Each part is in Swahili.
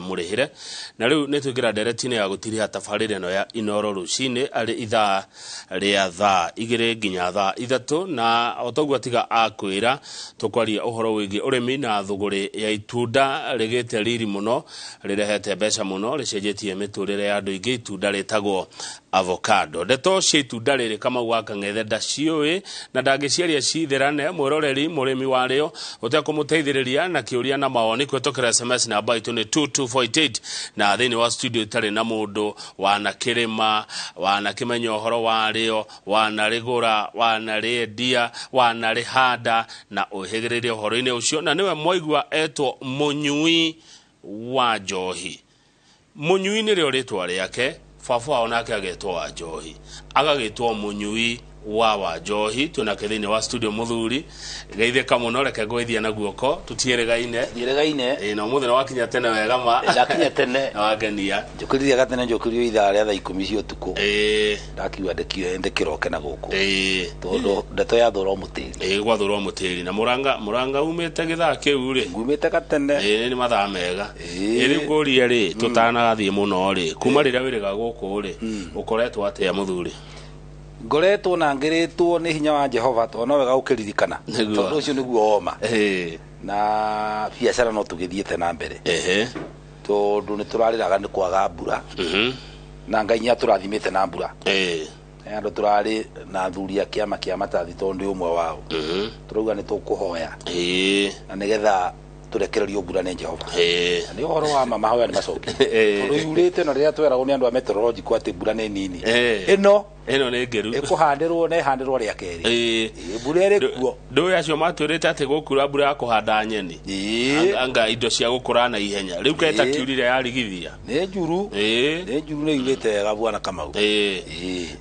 murihire na riu nitwikira directine ya gutiriha tafarire no ya Inoro rucini ari ithaa ria thaa 2 nginya thaa 3 na otogwa tiga akwira tukwaria uhoro wigi urimi na thuguri ya itunda rigite riri muno rirehete mbeca muno ricenjetie miturire ya andu ingi itunda ritagwo avocado ndeto cia itunda riri kama gwaka ngethe ndacioi na ndangiciaria citherane mwiroreri murimi wario utekumuteithiriria na kiuria na maoni kwetokera SMS namba itu ni 2248 na thini wa studio tari na mundu wana kirima wana kimenyo horo wario wana rigura wana rendia wana rihanda na uhigiririe horo-ini ucio na niwe moigwa etwo Munyui wa Njohi. Munyui ni rio ritwa riake fafu onake agetwo wa Njohi agagitwo Munyui wa Njohi tuna kithini wa studio muthuri geithe kamuno reke gwithia na guoko tutieregaine na muthenya wakinya tene wega ma ndakinya tene wagenia njukuriria gatene njukurio ithaa ria thaa 10 cia utuku ndakiwa ndekiroke na guku tondu ndeto ya thoro mutiri gwa thoro mutiri na muranga umete githaa kiu ri ngumete gatene ni mathaa mega iri nguria ri tutanathie muno ri kuma riria wiriga guku ri ukoretwo atia muthuri ngoretwo na ngiritwo ni hinya wa Jehova to no wega ukiririkana tondu ucio niguo oma na biacara no tugithiete na mbere tondu ni turariraga ni kwaga mbura na Ngai nya turathimite na mbura andu turari na thuria kiama kia matathi tondu umwe wao turuga ni tukuhoya na nigetha turekererio mbura ni Jehova ni horo wa mama hawa ni macoki tondu yurite no riria tweragwo ni andu a meteorology kwa ati mbura ni nini ino ni ngeru ikuhandirwo na ihandirwo ria keri mbura iri kuo ndu acio matwirite ati gukura mbura ya kuhanda nyeni anga indo cia gukura na ihenya riu keta kiurire ya rigithia ni njuru ni yurite gabwana Kamau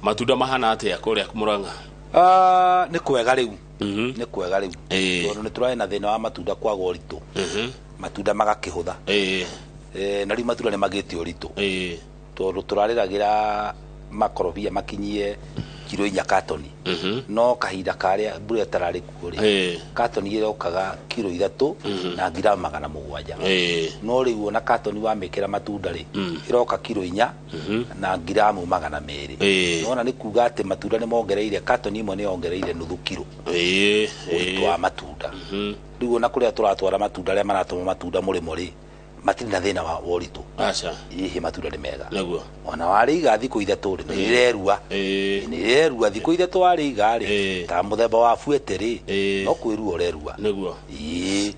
matunda mahana atia kuria Murang'a ni kwega riu ni kwega riu tondu ni turae na thina wa matunda kwaga uritu matunda magakihutha na riu matunda ni magite uritu tondu turariragira makorobia makinyie kilo 4 katoni no kahinda karia mbura tarari kuri katoni irokaga kilo 3 na gramu 700 no riu ona katoni wa mekera matunda ri iroka kilo 4 na gramu 200 nona ni kuga ati matunda ni mongereire katoni imwe ni ongereire nuthu kilo wa matunda riu ona kuria turatwara matunda ria maratuma matunda murimo ri matiri na thina wa woritu acha matunda ni mega naguo ona wari iga thiku ithatu ri ni rerua thiku ithatu wari iga ri ta muthemba wa fuete ri no kwirua rerua naguo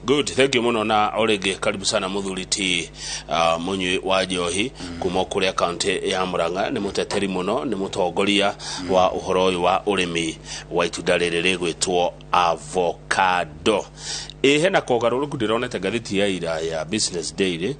good thank you muno na orege karibu sana muthuri ti Munyui wa Njohi kuma kuria county ya Murang'a ni muteteri muno ni mutongoria wa uhoro uyu wa urimi wa itunda riri rigwitwo avocado hena kogaruruku ndironete gathiti ya ira ya Business Daily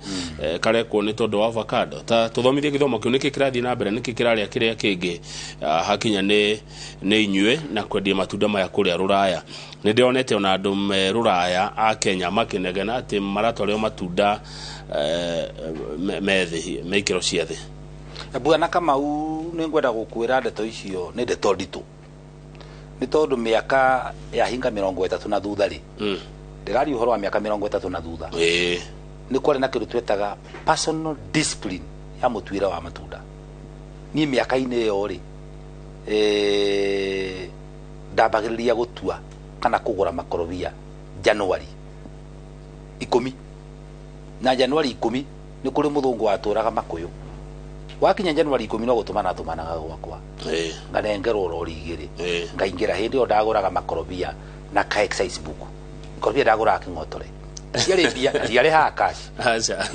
kare ko ni tondu wa avocado ta tuthomithie githomo kiu niki kirathi na mbere niki kiraria kiria kingi hakinya ni inyue na kwendia matunda maya kuria Ruraya ni ndionete ona andu me Ruraya a Kenya makinegena ati maratwareo matunda meikiro cia thi bwana Kamau ni ngwenda gukwira ndeto icio ni ndeto nditu ni tondu miaka ya hinga 30 na thutha ri ndirari uhoro wa miaka 30 na thutha ni kwari na kindu twetaga personal discipline ya mutwira wa matunda ni miaka ine yo ri ndambagiriria gutua kana kugura makorobia January 10 na January 10 ni kuri muthungu waturaga makuyu wakinya January 10 no gutumana gwakwa nganengerwo rori igiri ngaingira hindi o ndaguraga makorobia na ka excise book korobia ndagura kingotore ciari ha cash acha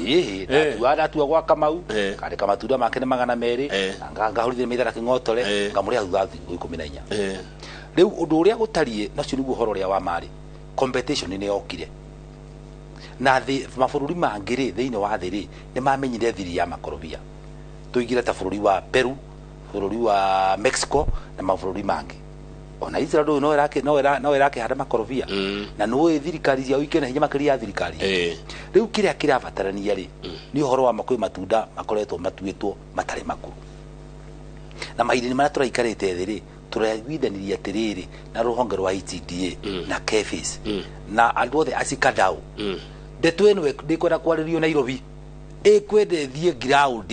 ndatua gwa Kamau kare kamatunda make ni 200 ngahurithia mithara kingotore ngamuria thutha 14 riu undu uria gutarie nacio niguo horo ria wa mari competition ni yokire na mabũrũri mangĩ thĩinĩ wa thĩ rĩ nĩ mamenyire thiri ya makorobia tuigire ta bũrũri wa Peru, bũrũri wa Mexico na mabũrũri mangĩ. Ona Israel no irakĩhanda makorobia na no thirikari cia wike na hinya makĩria ya thirikari. Rĩu kĩrĩa kĩrabatarania rĩ nĩ ũhoro wa makwĩ matunda makoretwo matuĩtwo matarĩ makuru. Na mahinda marĩa tũraikarĩte thĩ rĩ tũraiguithaniria atĩrĩrĩ na rũhonge rwa ETDA na KEPHIS na andũ othe acikadau ndeto ĩno ndĩkwenda kwarĩrio Nairobi ekwende thie ground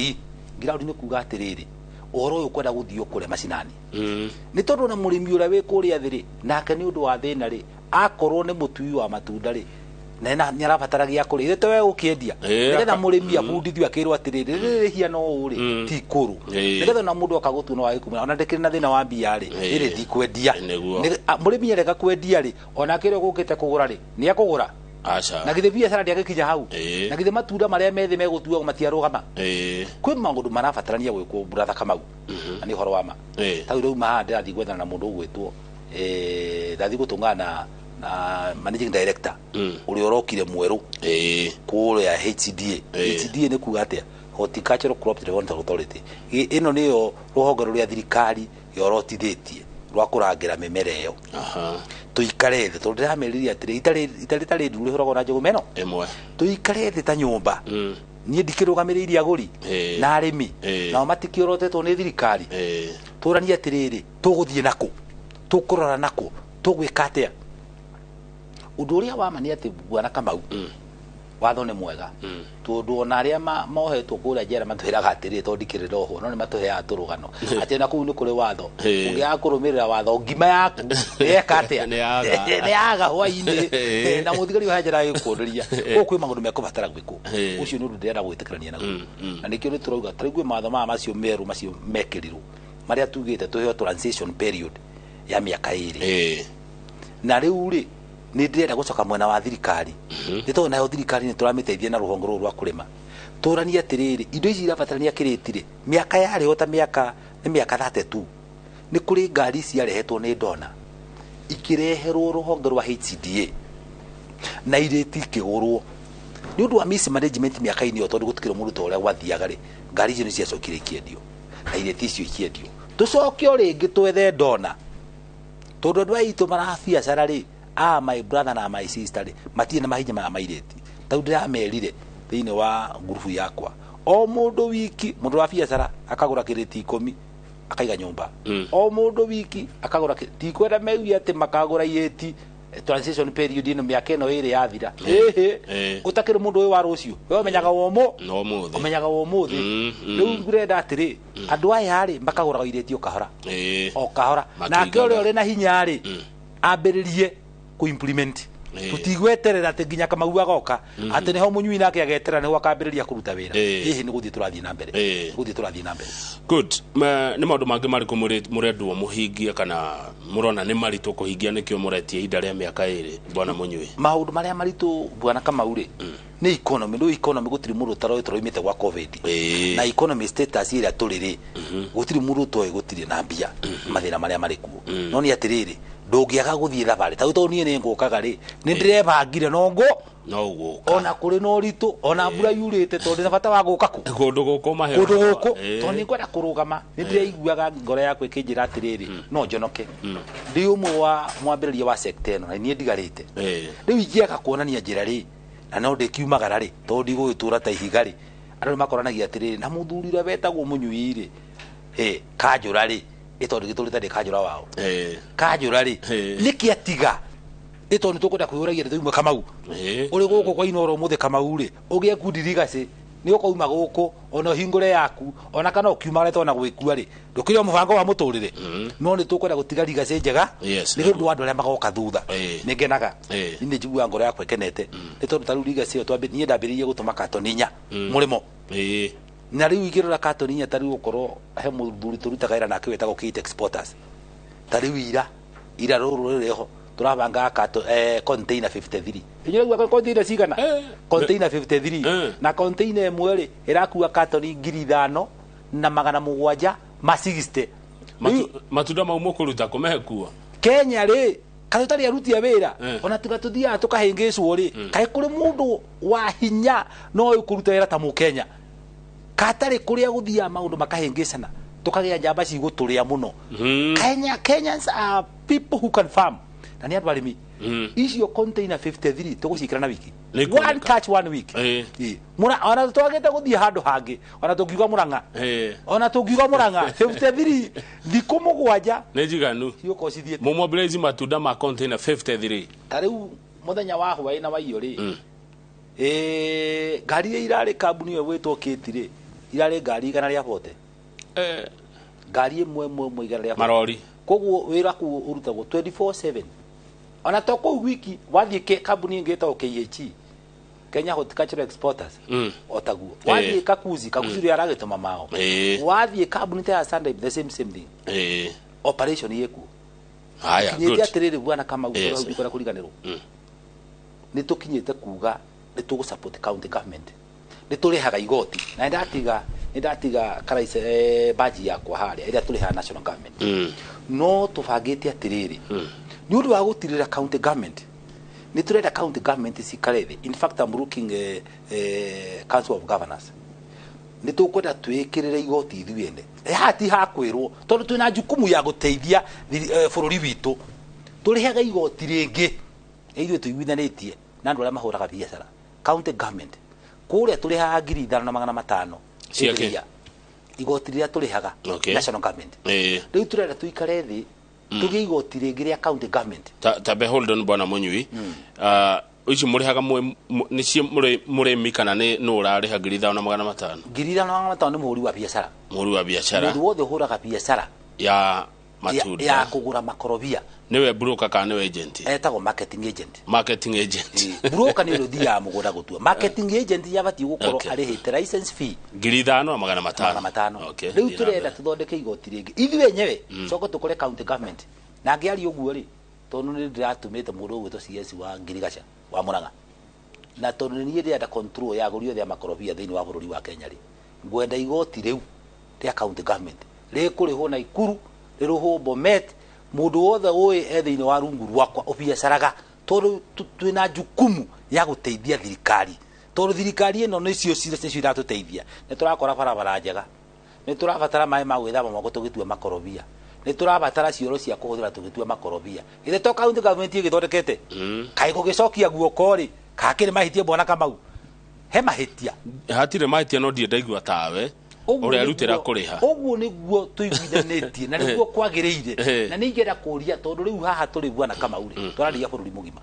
ni kuga atiriri uhoro uyu kwenda guthio kure macinani ni tondu na murimi ura wi kuria thiri nake ni undu wa thina ri akorwo ni mutui wa matunda ri na ni arabataragia kuri ite we ukiendia nigetha murimi abundithio akirwo atiriri riri hiano uri ti kuru nigetha na mundu akagutu no agikuma ona ndikiri na thina wa mbia ri riri ti kwendia murimi areka kwendia ri ona akirwo gukite kugura ri ni akugura acha na githe biacara ndiagikija hau na githe matunda maria methe megutua matiarugama kwi maundu marabatarania gwikwo brother Kamau ani horo wama tau riu mahande athi gwethana na mundu gwitwo ndathi gutungana na managing director uri orokire mweru kuro ya HCDA ni kuga atia Horticultural Crop Development Authority ino niyo ruhonge ruria thirikari yorotithitie rwa kurangira mimera iyo tuikare thi tondu ndirameriria atiri itari ndure horogo na njogu meno emwe tuikare thi ta nyumba nie ndikirugamiria aguri na arimi na matikiorotetwo ni thirikari turania atiriri tuguthie nako tukurora nako tugwika atia undu uria wamani ati bwana Kamau watho ni mwega tondu ona aria mohetwo kuria njera matuhiraga atiri tondikirira oho no ni matuheaga turugano ati na kuu ni kuri watho ungia kurumirira watho ngima yaku eka atia ni aga hwaini na muthigari wa njera gikundiria kwi maundu mekubatara gwikwo ucio ni undu ndirenda gwitikirania naguo na nikio ni turauga taraigwe matho macio meru macio mekirirwo maria tugite tuheo transition period ya miaka iri na riu ri ni ndirenda gucoka mwena wa thirikari ni tondu nayo thirikari ni turamiteithia na ruhongo ruru rwa kurima turania atiriri indo ici irabatarania kiritire miaka yari hota miaka ni miaka 32 ni kuri ngari ciarehetwo ni ndona ikireherwo ruhonge rwa HCDA na ireti kigurwo ni undu wa mismanagement miaka ini yo tondu gutikire mundu toria gwathiaga ri ngari ici ni ciacokire ikiendio na ireti icio ikiendio tucoke ringi twethe ndona tondu andu aitu mara biacara ri my brother na my sister matie na mahinya ma maireti tau ndiramerire thiini wa ngurubu yakwa o mundu wiki mundu wa biacara akagura kireti 10 akaiga nyumba o mundu wiki akagura ti kwenda mewi ati makagura ireti transition period ino miaka ino iri yathira utakire mundu uyu wa rucio we menyaga womo no muthe umenyaga womo thi riu ngurenda atiri andu aya ri makagura ireti o kahora na kio ri na hinya ri ambiririe ku implement tutigweterera ati nginya Kamau agoka ati neho munyui nake agetera neho akambiriria kuruta wira hihi ni guthie turathie na mbere good ni maundu mangi mari ku murendu muhingia kana murona ni maritu kuhingia nikio muretie ihinda ria miaka iri bwana munyui maundu maria maritu bwana Kamau ri ni economy gutiri mundu taroimite gwa covid na economy status ira turiri gutiri mundu toy gutiri na mbia mathina maria marikuo no ni atiriri ndungiaga guthie thabari tau to nie ni ngukaga ri ni ndirebangire no guka ona kuri no ritu ona mbura yurite tondu na bata wa guka ku kundu guku mahe kundu guku to ni kwenda kurugama ni ndireiguaga ngoro yakwe kinjira atiriri no njonoke ndi umwe wa mwambiriria wa sector eno na nie ndigarite riu ingiaga kuonania njira ri na no ndikiumagara ri to ndigwitura ta ihiga ri andu makoranagia atiriri na muthurire betagwo munyui ri kanjura ri itondi giturita de kajura wao kajura ri niki atiga itondi tukwenda kuyuragia rithu Kamau uri guku kwa inoro muthe Kamau ri ugie kundirigase ni ukouma guku ona hingure yaku ona kana ukiumagara tona gwikua ri ndukire mubango wa muturire no ni tukwenda gutiga rigase njega ni gundu andu aria magoka thutha ni ngenaga ni njigua ngoro yakwe kenete ni tondu taru rigase twambi ni ndambiririe gutuma katoninya murimo na riu igirora katoninya tari gukorwo he muthuri turutaga ira nake wetagwo kit exporters tari ira ruru reho turabanga kato container 53 inyeregwa container cigana container 53 na container imwe irakuwa katoni 5,000 na 700 ma 60 matunda mau mukuruta kumehekua Kenya ri katutari aruti awira ona tugatuthia tukahingicwo ri kai kuri mundu wa hinya no ukuruta wira ta mu Kenya katari kuria guthia maundu makahingicana tukagia njamba ci guturia muno Kenyans are people who can farm na ni adwarimi icio container 53 tugucikira na wiki one catch one week mura ona twagete guthia handu hangi ona tungiuga Murang'a ona tungiuga Murang'a 53 thiku mugwanja ne jiganu yuko cithie mu mobilize matunda ma container 53 tariu muthenya wa hwaina wa iyo ri ngari irare kambuni yo gwitwo kitire irare ngari igana ria bote ngari imwe igana ria marori koguo wira ku urutagwo 24/7 ona toko wiki wathie kambuni ingeta KH Kenya Horticultural Exporters otaguo wathie kakuzi ri aragituma mao wathie kambuni ta Sunday the same thing operation yeku haya good atiriri bwana kama ukora kuriganirwo ni tukinyite kuga ni tugu support county government ni turihaga igoti na ndatiga karaise baji yakwa haria ira turiha national government no tubangite atiriri ni undu wa gutirira county government ni turenda county government cikarebe. In fact I'm looking council of governors ni tukwenda twikirire igoti ithuene hati hakwirwo tondu twina jukumu ya guteithia bururi witu turihaga igoti ringi ithuĩ tuiguithanitie na andu aria mahuraga biacara county government kuria turihaga 5,500 ciakia igoti riria turihaga national government riu turenda tuikare thi tugie igoti ringi ria county government tabe hold on bwana Munyui uci murihaga ni cie murimi kana ni no urariha 5,500 5,500 ni muhuri wa biacara mundu wothe uhuraga biacara ya matunda ya kugura makorobia niwe broker kana niwe agent etagwo marketing agent broker ni ruthia mugura gutua marketing agent yabati gukorwo arihite license fee 5,500 riu turenda tuthondeke igoti ringi ithuĩ enyewe coko tukore county government na ngiari uguo ri tondu ni ndiratumite mundu gwitwo CS wa Ngirigaca wa Murang'a na tondu ni ndirenda control ya guri othe ya makorobia thiini wa bururi wa Kenya ri ngwenda igoti riu ria county government rikurihwo na Ikuru riruhwo Bomet mundu wothe uyi thiini wa rungu rwakwa ubiacaraga tondu twina jukumu ya guteithia thirikari tondu thirikari ino nicio iratuteithia ni turakora barabara njega ni turabatara mai ma gwithama moko tugitua makorobia ni turabatara cioro cia kuhuthira tugitua makorobia ithe to county government igithondekete kai gugicokia guokori kakire mahitie bwana Kamau he mahitia hatire mahitia no ndie ndaigua tawe uri arutira kuriha uguo niguo tuiguithanitie na niguo kwagiriire na ningera kuria tondu riu haha turi bwana Kamau ri twararia bururi mugima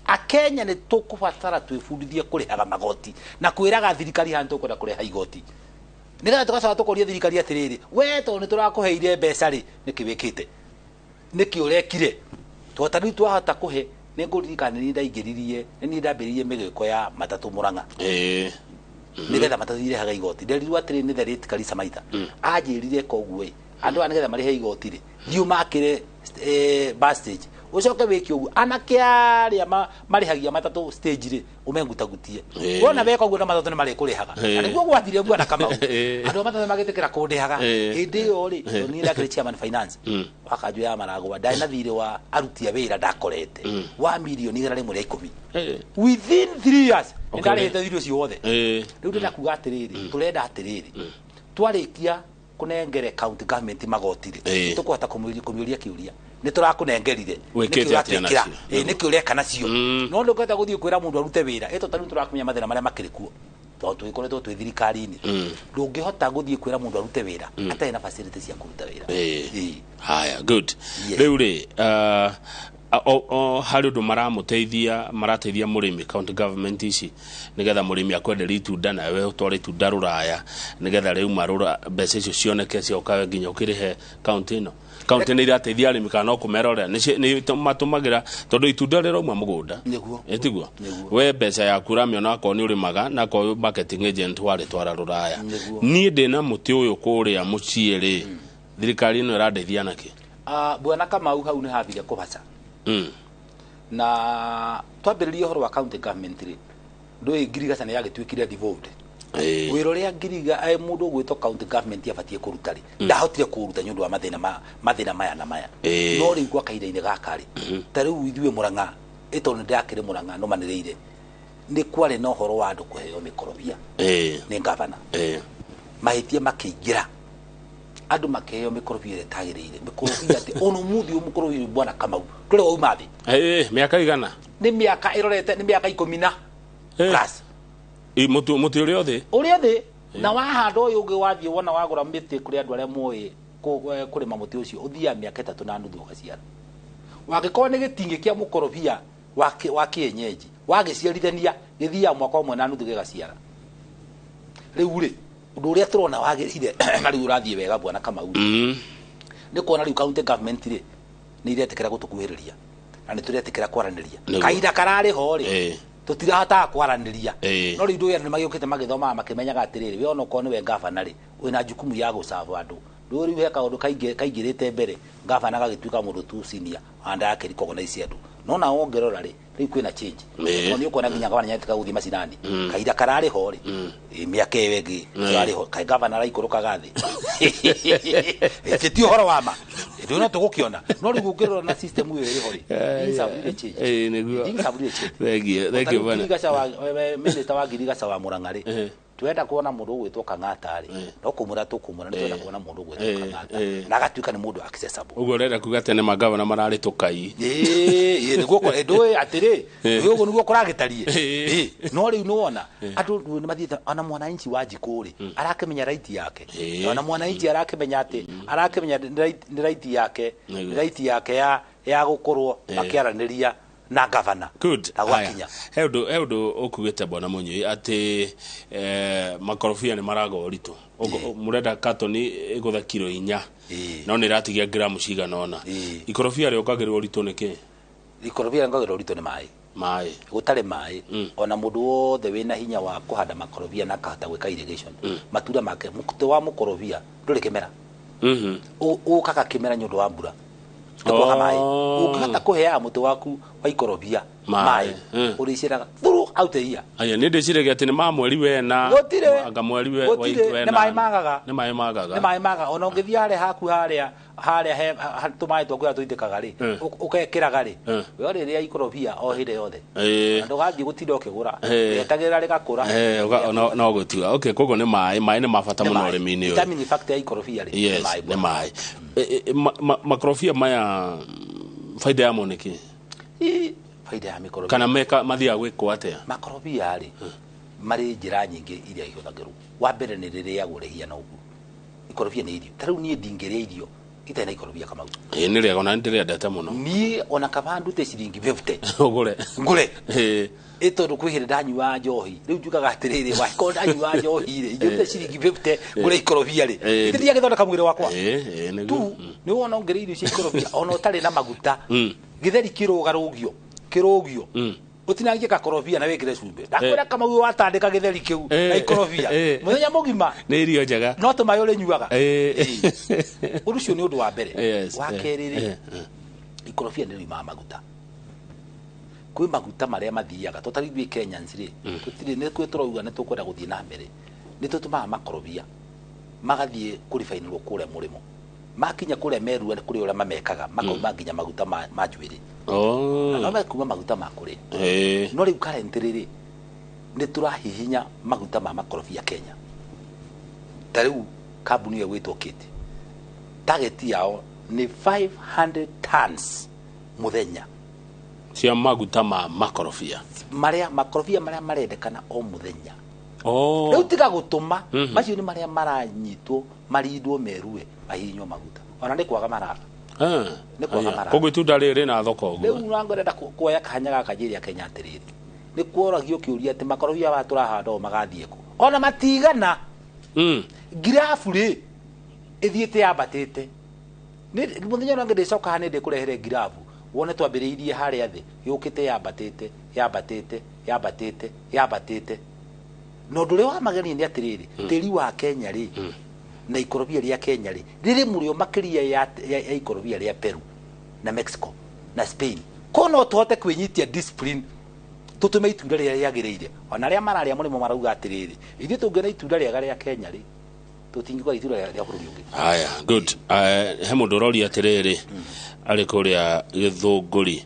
Akenya ni tukubatara twifundithie kurihaga magoti na kwiraga thirikari hantu tukwenda kuriha igoti nira tugacoka tukoria thirikari atiriri we tondu ni turakuheire mbeca ri nikiwikite niki urekire twatari twahota kuhe ninguririkana ni ndaingiririe ni ndambiririe migiko ya matatu Murang'a nigetha matatu irehaga igoti nderirwo atiri ni theriti Karisa Maitha anjirire koguo andu anigetha marihe igoti ri thiu makire bus stage ucoke wiki uguo anakiaria marihagia matatu stage ri umengutagutie wona weka uguo na matatu ni marikurihaga niguo gwathire bwana Kamau andu matatu magitikira kundihaga hindi yo ri ni ndakire chairman finance wakanju ya Maragwa ndai na thire wa aruti a wira ndakorete 1 million igana rimwe ria 10 within 3 years ndarehete thire cio wothe riu ndina kuga atiriri turenda atiriri twarikia kunengere county government magoti ri tukuhota kumuria kiuria ni turakunengerire nikiuria kana cio no nduketa guthii kwira mundu arute wira eto tani turakumenya mathina maria makirikuo tondu twikoretwo twi thirikari-ini ndungihota guthii kwira mundu arute wira atari na facilities cia kuruta wira haya good riu ri hari undu marateithia murimi county government ici nigetha murimi akwenderia itunda na we utware itunda ruraya nigetha riu marura mbeca icio cioneke ciokawe nginya ukirihe county ino county ni irateithia arimi kana no kumera uria ni matumagira tondu itunda rirauma mugunda etiguo we mbeca yaku ramiona akoo ni urimaga na akoo marketing agent wari twara ruraya nie ndina muti uyu kuria mucie ri thirikari ino iradeithia naki bwana Kamau hau ni habire kubaca na twambiririe horo wa county government ri ndui Ngirigaca ni yagitwikire devolved wiro ria Ngiriga mundu gwito county government yabatie kuruta ri ndahotire kuruta nyundu wa mathina maya na maya no ri gwa kaida-ini gaka ri tariu ithuĩ Murang'a itondo ndakire Murang'a no manireire ni kware no horo wa andu kuheo mikorobia ni gavana mahitie makiingira andu makeheo mikorobia retagiriire mikorobia ati ono muthi umukorobia bwana Kamau tule wa umathi miaka igana ni miaka irorete ni miaka 10 plus muti uri othe na wahanda uyu ungi wathie wona wagura miti kuri andu aria moye kurima muti ucio uthia miaka 3 na nuthu ugaciara wagikorwo ni gitingi kia mukorobia wa kienyeji wagiciarithania githia mwaka umwe na nuthu gigaciara riu ri undu uria turona wagirire na riu urathie wega bwana Kamau ni kuona riu county government ri ni iretekera gutukuhiriria na ni turetekera kwaraniria kaida karari ho ri tutirahota kwaraniria no riu ndu ya ni magiukite magithoma makimenyaga atiriri we ona ko ni we governor ri wina jukumu ya gucava andu riu he kaundu kaingirite mbere governor gagituika mundu tu senior anda yake recognize andu no na ongerora ri riu kwina change no ni ukona nginya governor nyatika guthie macinani kaida karari ho ri miaka ewengi karari ho kai governor ikurukaga thi etio horo wama ndio no tugukiona no riu ongerora na system iyo iri ho ri insabire change niguo insabire change thank you bwana minister wa Girigaca wa Murang'ari twenda kuona mundu ugwitwo Kang'ata ri no kumura tukumura ni twenda kuona mundu ugwitwo Kang'ata na gatuika ni mundu accessible ugo renda kuga tene magavana marari tukai niguo ko ndoi atiri ugo niguo kuragitarie no riu nuona andu ni mathiete ana mwananchi wa Jikuri arakemenya right yake ana mwananchi arakemenya ati arakemenya ni right yake ya gukorwo akiaraniria na governor good agwakinya heudo okugete bwana Munyui ati makorofia ni marago rito murenda katoni igutha kilo 4 no ni ratigia gramu cigana ona ikorofia ri okagirwo rito niki ikorofia ngagirwo rito ni mai gutare mai ona mundu wothe wina hinya wa kuhanda makorofia na kahata gwika irrigation matura make mukuto wa mukorofia nduri kimera ukaka kimera nyundu wa mbura kwa mai ukihota kuhea mutu waku wa ikorofia mai uriciraga thuru out here aya ni ndiciraga ati ni ma mweri wena anga mweri wena ni mai magaga ona ungithia haria tumai twakuya tuitikaga ri ukekiraga ri we ri ria ikorofia o hinde yothe ndo gathi gutinda ukigura yetagira rigakura no gutua okay kogo ni mai ni mafata muno urimi-ini uyu vitamin factor ya ikorofia ri ni mai makorofia maya faida ya moneki faida ya mikorofia kana meka mathia gwikwo atia makorofia ri mari njira nyingi iria ihuthagirwo wa mbere ni riria gurehia na ugu ikorofia ni irio tariu nie ndingeria irio itena ikorofia Kamau ni ria ona ndiria data muno ni ona kabandu te ciringi 50 ngure ito ndukwihire ndanyua njohi riu njugaga atiriri wa ko ndanyua njohi ri ingite ciringi 50 ngure ikorofia ri ngithia githondeka mwiri wakwa tu ni wona ongere irio cia ikorofia ona utari na maguta githeri kirugio utinangie kakorofia na wekire cumbe ndakwira Kamau watandika githeri kiu na ikorofia muthenya mugima ni irio njega no tumayo ri nyuaga urucio ni undu wa mbere wa keriri ikorofia ni rima maguta kwi maguta maria mathiaga totari Kenyans ri tutire ne kwetorauga ne tukwenda guthie na mbere ni tutuma makorofia magathie kurifainirwo kure murimo makinya kure Meru kuri ura mamekaga makauma nginya maguta ma njwiri na makuma maguta ma kuri no riu karentiriri ni turahihinya maguta ma makorofia Kenya tariu kambuni ya gwitwo Kiti target yao ni 500 tons muthenya cia maguta ma makorofia maria marendekana o muthenya riu tiga gutuma macio ni maria maranyitwo marindwo Merue mahinywo maguta ona ni kwaga maraga ni kwaga maraga koguo itunda riri na thoko uguo riu ngorenda kuoya kahanya gaka jiria Kenya atiriri ni kuoragio kiuria ati makorofia wa turahanda o magathie ku ona matigana girafu ri ithiete yabatete ni muthenya no ngicoka hani ndi kurehere girafu wone twambiriirie haria thi yukite yabatete no ndure wa mageni ni atiriri tiri wa Kenya ri na ikorofia ria Kenya ri riri murio makiria ya ikorofia ria Peru na Mexico na Spain kono tuhote kwinyitia discipline tutume itunda ria yagireire ona ria mararia murimo marauga atiriri ithu tungena itunda ria ria Kenya ri tutingikwa itunda ria bururi ungi haya good he mundu rori atiriri ari kuria Githunguri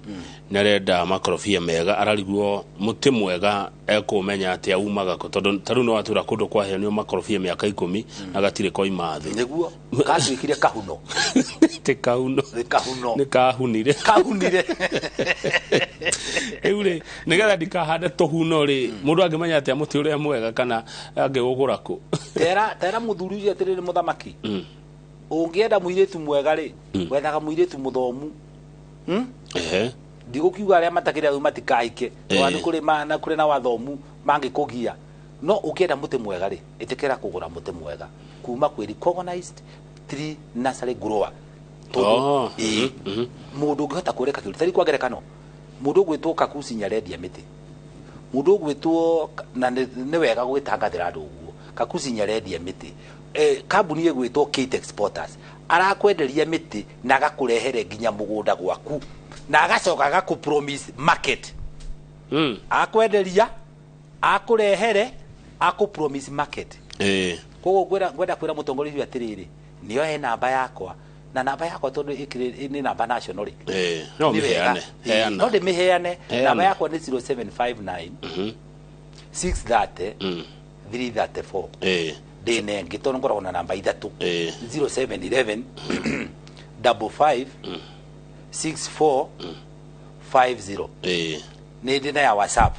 narenda makorofia mega arariguo muti mwega ekumenya ati aumaga ko tondu taru no atura kundu kwa henio makorofia miaka 10 na gatire ko imathi niguo katwikire kahuno te kahuno ni kahunire eure nigetha ndikahanda tohuno ri mundu angimenya ati muti uria mwega kana angigugura ku tera muthuri ucio atiriri muthamaki ungienda muiretu mwega ri wethaga muiretu muthomu Ndigukiuga aria matakira matikaike wani kuri mana kuri na wathomu mangikugia no ukienda muti mwega ri itikira kugura muti mwega kuma kwi recognized tree nursery grower todo mundu ngota kureka kiru tari kwagerekano mundu gwitwo Kakuzi nyarendia miti mundu gwitwo na ni wega gwitangathira andu uguo Kakuzi nyarendia miti kambuni igwitwo Kate Exporters arakwenderia miti na agakurehere nginya mugunda gwaku na agacoka agakupromise market akwenderia akurehere akupromise market kogo gwenda kwira mutongoria atiriri niyo he namba yakwa na namba yakwa tondu ni namba national no miheane no de miheane namba yakwa ni 0759 630 334 dine ngitono ngora na namba ithatu 0711 55 6450 ni ndina ya WhatsApp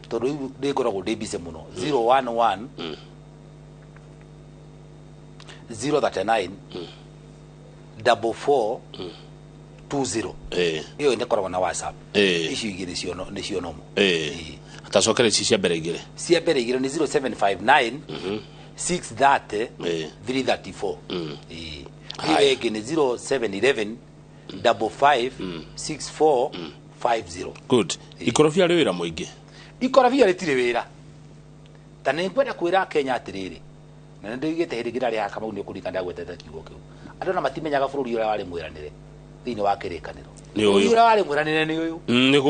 tondu ndikoragwo ndibise muno 011 039 4420 iyo ndikoragwo na WhatsApp icio igiri cio nomo atacokere cia mbere igiri ni 0759 630 334 iwe igi ni 0711 55 6450 good ikorofia ri wira muingi ikorofia ritire wira tani kwenda kwira Kenya atiriri na ndigite hirigira ri Kamau ni kurikana gwetete kiugo kiu andu na matimenyaga bururi ura wari mwiranire thini wa kirikaniro ura wari mwiranire ni uyu ni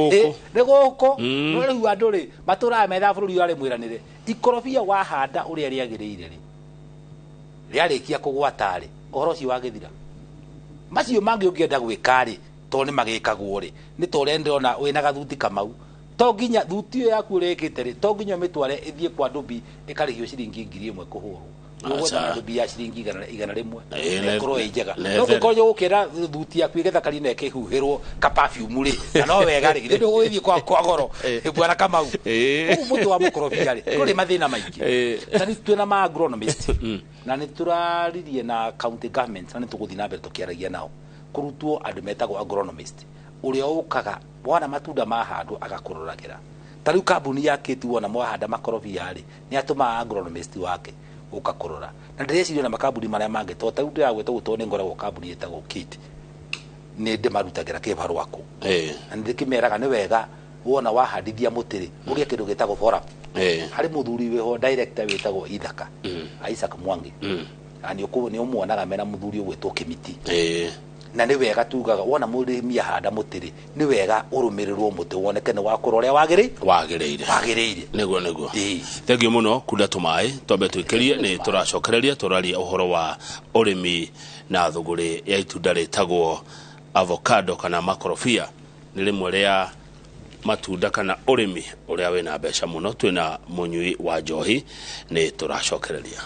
guko no riu andu ri matura metha bururi wari mwiranire ikorofia wahanda uria riagiriire ri riarikia kugwata ri uhoro ci wagithira macio mangi ungienda gwikari to ni magikagwo ri ni to rendona wina gathuti Kamau to nginya thuti yaku rekite ri to nginya mitware ithie kwa ndubi ikarihio ciringi 1000 kuhurwo Uwona ndubi ya ciringi igana rimwe ekoro ijega no gukoyo ukira thuti yaku igetha karine kihuhirwo ka perfume ri na no wega ri ndu gwithie kwa goro bwana Kamau mutu wa mukorofia ri kuri mathina maingi tani twina ma agronomist na ni turaririe na county government na ni tuguthi na mbere tukiaragia nao kurutwo andu metagwo agronomist uria ukaga wana matunda mahandwo agakuroragira tariu kambuni yake tu wona mwahanda makorofia ri ni atuma agronomist wake ukakurora na ndĩreciria na makambuni maria mangĩ to tariu ndĩragwĩta gũtwo nĩ ngoragwo kambuni ĩtagwo Kate nĩ ndĩmarutagĩra kĩbarũa kũ na ndĩkĩmeraga nĩ wega wona wahandithia mũtĩ ũgĩe kĩndũ gĩtagwo fora harĩ mũthuri wĩho director wĩtagwo Ithaka Isaac Mwangi ani nĩ ũmuonaga mena mũthuri ũgwĩtwo Kĩmiti na ni wega tugaga wona mũrĩmi ahanda mũtĩ ni wega ũrũmĩrĩrwo mũtĩ woneke nĩ wakũra ũrĩa wagĩrĩire nĩguo thank you muno kunda tumai twambe twĩkĩrie nĩ tũracokereria tũraria ũhoro wa ũrĩmi na thũgũrĩ ya itunda rĩtagwo avocado kana makorofia nĩ rĩmwe rĩa matunda kana ũrĩmi ũrĩa wĩna mbeca mũno twĩna mũnyui wa njohi nĩ tũracokereria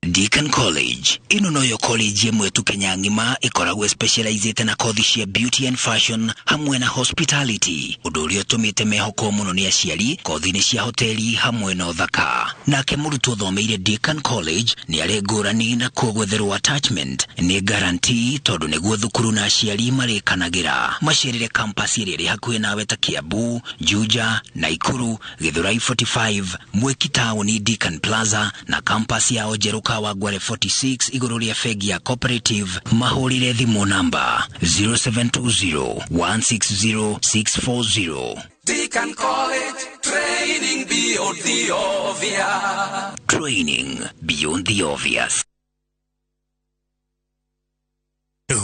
Deakin College ino noyo college yemwe tu Kenya ngima ikoragwo specialized na kothi cia beauty and fashion hamwe na hospitality udurio tumite mehoko muno ni aciari kothi ni cia hoteli hamwe na uthaka nake murutwo thomeire Deakin College ni ari ngurani na kugwetherwo attachment ni guarantee tondu niguo thukuru na aciari marikanagira macerere campus iri hakuhi nawe ta Kiambu Juja Naikuru Githurai 45 Mwiki Town Deakin Plaza na campus ya Ojeruka wa Gwale 46 iguru ria fegi ya cooperative mahurire thimu namba 0720160640 Deakin College, training beyond the obvious. Training beyond the obvious.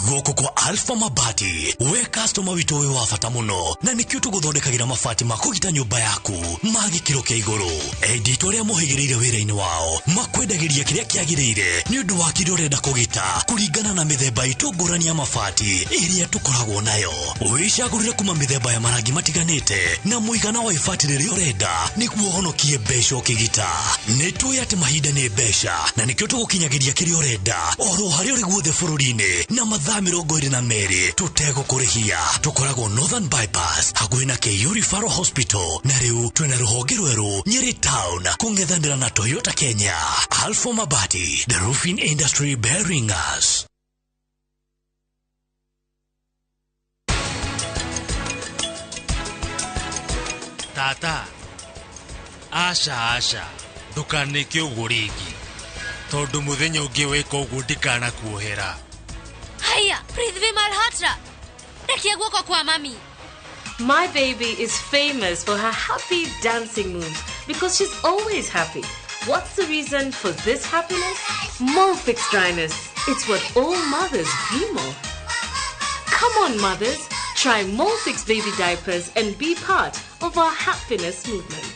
Goko kwa Alpha Mabati we customer wito we wafata muno na nikyo tuguthondekagira mabati makugita nyumba yaku magikiro kia iguru editoria muhigireire wira-ini wao makwendagiria kiria kiagirire ni undu wa kiria urenda kugita kuringana na mithemba itungurani ya mabati iria tukoragwo nayo wicagurire kuma mithemba ya marangi matiganite na muigana wa ibati riria urenda niguo honokie mbeca ukigita nitui ati mahinda ni mbeca na nikyo tugukinyagiria kiria urenda oro haria uri guothe bururi-ini na mathame 22 tutegũkũrĩhia. Tũkoragwo Northern Bypass hakuhĩ na Keio Referral Hospital, na rĩu twĩna rũhonge rwerũ Nyeri Town kũng'ethanĩra na Toyota Kenya. Alpha Mabati, the roofing industry bearing us. Tata, asha ndukanike uguo ringi tondu muthenya ungi weka uguo ndikana kuohera. Haya, Prithvi Malhotra, rekia guoko kwa mami. My baby is famous for her happy dancing moves because she's always happy. What's the reason for this happiness? Molfix dryness. It's what all mothers dream of. Come on, mothers. Try Molfix baby diapers and be part of our happiness movement.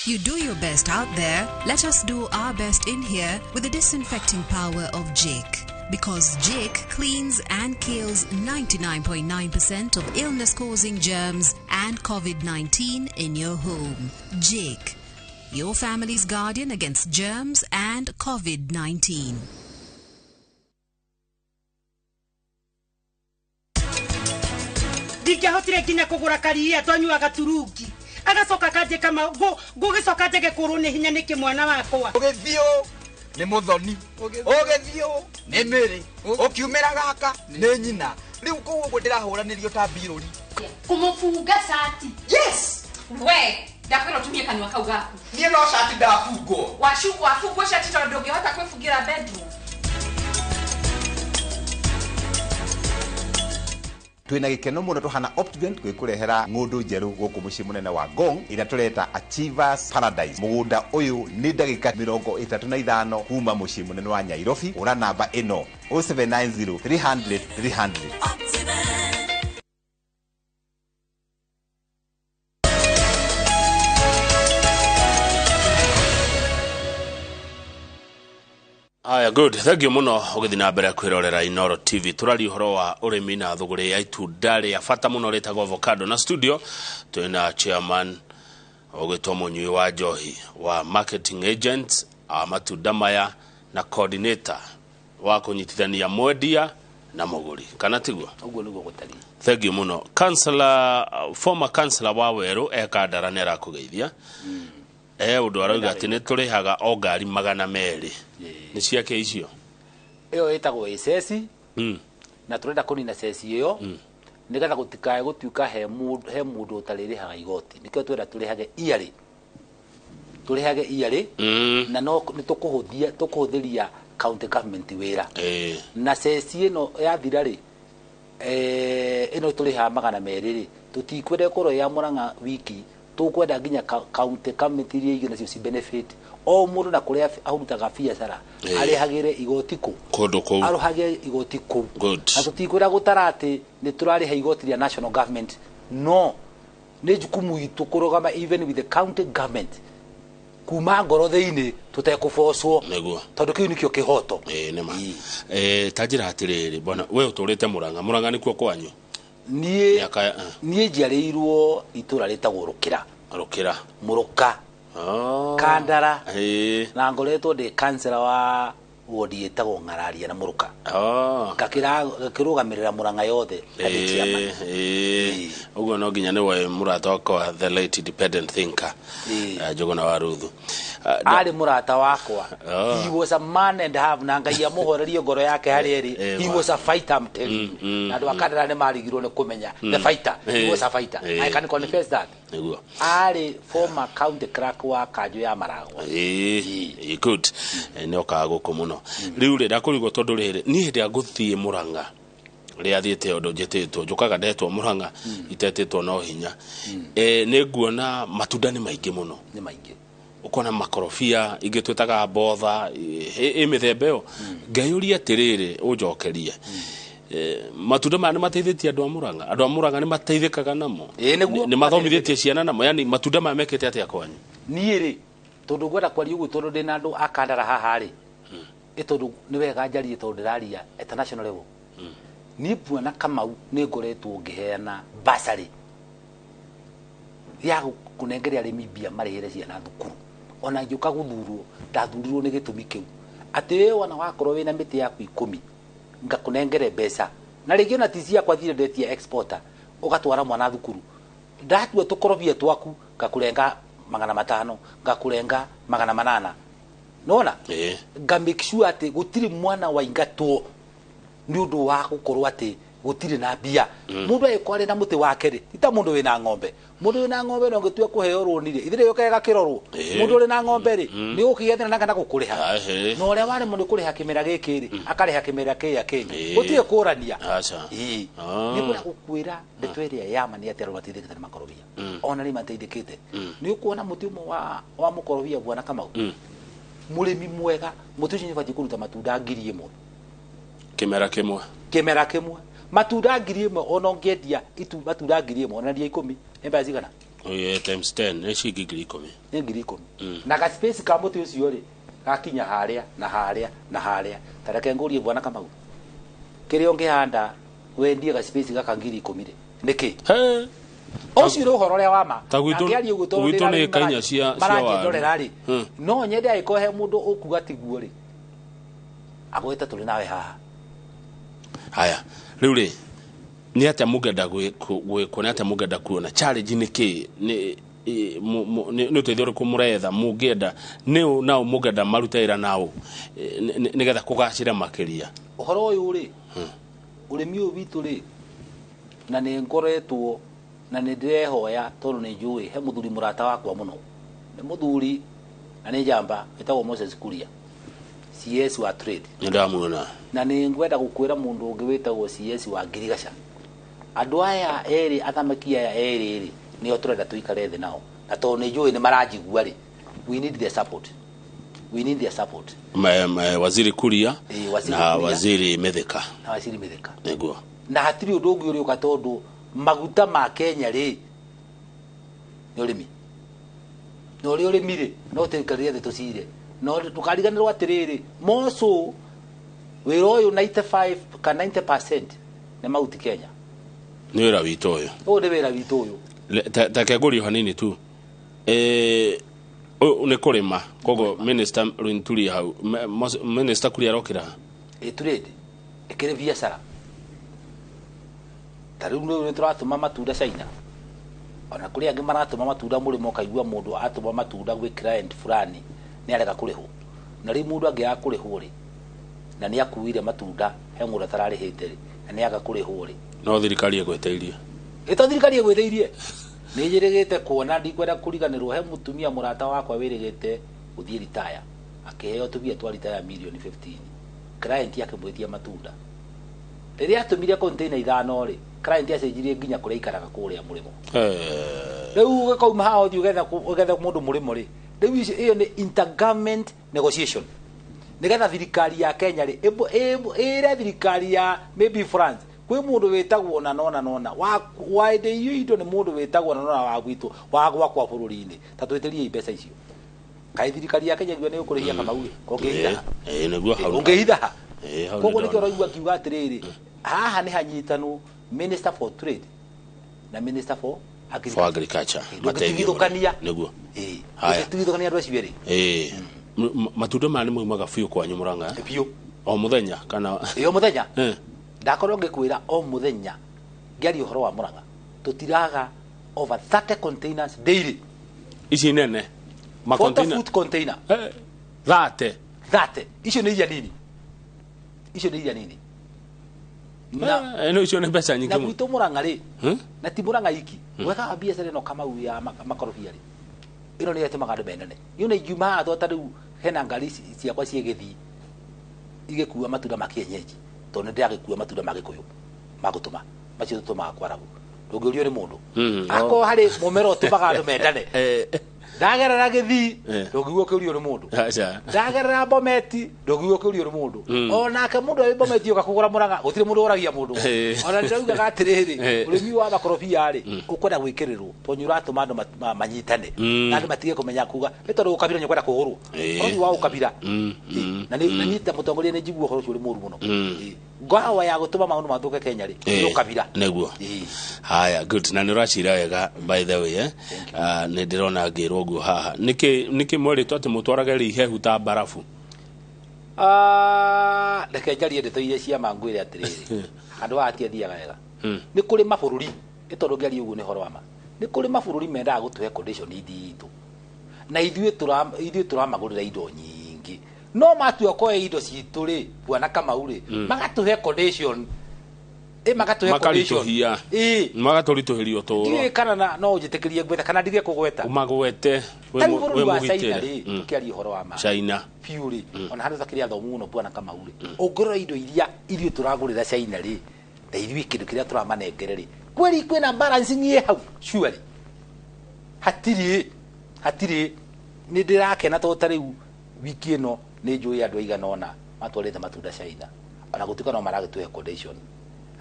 You do your best out there. Let us do our best in here with the disinfecting power of Jake. Because Jake cleans and kills 99.9% of illness-causing germs and COVID-19 in your home. Jake, your family's guardian against germs and COVID-19. Ndingĩahotire nginya kũgũra karia twanyuaga turugi agacoka kaje kama gũgĩcoka njege kũrũ nĩ hinya nĩkĩ mwana wakwa ũgĩthiũ nĩ mũthoni ũgĩthiũ nĩ mĩrĩ ũkiumĩra gaka nĩ nyina rĩu kũu ũguo ndĩrahũranĩrio ta mbirũri kũmũfunga shati. Yes, we ndakwĩra ũtumie kanua kau gaku. Niĩ no shati ndafungwo. Wafungwo shati tondũ ndũngĩhota kwĩfungira bedroom. Twina gikeno muno tuhana Optivent gwikurehera ngundu njeru guku mucii munene wa Ngong ira tureta Achievers Paradise. Mugunda uyu ni ndagika 35 kuma mucii munene wa Nyairobi. Ura namba ino 0790 300 300. Aya, good. Thank you muno ugithi na mbere kwirorera Inoro TV. Turari uhoro wa urimi na thuguri ya itunda ria bata muno retagwo avocado. Na studio twina chairman ogitwo Munyui wa Njohi wa marketing agent matunda maya na coordinator wa kunyitithania mwendia na muguri. Kana tiguo? Uguo niguo gutari. Thank you muno. Councillor, former councillor wa Weru ekandara nera kugeithia. Undu arauga ati ni turihaga o ngari 200 ni ciake icio iyo etagwo isesi na turenda kunina sesi iyo nigetha gutikae gutuika he mundu utaririhaga igoti nikio twenda turihage iari na no tukuhuthiria county government wira na sesi ino yathira ri ino turiha 200 tutikwenda koro ya Murang'a wiki tukwenda nginya county committee iria igina cio benefit o mundu na kuria ahurutaga biacara arihagire igoti ku kundu ku aruhage igoti ku na tutikwira gutarati ni turariha igoti ria national government no ni jukumu itu kurugama even with the county government kuma ngoro theini tutekufocwo niguo tondu kiu nikio kihoto nema tajira atiriri bwana we uturite Murang'a nikuo kwanyu nie njiarirwo itura ritagwo Rukira Muruka Kandara na ngoretwo ndi councillor wa wodi yetagwo Ng'araria na Muruka gakirugamirira Murang'a yothe uguo no nginya niwe murata wakwa the late independent thinker Njuguna wa Ruthu ari murata wakwa he was a man and have na ngai amuhorerio ngoro yake hari eri he was a fighter I'm telling you na andu akandara ni marigirwo ni kumenya the fighter he was a fighter I can confess that ari former county clerk wa Kanjo ya Maragwa good ni okaga guku muno riu ri ndakurigwo tondu riri ni hindi aguthie Murang'a ria thiete ondo njetitwo njukaga ndetwo Murang'a itetitwo no hinya ni nguona matunda ni maingi muno ni maingi ukona makorofia igitwetaga botha mithembe yo ngayuria atiriri unjokerie matunda ma ni mateithitie andu a Murang'a ni mateithikaga namo ni mathomithitie ciana namo yani matunda ma mekete atia kwanyu nie ri tondu gwenda kwari ugu tondu ndina andu akandara haha ri tondu ni wega njarie tondu ndiraria international level ni bwana Kamau ni ngoretwo ngiheana basari ya kunengeria arimi bia marihire ciana thukuru ona ngiuka guthurwo ndathurirwo ni gitumi kiu ati we wana wakorwo wina miti yaku 10 ngakunengere mbeca na rĩngĩ ona ticia kwa thire ndetia exporter ugatwara mwana thukuru ndatua tukorobia twaku ngakurenga 500 ngakurenga 800 nona nga make sure ati gutiri mwana wa ingatwo ni undu wa gukorwo ati gutiri na bia mundu ekware na muti wake ri ita mundu wina ng'ombe no ngitwe kuheo roni ri ithire yokega kirorwo mundu uri na ng'ombe ri ni ukigethana na kana gukuriha no ore wari mundu kuriha kimera giki ri akariha kimera kia Kenya utie kurania ni kuna gukwira ndetweria yama ni atero matithikite na makorobia ona ni mateithikite ni ukuona muti umwe wa mukorobia bwana Kamau murimi mwega muti ucio nibati kuruta matunda 1,000 kimera kimwe matunda 1,000 ona ngendia itu matunda 1,000 ona ndia 10 emba zigana times 10 ni shilingi 10 ni 10 na ga space ka muti ucio ri gakinya haria na haria tareke ngurie bwana Kamau kiri ongehanda wendie ga space gaka 10,000 ri niki ocio ro horo ria wama ngiari uguto ni kainya cia wa no nyende aikohe mundu ukuga tiguo ri agweta tuli nawe haha haya riu ri ni atia mugenda gwikona atia mugenda kuona challenge niki ni uteithio riku muretha mungenda ni nao mugenda marutaira nao nigetha kugacira makiria uhoro uyu ri urimi uyu witu ri na ni ngoretwo na ni ndirehoya tondu ni njui he muthuri murata wakwa muno ni muthuri na ni jamba etagwo Moses Kuria CS wa trade ndamuona na ni ngwenda gukwira mundu ungi witagwo CS wa Ngirigaca andu aya eri athamaki aya eri ni o turenda tuikare thi nao na to ni njui ni maranjigua ri we need their support waziri Kuria na waziri Mithika niguo na hatiri undu ungi uri uka tondu maguta ma Kenya ri ni urimi no ri urimi ri no teikaria thi tucire no tukariganirwo atiriri moso wira uyu 95 ka 90% ni mauti Kenya ni wira witu uyu ni wira witu uyu takeguri hanini tu ni kurima kogo minister Rinturi hau minister Kuria rokira trade ikire biashara tariu ni turatuma matunda China ona kuria angi maratuma matunda murimo kaigua mundu atuma matunda gwi client fulani ni arega kuriho na ri mundu angi akuriho ri na ni akuire matunda he mundu atararihite ri na ni aga kuriho ri no thirikari egweteirie ito thirikari egweteirie ni njirigite kuona ndikwenda kuriganirwo he mutumia murata wakwa wirigite uthie retire akiheo tubia twa retire milioni 15 client yake mwithia matunda riria atumire container 5 ri client acenjirie nginya kuria ikaraga kuria murimo riu gakauma hao thi ugetha mundu murimo ri riu iyo ni intergovernment negotiation nigetha thirikari ya Kenya ri ire thirikari ya maybe France kwi mundu witagwo na nona wa inde indo ni mundu witagwo na nona wa gwitu wa gwakwa bururi-ini ta twitirie imbeca icio kai thirikari ya Kenya ni ukurihia Kamau kongehitha niguo hau ungehitha koguo nikio roigwa kiuga atiriri haha ni hanyitanu minister for trade na minister for agriculture matethidukania niguo haya tithidukania andu acio eri matunda mani mwimaga biu kwanyu Murang'a biu o muthenya kana o muthenya ndakorwo ngikwira o muthenya ngiari uhoro wa Murang'a tutiraga over 30 containers daily ici nene ma container food container 30 icio ni iria nini na no icio ni mbeca nyingi na gwitu Murang'a ri na ti Murang'a iki weka biacara no Kamau ya makorobia ri ino ni yatemaga andu menene yuna ingiuma atho ta riu hena ngari ciakwa ciegithii igikuua matunda ma kienyeji tondu ndiragikuua matunda ma gikuyu magutuma macio tutumaga kwaragu ndungiurio ni mundu ako hari mumero utumaga andu mendane ndagerera githii ndungigua kiurio ni mundu ndagerera Bometi ndungigua kiurio ni mundu onake mundu wi Bometi uka kugura Murang'a gutire mundu uragia mundu ona ndirauga atiriri urimi wa makorobia ri ukwenda gwikirirwo tonyu uratuma andu manyitane na andu matige kumenya kuga nitondu ukabira nyokwenda kuhurwo ori wa ukabira na ni ta mutongoria ni njigua horo uri muru muno ngwawa ya gutuma maundu mathuke Kenya ri ni ukabira neguo haya good na niracira wega by the way ni ndirona ngirwo oguo haha niki mweri twate mutwarage rihehu ta barafu reke njarie ndeto iria cia mangwire atiriri andu atia thiaga wega ni kuri mabururi itondu ngiari uguo ni horo wa ma ni kuri mabururi mendaga gutuhe condition ithitu na ithuĩ turamagũrĩra indo nyingĩ no matua koe indo ciitũ rĩ bwana Kamau rĩ magatuhe condition magatuhe condition magatũritũhĩria ũtũũro ndiĩ kana no njĩtĩkĩrie gwetha kana ndige kũgweta umagwete we mũgitĩre tũkĩaria ũhoro wa ma China biũ ona handũ takĩrĩ athomu mũno bwana Kamau rĩ ũngĩrora indo iria ithuĩ tũragũrĩra China rĩ na ithuĩ kĩndũ kĩrĩa tũramanengere rĩ kweli kwĩna balancing ye hau surely hatiri ni ndirakena to tariu wiki ino ni njui andu aigana ona matwarite matunda China ona gutuka no maragituhe condition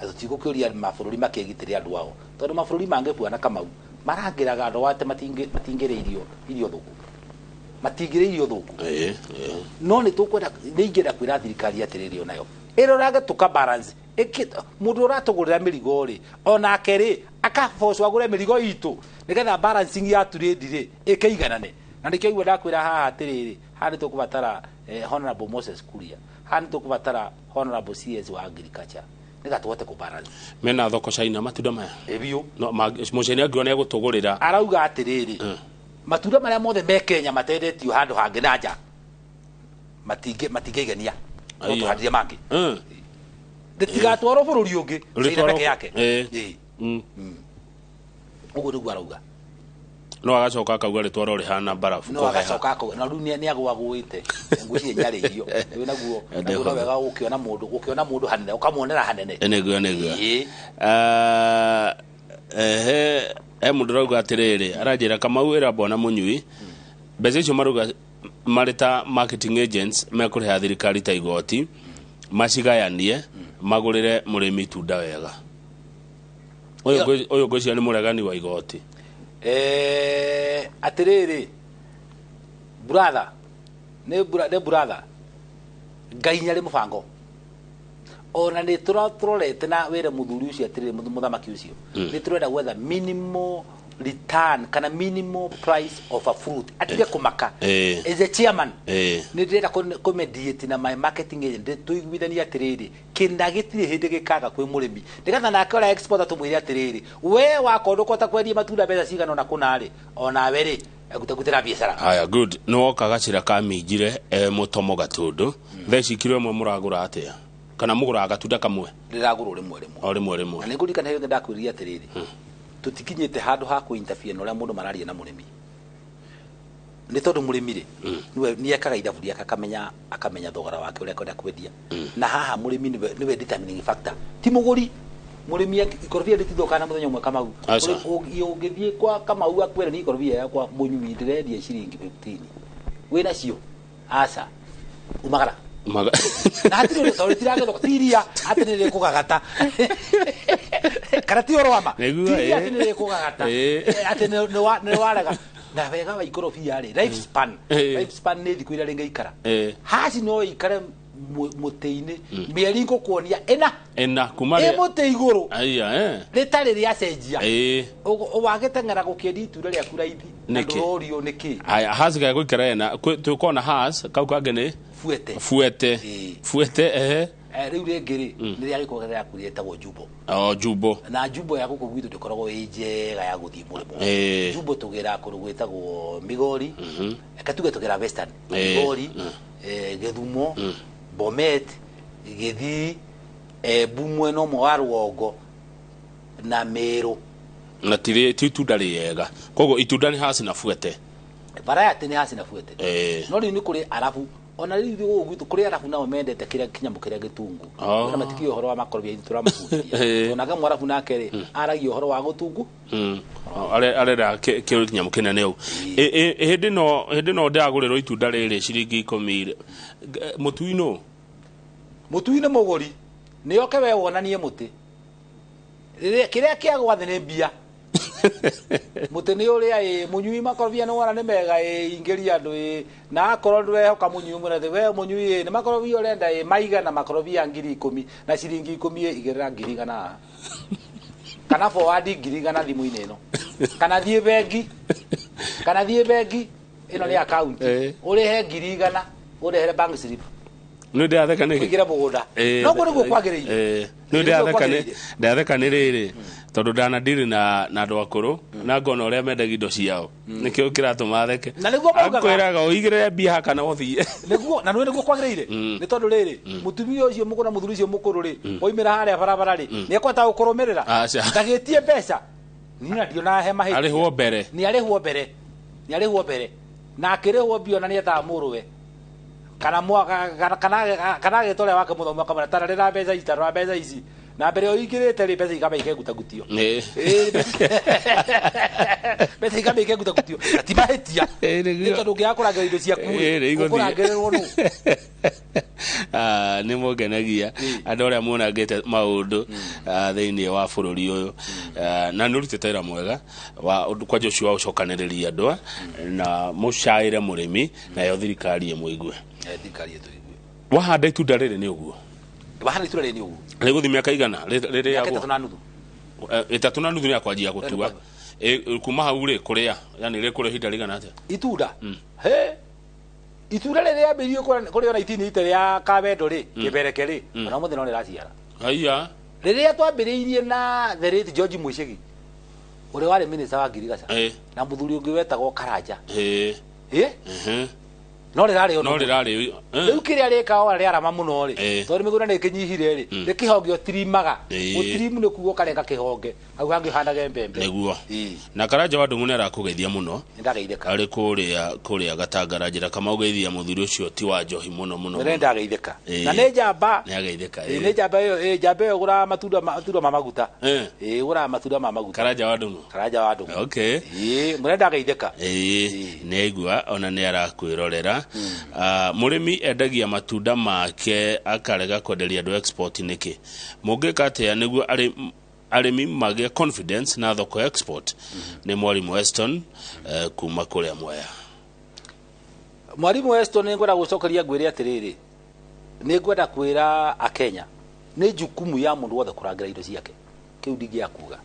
atutikukiuria mabũrũri makegitĩre andu ao tondu mabũrũri mangĩ bwana Kamau marangĩraga andu wate matingĩre irio thuku matingĩre irio thuku no ni tukwenda ni ingĩenda kwĩra thirikari atirĩrĩ onayo ĩrorage tuka balance mundu uratugurira mirigo ri ona keri akaforce agure mirigo itu nigetha balancing ya trade ri ikeiganane na nikio igwe ndakwira haha atiriri hani tukubatara honorable Moses Kuria hani tukubatara honorable CS wa agriculture niga tuhote ku balance mena thoko China matunda maya ebio no muceni angiona egutugurira arauga atiriri matunda maria mothe me Kenya matendetio handu hangi na nja matingĩigania no tuhandire mangi ndigatwarwo bũrũri ũngĩ China peke yake uguo nĩguo arauga no agacoka akauga ritwaro rihana barafu no agacoka akauga na rĩu nĩ agwagwĩte ngwĩciria nyarĩirio wĩ naguo no wega ũkiona mũndũ hanene ũkamuonera hanene nĩguo mũndũ rauga atirĩrĩ aranjĩra Kamau ĩra bona mũnyui mbeca icio maruga marita marketing agents mekũrĩha thirikari ta igoti macigayanie magũrĩre mũrĩmi itunda wega ũyũ ngwĩciria nĩ mũregani wa igoti atirĩrĩ brother ne brother Ngai nyarĩ mũbango ona nĩ tũrorete na wĩra mũthuri ũcio atirĩrĩ mũthamaki ũcio nĩ tũrenda gwetha minimal return kana minimal price of a fruit atire kumaka as a chairman ni ndira kumediate na my marketing agent tuiguithania atiriri kinda gitire hindi gikaga kwi murimi ndigatha nake ora exporter tumwire atiriri we wakondokota kwendia matunda mbeca cigana ona kunari ona weri agutagutira biashara haya good no kagacira kaminjire mutomo gatundu theci kiro mwe muragura atia kana mugura gatunda kamwe ndiragura rimwe na ningurikana hiyo ndakwiria atiriri tutikinyete handu ha ku interfere no ria mundu mararia na murimi ni tondu murimi ri ni ekaga ithabu ria akamenya thogora wake uria kwenda kwendia na haha murimi niwe determining factor ti muguri murimi ikorobia ritithoka na muthenya umwe Kamau ungithie kwa Kamau akwera ni ikorobia yakwa munyumi ndirendia ciringi 15 wina cio asa umagara na hatire sorry tirage doktiria atenere kugagata karati orwama tiria atenere kugagata atenere ne waraga na wega wa ikorobia ri life span ne thiku ira renga ikara haci no ikare muteini mieri ngokuonia ena kumari mute iguru aya ritari ria cenjia wagitengera gukiendia itura ria kuraithi ndorio niki aya haci ga guikara ena tukona haci kau kangene fuete riu rengiri ni ria gikoga ria kurieta go Jumbo na Jumbo ya guku gwitu ndikoragwo njega ya guthie murimo Jumbo tugira kurugwita go Migori ekatuge tugira Western Migori Githumo Bomet Githii Bumwe no mwaruongo na Meru na itunda rĩega koguo itunda nĩ haci na fuete variety ni haci na fuete no ni kuri arabu ona riu gwitu kuri arabu nao mendete kiria kinyamu kiria gitungu na matikio horo wa makorobia ituramufundia onaga mwarabu nake ri aragio horo wa gutungu arera kinyamu kinene au hindi no ndaguriro itunda riri ciringi 10 mutuino muguri ni oke we wonanie muti kiria kiagwa thene mbia muti ni uria munyui makorobia no wana ni mega ingeria andu na akorwo ndwehoka munyui mune we munyui ni makorobia urenda maiga na makorobia 10,000 na ciringi 10 igera 1,000 kana forward 1,000 thimu-ini ino kana thie bengi kana thiĩ bengi ĩno nĩ account ũrĩhe 100 ũrehere bank slip no ndatheka nĩ kũgira mũgũnda no kũrĩ guo kwagĩrĩire no ndatheka nĩ rĩrĩ tondu ndana ndiri na andũ akũrũ na ngona ũrĩa mendagia indo ciao nĩkĩo kĩratũma theke na nĩguo akwĩraga ũigĩrĩre mbia kana ũthiĩ nĩguo na nĩguo kwagĩrĩire nĩ tondũ rĩrĩ mũtumia ũcio mũgũra mũthuri ũcio mũkũrũ rĩ oimĩra harĩa barabara rĩ nĩ ekwenda gũkũrũmĩrĩra ndagĩtie mbeca nina ndiona he mahĩtia arĩhwo mbere nĩ arĩhwo mbere na akĩrĩhwo mbia na nĩ ethaga mũrũwe kana gĩtore wake mũthomo kamara tararĩra mbeca ici na mbere ũingĩrĩte rĩ mbeca ikamba ikengutagutio mbeca ikamba ikengutagutio ti mahĩtia nĩ tondũ ũngĩgakũrangĩra indo ciaku ũkũrangĩrĩrwo nũ nĩ mũngenagia andũ arĩa muonangĩte maũndũ thĩinĩ wa bũrũri ũyũ na nĩ ũrutĩte wĩra mwega kwa Joshua ũcokanĩrĩria andũ na mũcaĩre mũrĩmi nayo thirikari ĩmũigue wahanda itunda rĩrĩ nĩ ũguo rĩ gũthi mĩaka igana rĩrĩ ya 3.5 nĩ akwanjia gũtua kuma hau rĩ kũrĩa yani rĩ kũrĩa ihinda rĩigana atĩa itunda itunda rĩrĩ yambĩrĩirio kũrĩ ona itini ite rĩa kabendo rĩ kĩbereke rĩ ona mũthenya no rĩraciara haiya rĩrĩa twambĩrĩirie na the late George Mwĩcĩgi ũrĩa warĩ minister wa Girigaca na mũthuri ũngĩ wetagwo Karanja no rĩrarĩ rĩu kĩrĩa rĩkaga rĩarama mũno rĩ tondũ mĩgũnda nĩ kĩnyihire rĩ rĩkĩhonge ũtirimaga ũtirimu nĩ kuga ũkarenga kĩhonge hau hangĩ handage mbembe nĩguo na Karanja wa Ndung'u nĩ arakũgeithia mũno nĩndageithĩka arĩ kũrĩa Gatangara njĩra kama ũgeithia mũthuri ũcio ti wa njohi mũno nĩndageithĩka na nĩ njamba nĩ njamba ĩyo gũra matunda ma maguta gũra matunda ma maguta Karanja wa Ndung'u okay nĩndageithĩka nĩaigua ona nĩ arakwĩrorera mũrĩmi endagia matunda make akarega kwenderia andũ export nĩkĩ mũngĩka atĩa nĩguo arĩmi magĩe confidence na thoko export nĩ Mwalimu Weston kuma kũrĩa Mwea. Mwalimu Weston nĩ ngwenda gũcokeria ngwĩre atĩrĩrĩ nĩ ngwenda kwĩra Akenya nĩ jukumu ya mũndũ wothe kũrangĩra indo ciake kĩu ndingĩya kuga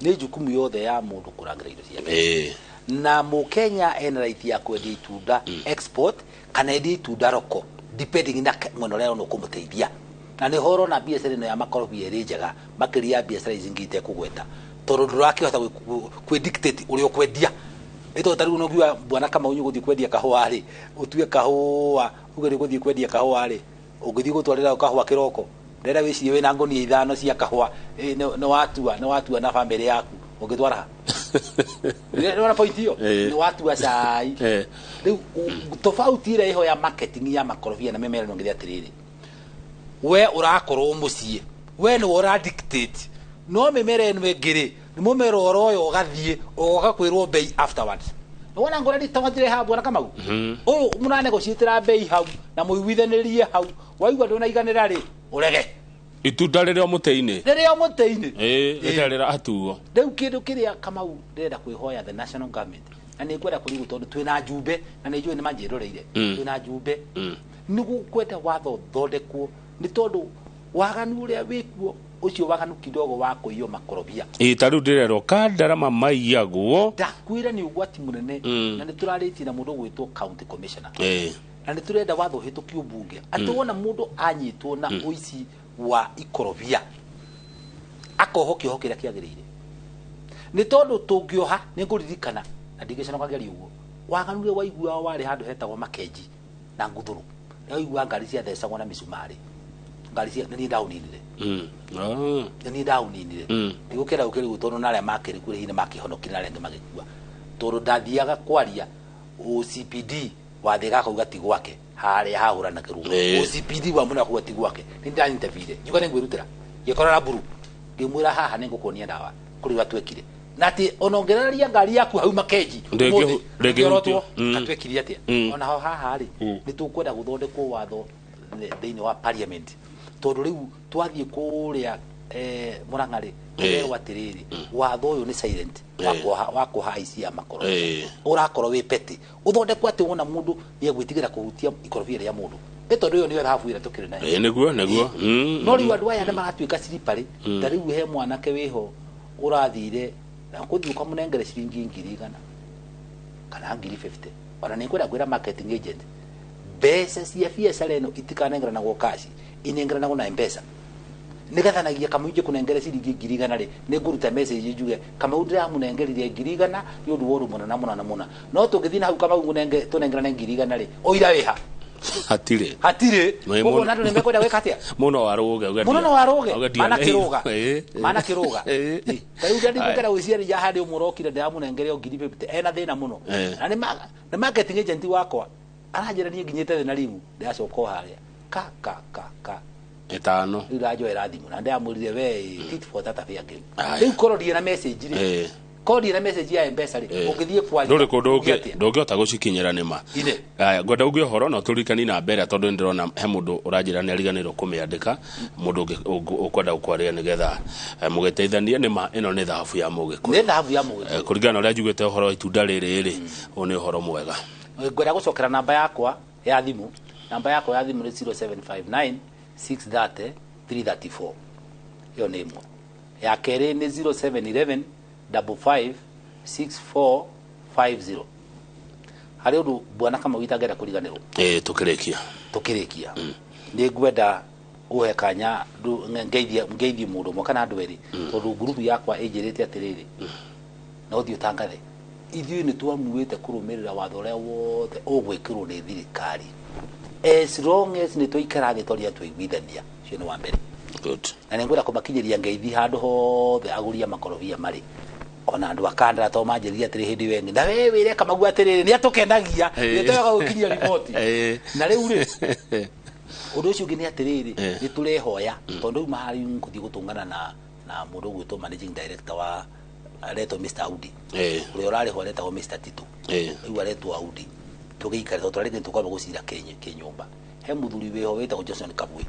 nĩ jukumu yothe ya mũndũ kũrangĩra indo ciake na Mũkenya ena right ya kwendia itunda export kana endia itunda roko depending na mwena ũrĩa no kũmũteithia na nĩ horo na biacara ĩno ya makorobia ĩrĩ njega makĩria biacara izingite kũgweta tondũ ndũrakĩhota kwĩdictate ũrĩa ũkwendia ĩto tarĩu no ngiwa bwana kama unyu gũthiĩ kwendia kahũa rĩ ũtue kahũa uge nĩ gũthiĩ kwendia kahũa rĩ ũngĩthiĩ gũtwarĩra kahũa kĩroko ndĩra wĩcirie wĩna ngũnia 5 cia kahũa nĩ watua na family yaku ũngĩtwara nĩ point hiyo nĩ watua cai rĩu tofauti ĩrĩa ĩho ya marketing ya makorobia na mĩmera ngĩthia atĩrĩrĩ we ũrakorwo mũciĩ we nĩ ũra dictate no mĩmera ĩno ĩngĩ nĩ mũmera ũroyo ũgathiĩ ũgakwĩrwo bei afterwards wona ngora ndi tamatire ha bwana Kamau ũyũ mũrane gũcitĩra bei hau na mũiguithanĩrie hau waigua ndũnaiganĩra rĩ ũrege itunda rĩrĩa mũtĩ-inĩ rĩrĩa atuo rĩu kĩndũ kĩrĩa Kamau ndĩrenda kwĩhoya the national government na nĩ ngwenda kũrigwo tondũ twĩna njumbe na nĩ njũĩ nĩ manjĩroreire twĩna njumbe nĩguo kwenda watho thondekwo nĩ tondũ waganu ũrĩa wĩkuo ucio waganu kidogo wa kũiywo makorobia tarĩu ndĩrerwo kandarama maiyagwo ndakwĩra nĩ ũgwati mũnene na nĩ tũrarĩtie na mũndũ gwĩtwo county commissioner na nĩ tũrenda watho hĩtũkio bunge atĩ wona mũndũ anyitwo na ũici wa ikorobia akoho kĩoho kĩrĩa kĩagĩrĩire nĩ tondũ tũngĩoha nĩ ngũririkana na ndingĩconokageria ũguo waganu ũrĩa waiguaga warĩ handũ hetagwo Makenji na Nguthũrũ na waigua ngari ciathecagwo na mĩcumarĩ ngari cia nĩ ndauninire nĩ ndauninire ndigũkĩra gũkĩrigwo tondũ na arĩa makĩrĩ kũrĩ hinya makĩhonokire na arĩa angĩ magĩkua tondũ ndathiaga kwaria OCPD wa thĩ gakauga ti gwake harĩa hahũrana kĩrũgo OCPD wa mũna kuga ti gwake nĩ ndanyitebire njuga nĩ ngwĩrutĩra ngĩkorora mburu ngĩmwĩra haha nĩ ngũkuonia ndawa kũrĩ watwekire na atĩ onongereria ngari yaku hau Makenji ndĩngĩrotwo atwekirie atĩa ona ho haha rĩ nĩ tũkwenda gũthondekwo watho thĩinĩ wa parliament tondũ rĩu twathiĩ kũrĩa Murang'a rĩ rĩrwo atĩrĩrĩ watho ũyũ nĩ silent wa kũhaicia ya makorobia ũrakorwo wĩ peti ũthondekwo atĩ wona mũndũ nĩ egwĩtigĩra kũhutia ikorobia rĩa mũndũ tondũ ũyũ nĩwe thahabu ĩrĩa tũkĩrĩ nayo nĩguo no rĩu andũ aya nĩ maratuĩka ciripari ta rĩu he mwanake wĩho ũrathire na kũthiĩ ũkamũnengere ciringi 100 kana ngiri 50 ona ninkwenda kwira marketing agent besa cia biacara ino itikanengerana go cash inengerana go na mpesa nigathanagia kama uje kunengere ciringi ngiri igana ri ninguruta message njuge kama ndira munengerire ngiri igana ni undu woru muna no tungithina hau kama ngunenge tunengerana ngiri igana ri oira wiha hatire kogo nadu nimekwenda weka atia muno waruge mana kiruga tayu gadi gukara wiciari ya hadi umurokire nda munengere ngiri 50 ena thina muno na ni marketing agent wakwa arajira ni nginyete na limu ndacoko haria ka etano irajo erathimu na ndamurire we tit for tata pia game riu korodi na message ri kodi na message ya mpesa ri ugithie kwa nduri kundu ota gucikinyira nima aya ngoda ugi horo no turikani na mbere tondu ndirona he mundu urajira ni ariganirwo kumiandika mundu ukwenda ukwaria nigetha mugeteithania nima ino ni thahabu ya mugiko kuringana uria njugite horo itunda riri oni horo mwega ngoda gucokera namba yakwa ya thimu ni 0759 630 334 yo ni imwe ya kere ni 0711 55 6450 hari undu bwana kama witagera kuriganirwo tukirikia ni ngwenda uhe kanya ngeithie mundu mo kana andu eri tondu group yakwa ejirite atiriri no thio tangathe ithiu ni twamuite kurumirira watho ria wothe ugwikirwo ni thirikari as long as ni tuikara thi toria tuiguithania cio ni wa mbere good na ngwenda kumakinyiria ngeithi handu hothe aguria makorobia mari ona andu akandara to manjiria atiri hindi wengi na wewe ile kama gwa atiriri ni atukendagia nitega gukinyia ripoti na riu ri undu ucio ngini atiriri ni turehoya tondu mahari nguthi gutungana na mundu gwitwo managing director wa Reto Mr. Audi uri urari horeta wa Mr. Tito riu aretwo Audi tugiikara to twarete tukwaba gucira Kenyumba he muthuri weho wetagwo Johnson Kabwe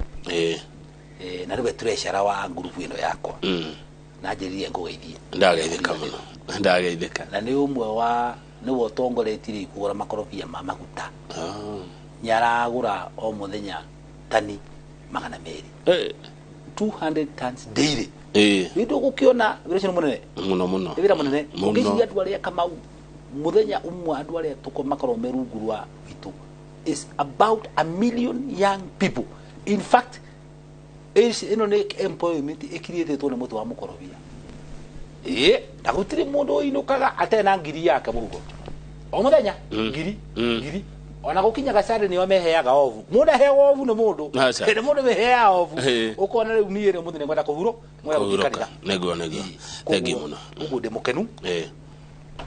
na riu treasurer wa group ino yakwa na njiririe ngugeithie ndageithika na ni umwe wa ni wo tongoretire kugura makorobia ma maguta nyaragura o muthenya tani 200 200 tons daily ndio gukiona viration munene muno vira munene ngiji atu aria kama muthenya umwe atu aria tuko makorombe rungurwa itu is about 1 million young people. In fact ino ni employment ikirietwo ni mutu wa mukorobia na gutiri mundu inukaga atena ngiri yake murugo o muthenya ngiri ona gukinya gacari ni omeheaga ovu mundu hewa ovu ni mundu ni mundu mehea ovu ukona riu ni ere mundu ni ngwenda kuhuro mwera gukikanira nego thank you muno ugu de mukenu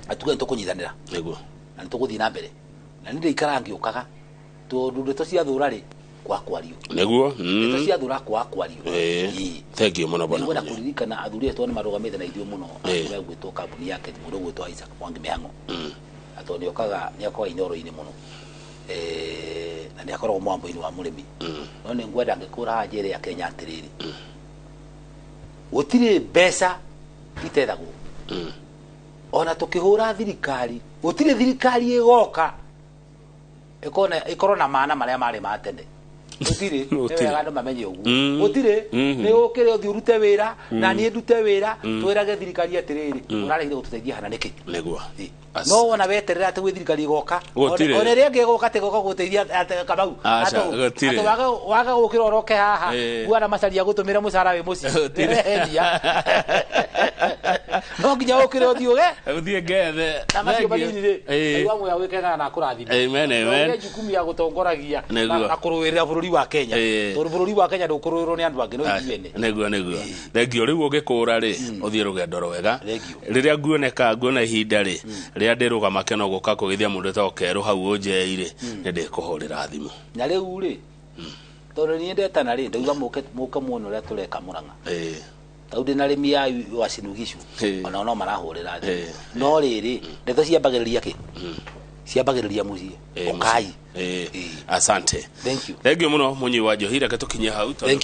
atuge ntukunyithanira nego na ntuguthi na mbere na ndi ikarangi ukaga tondu ndeto cia thurario kwa kwario neguo ndeto cia thura kwa kwario thank you muno bwana ngwenda kuririkana athuri etu ni marugamite na ithuo muno we gwitwo kambuni yake mundu gwitwo Isaac Mwangi Mihango atoni okaga ni akwa inoro-ini muno na ni akorwo mwambo-ini wa murimi no ni ngwenda ngikura njere ya Kenya atiriri gutire mbeca itethagwo ona tukihura thirikari gutire thirikari igoka ikona maana maria mari matende gutire wega andu mamenye ugu gutire ni ukire uthi urute wira na ni ndute wira twirage thirikari atiriri urarehire gututeithia hana niki negwa no wona weterera ati gwi thirikari igoka ona ri ngi igoka tigoka guteithia Kamau ati waga gukira oroke haha bwana macaria gutumira mucara wi muci no nginya ukire uthi uthie ngethe na macio manini ri aiwa mwe awikena na kurathima amen jukumu ya gutongoragia na kuruwirira bururi wa Kenya tondu bururi wa Kenya ndukuruwirwo ni andu angi no ithuene negwa thengio riu ugikura ri uthie rugendo rwega riria nguona ihinda ri ria ndirugama keno guka kugithia mundu ta okeru hau unjeire ni ndikuhurira thimu na riu ri tondu ni ndetana ri ndauga muke muone uria tureka Murang'a taundi na rimi ya Wasinugishu ona no marahurira thimu no riri ndeto ciambagiriria ki ciambagiriria mucie ukai asante thank you muno munyi wa Johira ketukinyia hau thank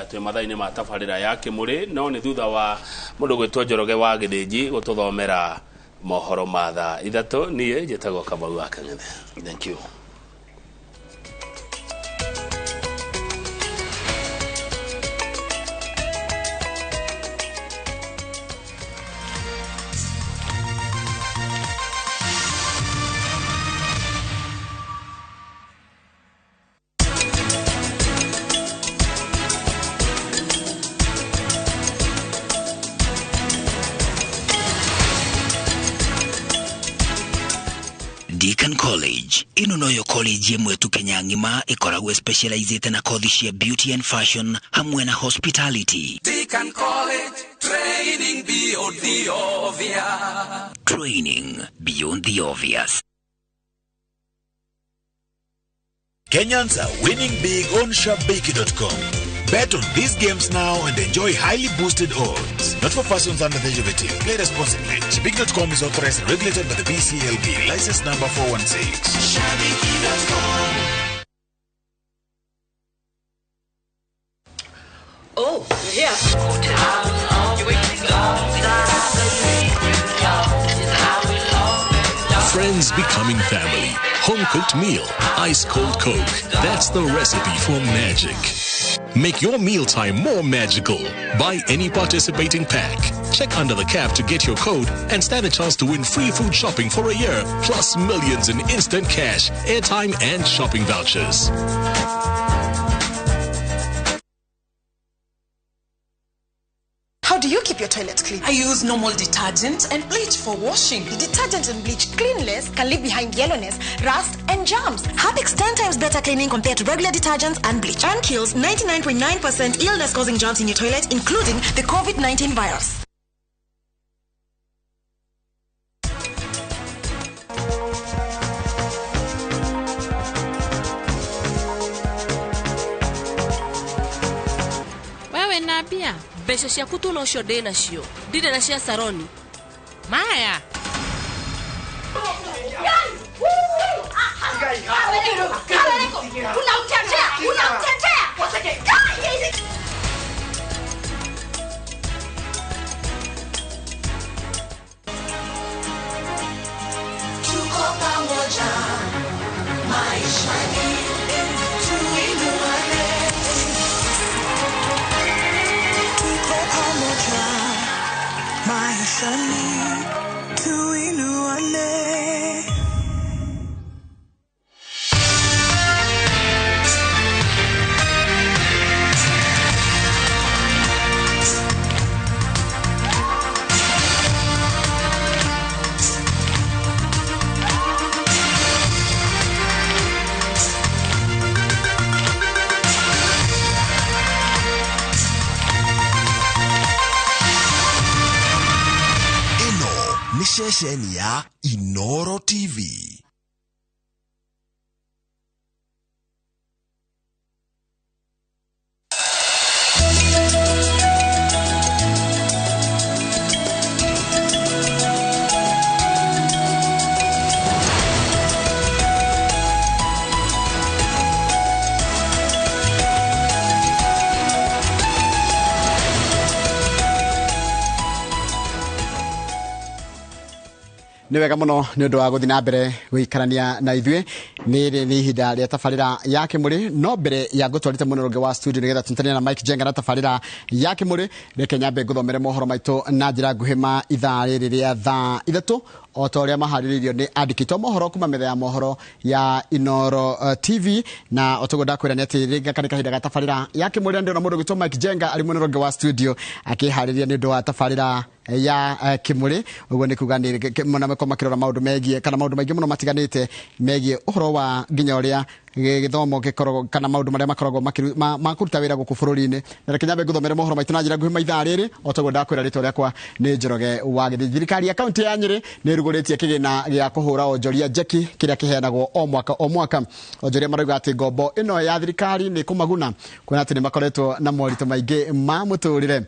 twe mathaini ma tabarira yake muri no ni thutha wa mundu gwitwo Njoroge wa Githiji gututhomera mohoro ma thaa ithatu nie njitagwo Kamau wa Kang'ethe thank you Deakin College. Ino noyo college yemwe tu Kenya ngima ikoragwe specialized na kothi cia beauty and fashion hamwe na hospitality. Deakin College, training beyond the obvious. Training beyond the obvious. Kenyans are winning big on shabiki.com. Bet on these games now and enjoy highly boosted odds. Not for persons under the age of 18. Play responsibly. Shabiki.com is authorized and regulated by the BCLB. License number 416. Shabiki.com. Oh, yeah. Friends becoming family. Home-cooked meal. Ice-cold Coke. That's the recipe for magic. Make your mealtime more magical. Buy any participating pack. Check under the cap to get your code and stand a chance to win free food shopping for a year, plus millions in instant cash, airtime, and shopping vouchers. How do you keep your toilets clean? I use normal detergent and bleach for washing. The detergent and bleach cleanless can leave behind yellowness, rust, and germs. Harpic's 10 times better cleaning compared to regular detergents and bleach, and kills 99.9% illness-causing germs in your toilet, including the COVID-19 virus. Wewe nabia besha cia kutuno cio ndina cio ndire na cia saroni maya Tuko pamoja maishani tuinuane. Tuko pamoja maishani tuinuane. Sesheni ya Inoro TV. Ni wega muno ni undu wa guthina mbere guikarania na ithue ni hida ria tafarira yake muri no mbere ya gutwarite munoronge wa studio nigetha tuntania na Mike Jenga na tafarira yake muri reke nyambe guthomere mohoro maitu na njira nguhima ithaa riri ria thaa ithatu o ta uria mahariririo ni andikitwo mohoro kuma metha ya mohoro ya Inoro TV na otugoda kwira ni ati ringa kanika hida ga tafarira yake muri ndio na mundu gitwa Mike Jenga ali munoronge wa studio akihariria ni ndu wa tafarira ya kimuri ugo ni kugani mona meko makirora maundu megie kana maundu maingi muno matiganite megie uhoro wa nginya uria githomo gikorogo kana maundu maria makorogo makuruta wira guku bururi-ini na reke nyambe guthomere mohoro maitu na njira nguhima ithaa riri otaguo ndakwira ritwa riakwa ni Njoroge wa Githi. Thirikari ya kaunti ya Nyeri ni ruguritie kigina gia kuhura onjoria jeki kiria kiheanagwo o mwaka onjoria marauga ati ngombo ino ya thirikari ni kumaguna kwona ati ni makoretwo na morito maingi ma muturire.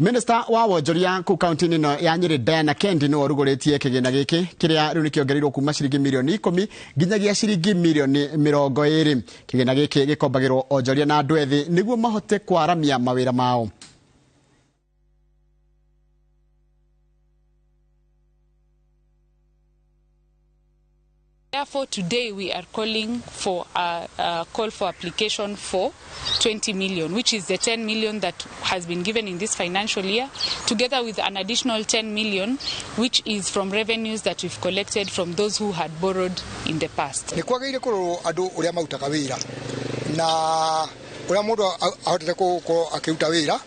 Minister wa wonjoria ku county no ya Nyeri Diana Kendi no ruguritie kigina giki kiria riu nikiongereirwo kuma ciringi milioni 10 nginyagia ciringi milioni 20. Kigina giki gikombagirwo onjoria na andu ethi niguo mahote kwaramia mawira mao. Therefore, today we are calling for a call for application for 20 million, which is the 10 million that has been given in this financial year, together with an additional 10 million, which is from revenues that we've collected from those who had borrowed in the past. Ni kwagire ko andu uria mautaga wira na uria mundu ahotete ko akiruta wira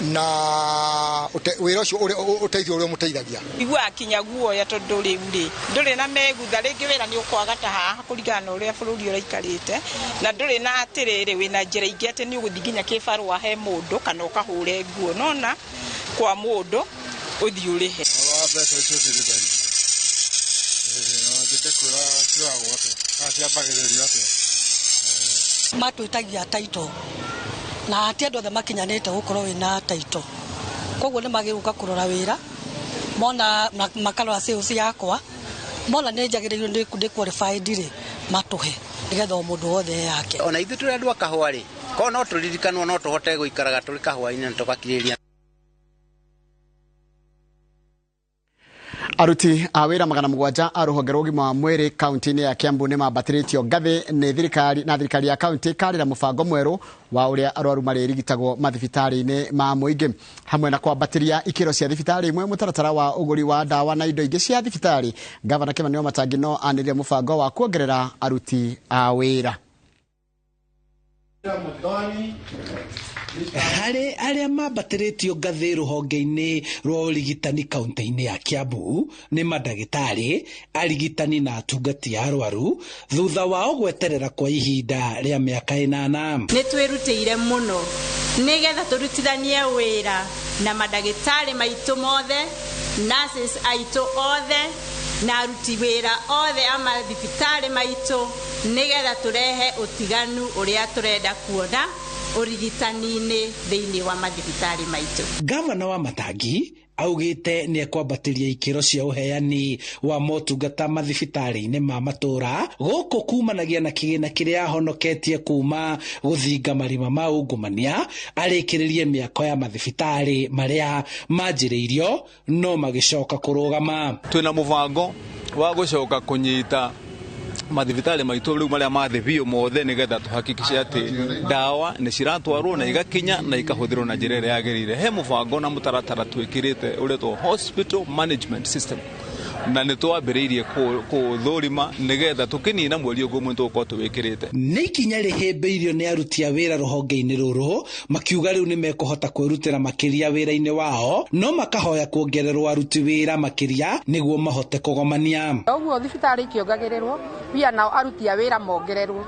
na wira ucio uteithio uria muteithagia igua akinya guoya tondu riu ri nduri na megutha ringi wira ni ukwaga ta haha kurigana uria bururi uraikarite na nduri na atiriri wina njira ingi ati ni uguthi nginya kibarua he mundu kana ukahure nguo nona kwa mundu uthi urihe matwitagia taito na ati andu othe makinyanite gukorwo wina taito koguo ni magiruka kurora wira mona makarora sales yakwa mona ni njagiririo ndi qualified ri matuhe nigetha o mundu wothe yake ona ithu turi andu akahwa ri ko no turirikanwo no tuhote guikaraga turi kahwa-ini na tukakiriria aruti a wira 700 a ruhonge rwa ũgima wa mwĩrĩ kaunti-inĩ ya Kiambu nĩ mambatĩrĩtio ngathĩ nĩ thirikari ya kaunti karĩra mũbango mwerũ wa ũrĩa arwaru marĩrigitagwo mathibitarĩ-inĩ ma mũingĩ hamwe na kwambatĩria ikĩro cia thibitarĩ imwe mũtaratara wa ũgũri wa ndawa na indo ingĩ cia thibitarĩ. Gavana Kimani Wamatangi no anĩrĩre mũbango wa kuongerera aruti a wĩra. Harĩ arĩa mambatĩrĩtio ngathĩ rũhonge-inĩ rwa ũrigitani kaunti-inĩ ya Kiambu nĩ mandagĩtarĩ, arigitani na atungati a arwaru thutha wao gweterera kwa ihinda rĩa mĩaka 8. Nĩ twĩrutĩire mũno nĩgetha tũrutithanie wĩra na mandagĩtarĩ maitũ mothe, nurses aitũ othe na aruti wĩra othe a mathibitarĩ maitũ nĩgetha tũrehe ũtiganu ũrĩa tũrenda kuona urigitani-inĩ thĩinĩ wa mathibitarĩ maitũ. Gavana Wamatangi augĩte nĩ ekwambatĩria ikĩro cia ũheani wa motungata mathibitarĩ-inĩ ma matũra gũkũ kumanagia na kĩgĩna kĩrĩa ahonoketie kuma gũthinga marima ma ungumania arĩkĩrĩrie mĩako ya mathibitarĩ marĩa manjĩrĩirio no magĩcoka kũrũgama. Twĩna mũbango wa gũcoka kũnyita mathibitarĩ maitũ rĩu marĩa mathibio mothe nĩgetha tũhakikice atĩ ndawa nĩ ciratwarwo na igakinya na ikahũthĩrwo na njĩra ĩrĩa yagĩrĩire. He mũbango na mũtaratara twĩkĩrĩte ũretwo hospital management system na nĩ twambĩrĩirie kũthũrima nĩgetha tũkĩnina mweri ũngĩ ũmwe tũgũkorwo tũwĩkĩrĩte. Nĩ ikinya rĩhĩmbĩirio nĩ aruti a wĩra rũhonge-inĩ rũrũ makiuga rĩu nĩ mekũhota kwĩrutĩra makĩria wĩra-inĩ wao no makahoya kuongererwo aruti wĩra makĩria nĩguo mahote kũgomania. Ũguo thibitarĩ ikiongagĩrĩrwo pia nao aruti a wĩra mongererwo.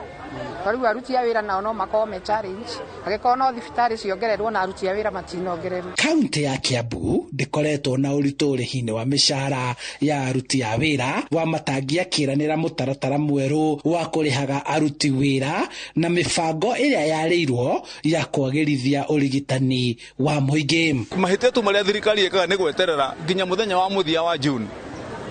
Rĩu aruti a wĩra nao no makorwo me challenge agĩkorwo no thibitarĩ ciongererwo na aruti a wĩra matinongererwo. Kaunti ya Kiambu ndĩkoretwo na ũritũ ũrĩhi-inĩ wa mĩcara ya aruti a wĩra. Wamatangi akĩranĩra mũtaratara mwerũ wa kũrĩhaga aruti wĩra na mĩbango ĩrĩa yarĩirwo ya kwagĩrithia ũrigitani wa mũingĩ. Mahĩtia tu marĩa thirikari ĩkaga nĩ gweterera nginya mũthenya wa mũthia wa June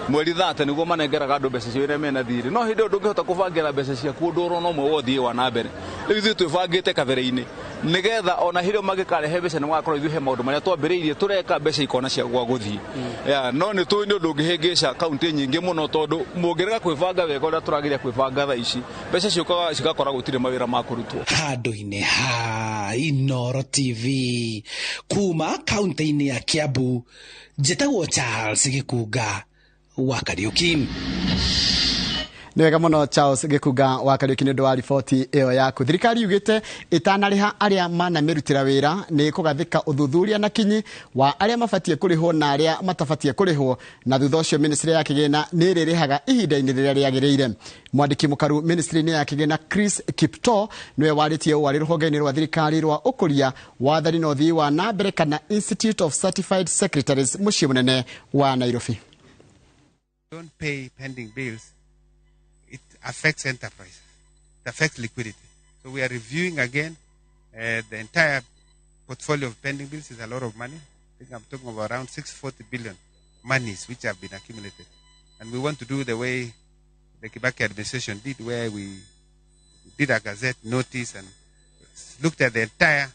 mweri 30 niguo manengeraga andũ mbeca cio iria mena thirĩ. No hĩndĩ ĩyo ndũngĩhota kũbangĩra mbeca ciaku ũndũ ũrona ũmwe wa ũthii wa na mbere. Rĩu ithuĩ twĩbangĩte kabere-inĩ nĩgetha ona hĩndĩ ĩyo mangĩkarehe mbeca nĩ magakorwo ithuĩ he maũndũ marĩa twambĩrĩirie tũreka mbeca ikona cia gwa gũthiĩ. No nĩ tũĩ nĩ ũndũ ũngĩhĩngĩca kaunti nyingĩ mũno tondũ mũngĩrega kwĩbanga wega ũrĩa tũragĩria kwĩbanga thaa ici mbeca ciũkaga cigakora gũtirĩ mawĩra ma kũrutwo. Handũ-inĩ ha Inooro TV kuma kaunti-inĩ ya Kiambu njĩtagwo Charles Gĩkunga wa Kariuki. Nĩ wega mũno Charles Gĩkunga wa Kariuki nĩ ũndũ wa riboti ĩyo yaku. Thirikari yugĩte itanarĩha arĩa manamĩrutĩra wĩra nĩ kũgathĩka ũthuthuria na kinyi wa arĩa mabatie kũrĩhwo na arĩa matabatie kũrĩhwo na thutha ũcio ministry ya kĩgĩna nĩ ĩrĩrĩhaga ihinda-inĩ rĩrĩa rĩagĩrĩire. Mwandĩki mũkaru ministry-inĩ ya kĩgĩna Chris Kipto nĩwe warĩtie ũũ arĩ rũhonge-inĩ rwa thirikari rwa ũkũria wathani na ũthii wa na mbere kana Institute of Certified Secretaries mũciĩ mũnene wa Nairobi. Don't pay pending bills, it affects enterprise, it affects liquidity. So we are reviewing again the entire portfolio of pending bills. Is a lot of money. I think I'm talking about around 640 billion monies which have been accumulated. And we want to do the way the Kibaki administration did, where we did a gazette notice and looked at the entire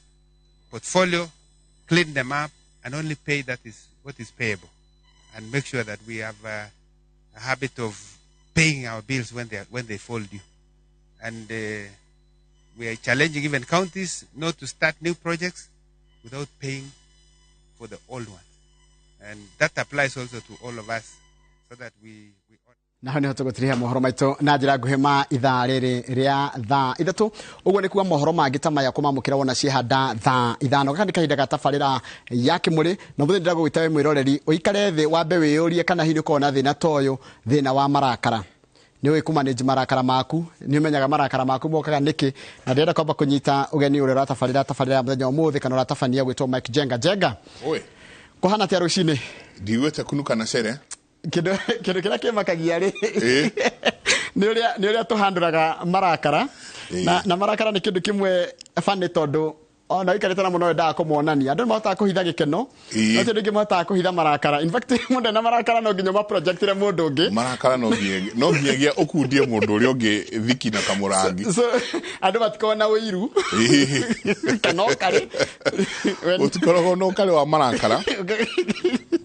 portfolio, cleaned them up, and only pay that is what is payable, and make sure that we have a habit of paying our bills when they fall due. And we are challenging even counties not to start new projects without paying for the old ones. And that applies also to all of us, so that we na hone hoto gutiria mohoro maito na njira nguhema ithaa riri ria thaa ithatu uguo ni kuwa mohoro mangi ta maya kumamukira wona ciehanda thaa ithano kandi kahinda gatabarira ya kimuri no muthindi ndagwitawe mwiroreri uikare thi wambe wiyurie kana hinya kona thina toyo thina wa marakara ni we kumanage marakara maku ni umenyaga marakara maku mokaga niki na ndenda kwamba kunyita ugeni ure ratabarira muthenya umuthi kana ratabania gwitwo Mike Jenga oi kuhana tia rucini ndiwete kunuka na cere kido kira kimakagia ri ni uria tuhanduraga marakara na marakara ni kindu kimwe fane tondu ona ikarete na muno nda kumuonania andu mahota kuhitha gikeno no tindu ngi mahota kuhitha marakara in fact mundu na marakara no nginya ma projectire mundu ngi marakara no nginya ukundie mundu uri ungi thiki na kamurangi so andu matikona wiru kano kare utikoro no kare wa marakara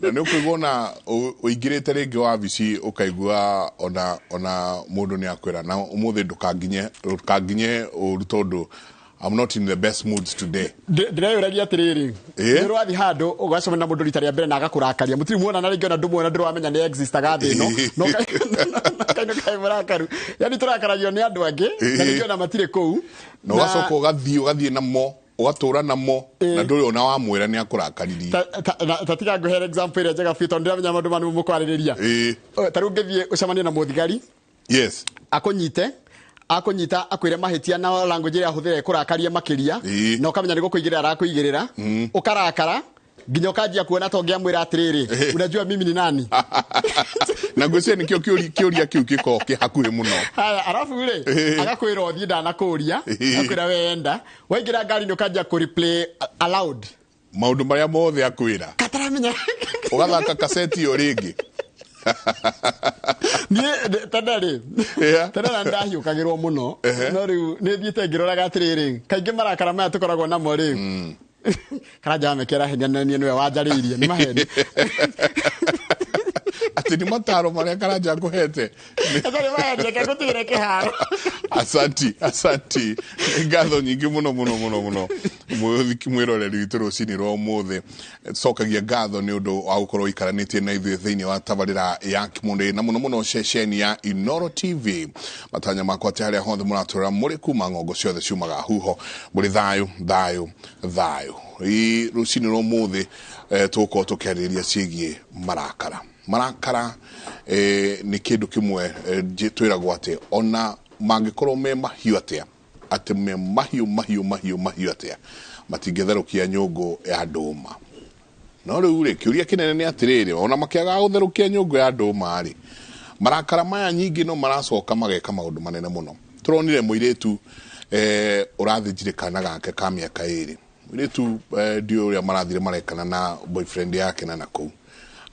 na nä å kå na å ingä rä te rä ngä wabici å kaigua ona må ndå nä akwä ra na å må thä ndå kanginye å ru tondå I'm not in the best moods today. Ndĩreyũragia atĩrĩrĩ nĩ rwathi handũ ũgacemania na mũndũ rita rĩa mbere na agakũrakaria mũtirĩ muona na rĩngĩ ona ndũmuona ndũramenya nĩ existaga thĩ ĩno no kaĩ mũrakaru yani tũrakaragio nĩ andũ angĩ na rĩngĩ ona matirĩ kũu na ũgacoka ũgathiĩ namo ugatura namo na nduri ona wa mwira ni akurakaririe tatiga nguhere example ire njega fito ndiramenya mandu manu mukwaririria taru ngithie ucemanie na muthigari yes akunyita akwire mahitia na language ya huthire kurakaria makiria na ukamenya niko kuigirira arakuigirira ukarakara nginya ukajia kuona tongia mwira atiriri unajua mimi ni nani na ngwese nikio kiuria kiu kiko kihakuhe muno haya arafu ule agakwira othie ndana kuria akwira wenda waingira ngari ni ukajia ku replay aloud maundu maria mothe akwira kataramenya ugathaka kaseti yo ringi ni tadari tadara ndahiukagirwo muno no riu ni thiete ngiroraga atiriri kaingi marakara maya tukoragwo namo riu karaja mekera henya nani niwe wajariirie ni maheni ati ni mataro maria karaja nguhete atari maheni kakutire kiharo asanti ngatho nyingi muno muthiki mwiroreri witu rucini rwa umuthi cokagia ngatho ni undu wa gukorwo ikaranitie na ithuĩ thĩinĩ wa tabarĩra ya Kimundi na muno ceceni ya Inoro TV matanya makwa ati haria hothe mũratũra mũrĩ kuma ng'ongo ciothe ciumaga huho mũrĩ thayo rucini rwa umuthi tuko tukiarĩrĩria ciĩgiĩ marakara ni kindu kimwe twiragwo ati ona mangikorwo me mahiũ atia ati me mahiũ atia matingetherũkia nyũngũ ya ndũma no rĩu rĩ kĩũria kĩnene nĩ atĩrĩrĩ ona makĩaga gũtherũkia nyũngũ ya ndũma rĩ marakara maya nyingĩ no maracoka mageka maũndũ manene mũno tũronire mũirĩtu ũrathĩnjire kana gake ka mĩaka 2 mũirĩtu ndio ũrĩa marathire marekana na boyfriend yake na kũu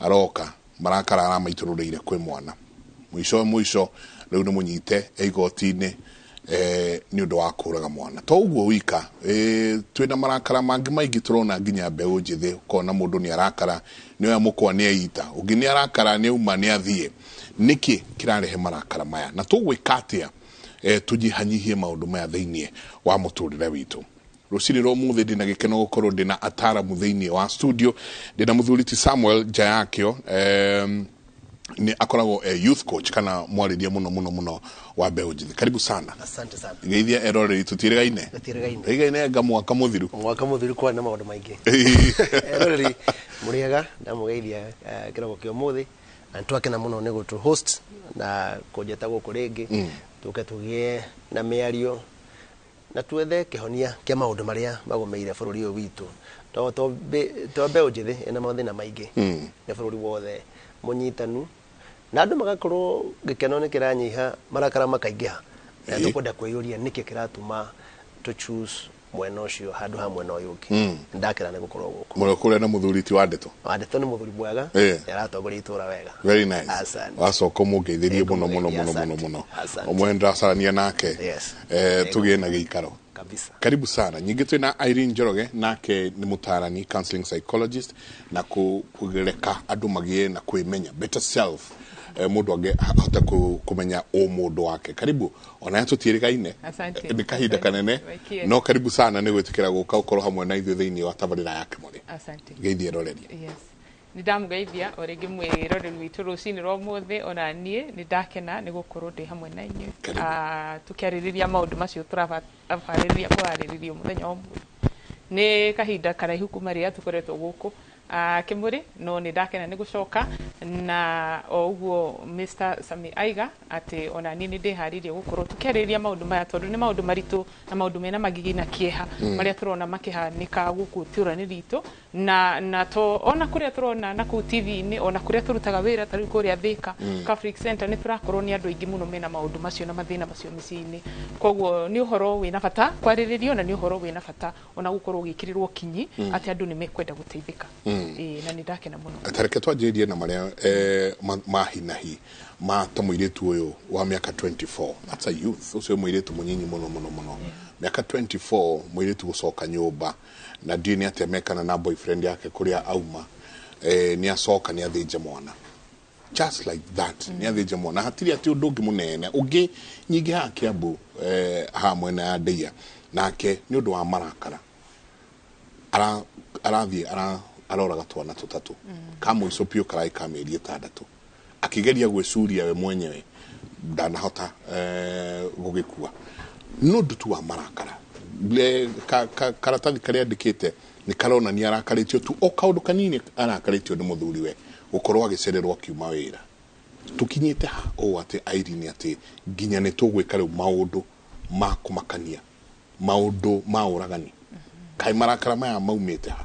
aroka marakara aramaitũrũrĩire kwĩ mwana mũico rĩu nĩ mũnyite igoti-inĩ ni undu wa kuraga mwana to uguo wika twina marakara mangi maingi turona nginya mbeũ njithi kona mundu ni arakara ni oya mukwa ni aita ungi ni arakara ni uma ni athie niki kirarehe marakara maya na tugwika atia tujihanyihie maundu maya thiini wa muturire witu rucini rwa muthi ndina gikeno gukorwo ndina ataramu thiini wa studio ndina muthuriti Samuel Jayakio ni akoragwo youth coach kana mwariria muno wa mbeũ njithi karibu sana asante sana geithia eroreri tutirigaine nga mwaka muthiru kwa na maundu maingi eroreri muriaga na mugeithia kiroko kio muthi na twakena muno ni gutu host na kujeta guku ringi tuke tugie na miario na tuethe kihonia kia maundu maria magomeire bururi uyu witu to mbeũ njithi ena mathina maingi na bururi wothe munyitanu na andu magakorwo gikeno ni kiranyiha marakara makaingiha na tukwenda kwiyuria niki kiratuma to choose mwena ucio handu hamwe na uyu ungi ndakira ni gukorwo guku murekure na muthuriti wa Ndeto ni muthuri mwega yaratongoria itura wega very nice wacoka mungeithirie muno omwenda sarania nake tugie na giikaro kabisa karibu sana nyingi twina Irene Njoroge nake ni mutarani counseling psychologist na kugereka andu magie na kwimenya better self mundu age hota kumenya mundu wake karibu ona tutirigaine ni kahinda kanene no karibu sana ni gwitikira guka ukorwo hamwe na ithuĩ thĩinĩ wa tabarĩra ya Kimundi asante geithie roreria yes ndamugeithia o ringi mwirore rwitu rucini rwa muthe ona nie ni ndakena ni gukorwo ndi hamwe na inyuĩ tukiarĩrĩria maũndũ macio tũrabarĩrĩria kũharĩrĩria mũthenya wa ũmũthĩ ni kahinda karaihu kuma rĩrĩa tũkoretwo gũkũ Kimuri no ni ndakena ni gucoka na oguo Mr. Sami Aiga ati ona ni ndiharirie gukorwo tukiarĩrĩria maũndũ maya tondu ni maũndũ maritu na maũndũ mena magigi na kieha maria turona makihanika guku tiurani ritu na to ona kuria turona na ku TV-ini ona kuria turutaga wira tari kuria Thika Catholic Center ni turakorwo ni andu aingi muno mena maũndũ macio na mathina macio mĩciĩ-inĩ koguo ni uhoro wina bata kwarĩrĩrio na ni uhoro wina bata ona gukorwo gikirirwo kinyi ati andu ni mekwenda guteithika na ni ndakena muno atareke twanjirie na maria mahinahi ta muiritu uyu wa miaka 24 that's a youth ucio muiritu munyinyi muno miaka 24 muiritu gucoka nyumba na dini atemekana na boyfriend yake kuria auma ni acoka ni athinje mwana just like that ni athinje mwana hatiri ati undu ungi munene ungi nyingi ha Kiambu ha mwena ya Ndeia nake ni undu wa marakara arathi aroraga twana tutatu kamwe icopio karai ka mĩeri 6 akigeria gwĩcuria we mwenyewe ndanahota gũgĩkua nũndũ tu wa marakara karatathi karia andĩkĩte ni karona ni arakarĩtio tu o kaũndũ kanini arakarĩtio nĩ mũthuri we gũkorwo agĩcererwo kiuma wĩra tukinyĩte ha o atĩ Irene atĩ nginya nĩ tũgwĩka rĩu maũndũ ma kũmakania maũndũ ma ũragani kai marakara maya maumĩte ha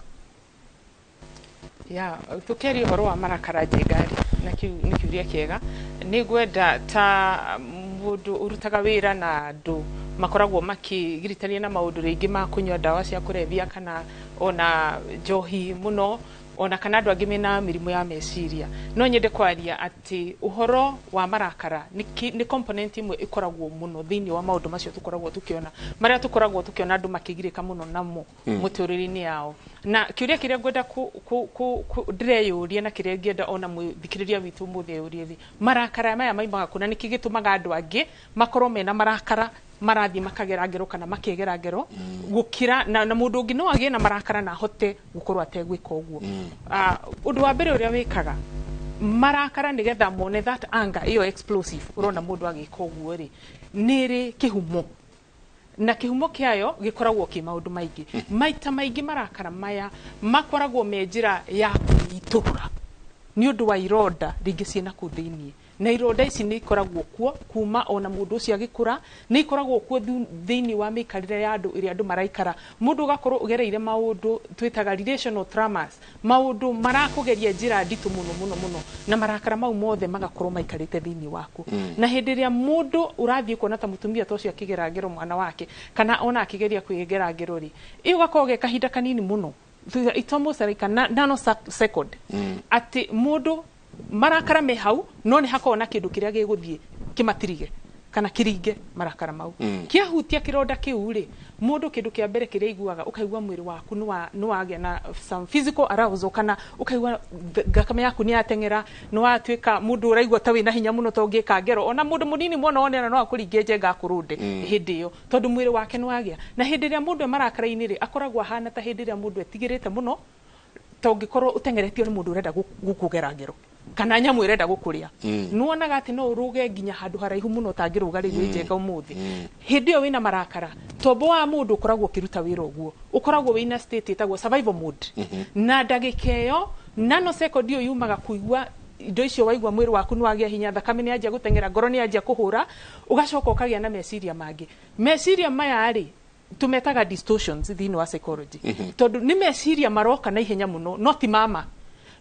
tukiaria uhoro wa marakara njengari na ni kiuria kiega ni gwenda ta mundu urutaga wira na andu makoragwo makigiritania na maundu ringi ma kunywa dawa cia kurevia kana ona njohi muno ona kana andu angi mena mirimu ya meciria no nyende kwaria ati uhoro wa marakara ni component imwe ikoragwo muno thini wa maundu macio tukoragwo tukiona maria tukoragwo tukiona andu makigirika muno namo muturiri-ini yao na kiuria kiria ngwenda ndireyuria na kiria ngenda ona muthikiriria witu muthi yuria thi marakara maya maimaga kuna niki gitumaga andu angi makorwo mena marakara marathi makageragero kana makegeragero gukira na mundu ungi no agie na marakara na hote gukorwo ategwika uguo undu wa mbere uria wikaga marakara nigetha mone that anger iyo explosive urona mundu agika uguo ri niri kihumo na kihumo kiayo gikoragwo ki maundu maingi maita maingi marakara maya makoragwo menjira ya kuitura ni undu wa ironda ringi ciena ku thiini na ironda ici ni ikoragwo kuo kuma ona mundu ucio agikura ni ikoragwo kuo thiini wa mikarire ya andu iri andu maraikara mundu gakorwo ugereire maundu twitaga relational traumas maundu marakugeria njira nditu muno na marakara mau mothe magakorwo maikarite thiini waku na hindiria mundu urathie kuona ta mutumia tocio akigeragero mwana wake kana ona akigeria kwigeragero ri iyo gakoge kahinda kanini muno it's almost like a nanosecond ati mundu marakara me hau no ni hakoo na kindu kiria giguthie kimatirige kana kiringe marakara mau kiahutia kironda kiu ri mundu kindu kia mbere kiria iguaga ukaigua mwiri waku ni wagia na some physical arousal kana ukaigua gakame yaku ni yatengera no watwika mundu uraigua ta wina hinya muno tongika ngero ona mundu munini muno onera no akuringe njenga kurude hindi iyo tondu mwiri wake ni wagia na hindi ria mundu marakara-ini ri akoragwo hana ta hindi ria mundu etigirite muno tongikorwo utengeretio ni mundu urenda gukugera ngero kana nyamu irenda gukuria nuonaga ati no uruge nginya handu haraihu muno tangiruga riu njenga umuthi hindi iyo wina marakara tombo wa mundu ukoragwo kiruta wira uguo ukoragwo wina state itagwo survival mode na ndagikeyo nanosecond iyo yumaga kuigua indo icio waigua mwiri waku ni wagia hinya thakame ni anjia gutengera ngoro ni anjia kuhura ugacoka ukagia na meciria mangi meciria maya ari tumetaga distortions thini wa psychology tondu ni meciria maroka na ihenya muno not mama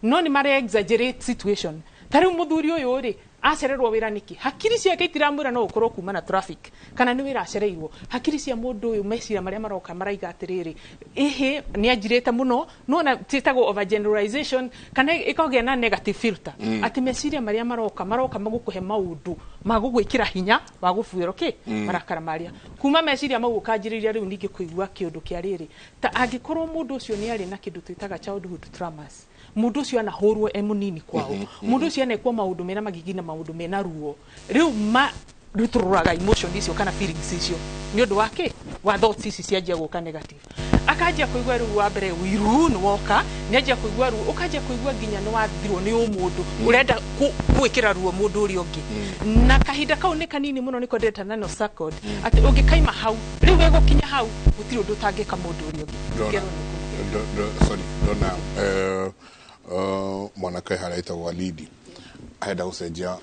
no ni mare exaggerate situation tari muthuri uyu ri acererwo wira niki hakiri ciake itiramwira no ukorwo kuma na traffic kana ni wira acereirwo hakiri cia mundu uyu meciria maria maroka maraiga atiriri ihi ni ajirete muno no na titagwo overgeneralization kana ikogia na negative filter ati meciria maria maroka magukuhe maundu magugwikira hinya wa gufuiro ki marakara maria kuma meciria mau ukajiriria riu ningi kuigua kiundu kia riri ta angikorwo mundu ucio ni ari na kindu twitaga childhood traumas mundu ucio anahurwo emunini kwao mundu ucio anekwa maundu mena magigi na maundu mena ruo riu rutururaga emotion icio kana feelings icio ni undu wake wa thoughts ici cianjia guka negative akajia kuigwa ru wa mbere wiru no woka ni ajia kuigwa ru ukajia kuigwa ginya no wathirwo ni umundu urenda gwikira ruo mundu uri ungi na kahinda kau ni kanini muno niko ndeta nano circled ati ungikaima hau riu wegukinya hau gutiri undu tangika mundu uri ungi sorry dona mwanake haraita walidi aenda gucenjia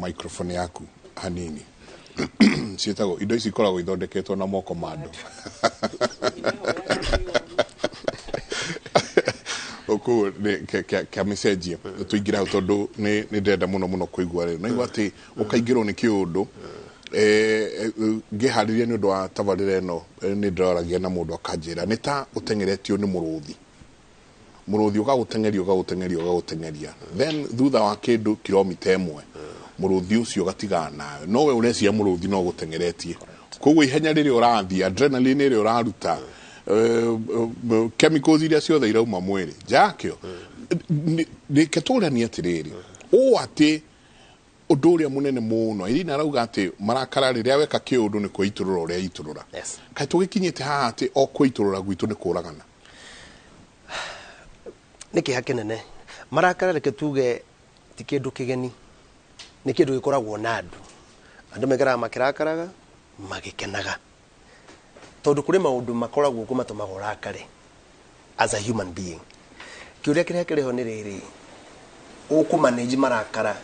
microphone yaku hanini cietago indo ici ikoragwo ithondeketwo na moko mando oku ke message tuingira hau tondu ni ndenda muno kuigua rero naigua ati ukaingirwo ni kiundu ngihariria ni undu wa tabarira eno ni ndoragia na mundu akanjira ni ta utengeretio ni muruthi ugagutengeria then thutha wa kindu kilomita 1 muruthi ucio gatigana nawe no we urecia muruthi no gutengeretie koguo ihenya riri urathi adrenaline iri uraruta chemicals iria ciothe irauma mwiri jakio niketurania atiriri o ati undu uria munene muno irina arauga ati marakara riria weka kiundu ni kuiturura uria iturura kai tugikinyite haha ati o kuiturura gwitu ni kuragana niki hakenene marakara reke tuge ti kindu kigeni ni kindu gikoragwo na andu megara makirakaraga magikenaga tondu kuri maundu makoragwo kumatuma gorakare as a human being kiuria kiria kiriho ni riri ukumanage marakara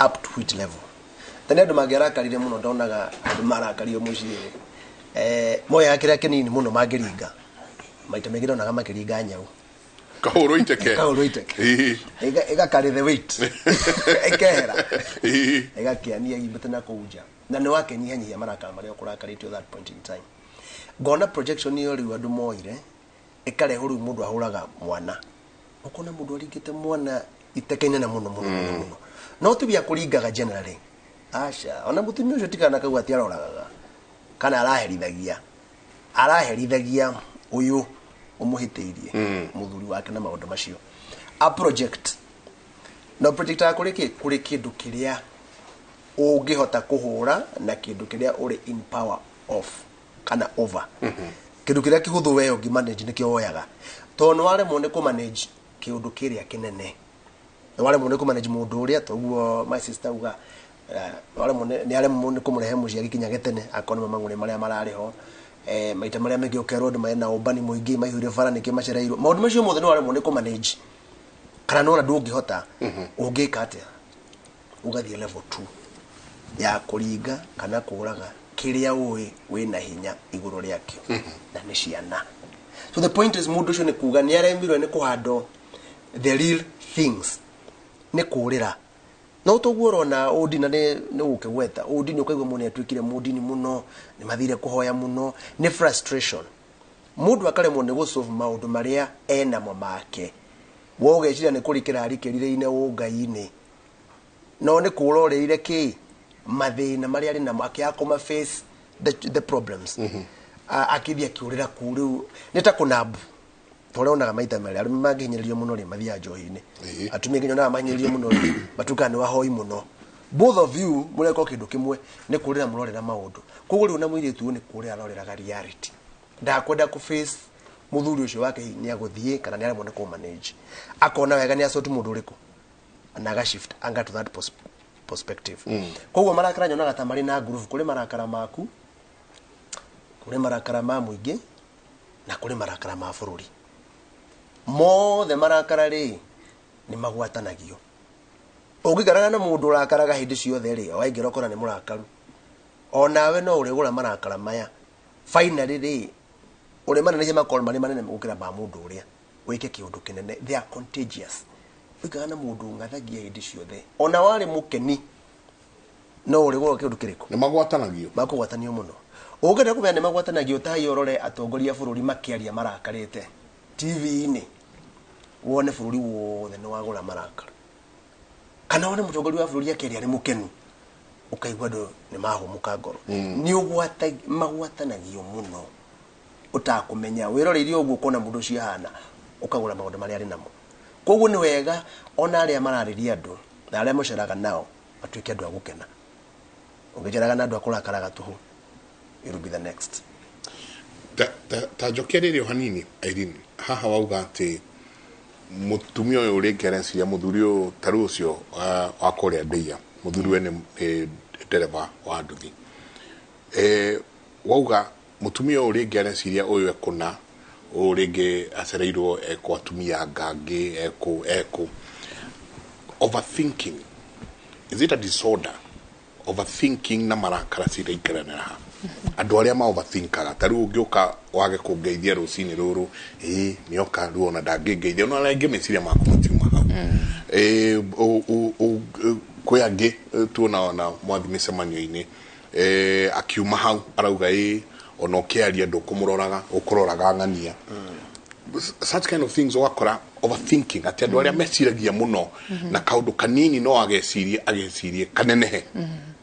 up to which level tani andu magirakarire muno ndonaga andu marakario muciri moya kiria kinini muno magiringa maita megiro naga makiringa nyau kahoro iteke ega carry the weight ekera ega kiania ibetana kuja na ni wake nyihanyia marakara maria kurakaritio that point in time gona projection yo riu andu moire ekare huru mundu ahuraga mwana ukona mundu aringite mwana itekenya na muno no tubia kuringaga generally asha ona mutumia ucio tikana kau ati aroraga kana araherithagia uyu umuhitiirie muthuri wake na maundu macio a project kuri kindu kiria ungihota kuhura na kindu kiria uri in power of kana over kindu kiria kihuthu we ungi manage ni kioyaga tono wale mone ku manage kindu kiria kinene wale mone ku manage mundu uria toguo my sister uga wale mone ni ale mone ku murehe muciari kinya getene akona mangure maria marariho maita maria mengi okerwo ndu maena ubani muingi maihurire bara niki macereirwo maundu macio mothe no wale mone ku manage kana no ndu ungihota ungika atia ugathie level 2 ya kuringa kana kuraga kiria uwi wina hinya iguru riakio na ni ciana so the point is mundu ucio ni kuga ni aremirwe ni kuhando the real things ni kurira no tuguoro na odina ni ukegweta odini ukaigwa mundu atwikire mudini muno ni mathire kuhoya muno ni frustration mundu akaremwo ni gusolve maundu maria ena mo make wogeciria ni kurikira arikirire ine ungai-ini no ni kuroreire ki mathina maria ari namo akiakoma face the problems akithia kiurira kuriu nita kunabu toreonaga maita mari ari magihinyiririo muno ri mathia njohi-ini atumia nginya na mahinyiririo muno batukani wahoi muno both of you mureko kindu kimwe ni kurira murorera maundu kuguri una muiritu ni kurira aroreraga reality ndakwenda ku face muthuri ucio wake ni aguthie kana ni aremwo ni ku manage akona wega ni asotu mundu uriku anaga shift anga to that perspective koguo marakara nyonaga ta mari na groove kuri marakara maku kuri marakara ma muingi na kuri marakara ma bururi mothe marakara ri ni magwatanagio ungikaraga na mundu urakaraga hindi ciothe ri waingira ukora ni murakaru onawe no urigura marakara maya finally ri uri manene makoro mari manene gukira ba mundu uria wike kiundu kinene they are contagious wikaga na mundu ngathagia hindi ciothe ona wari mukeni no urigura kiundu kiriko ni magwatanagio makugwatanio muno ungenda kumenya ni magwatanagio tahi orore atongoria bururi makiaria marakarite TV-ini wone bururi wothe no wagura marakara kana wone mutongoria wa bururi akiaria ni mukenu ukaigwa ndo ni mahumuka ngoro ni ugwata magwatanagio muno utakumenya wiroreirie uguo kona mundu cio hana ukagura maundu maria ari namo koguo ni wega ona aria marariria andu na aria muceraga nao atuike andu agukena ungejeraga na andu akurakaraga tuhu it will be the next ta njokererio hanini Irene haha wauga ati mutumia uyu uri ngerensi ya muthuri uyu taru ucio wa kuria ndeia muthuri we ni dereva wa nduthi wauga mutumia uri ngerensi ya uyu ekuna uringe acereirwo eko atumia ngangi eko overthinking. Is it a disorder? Overthinking na marakara cira ikarana ha andu aria ma overthinkaga taru ungioka wage kungeithia rucini ruru nioka ruona ndangeithia no arange meciria maku matiuma hau kweange tuona na mwathi micemanio-ini akiuma hau arauga ona ukiaria ndukumuroraga ukuroraga ng'ania such kind of things wakora overthinking ati andu aria meciragia muno na kaundu kanini no agecirie kanenehe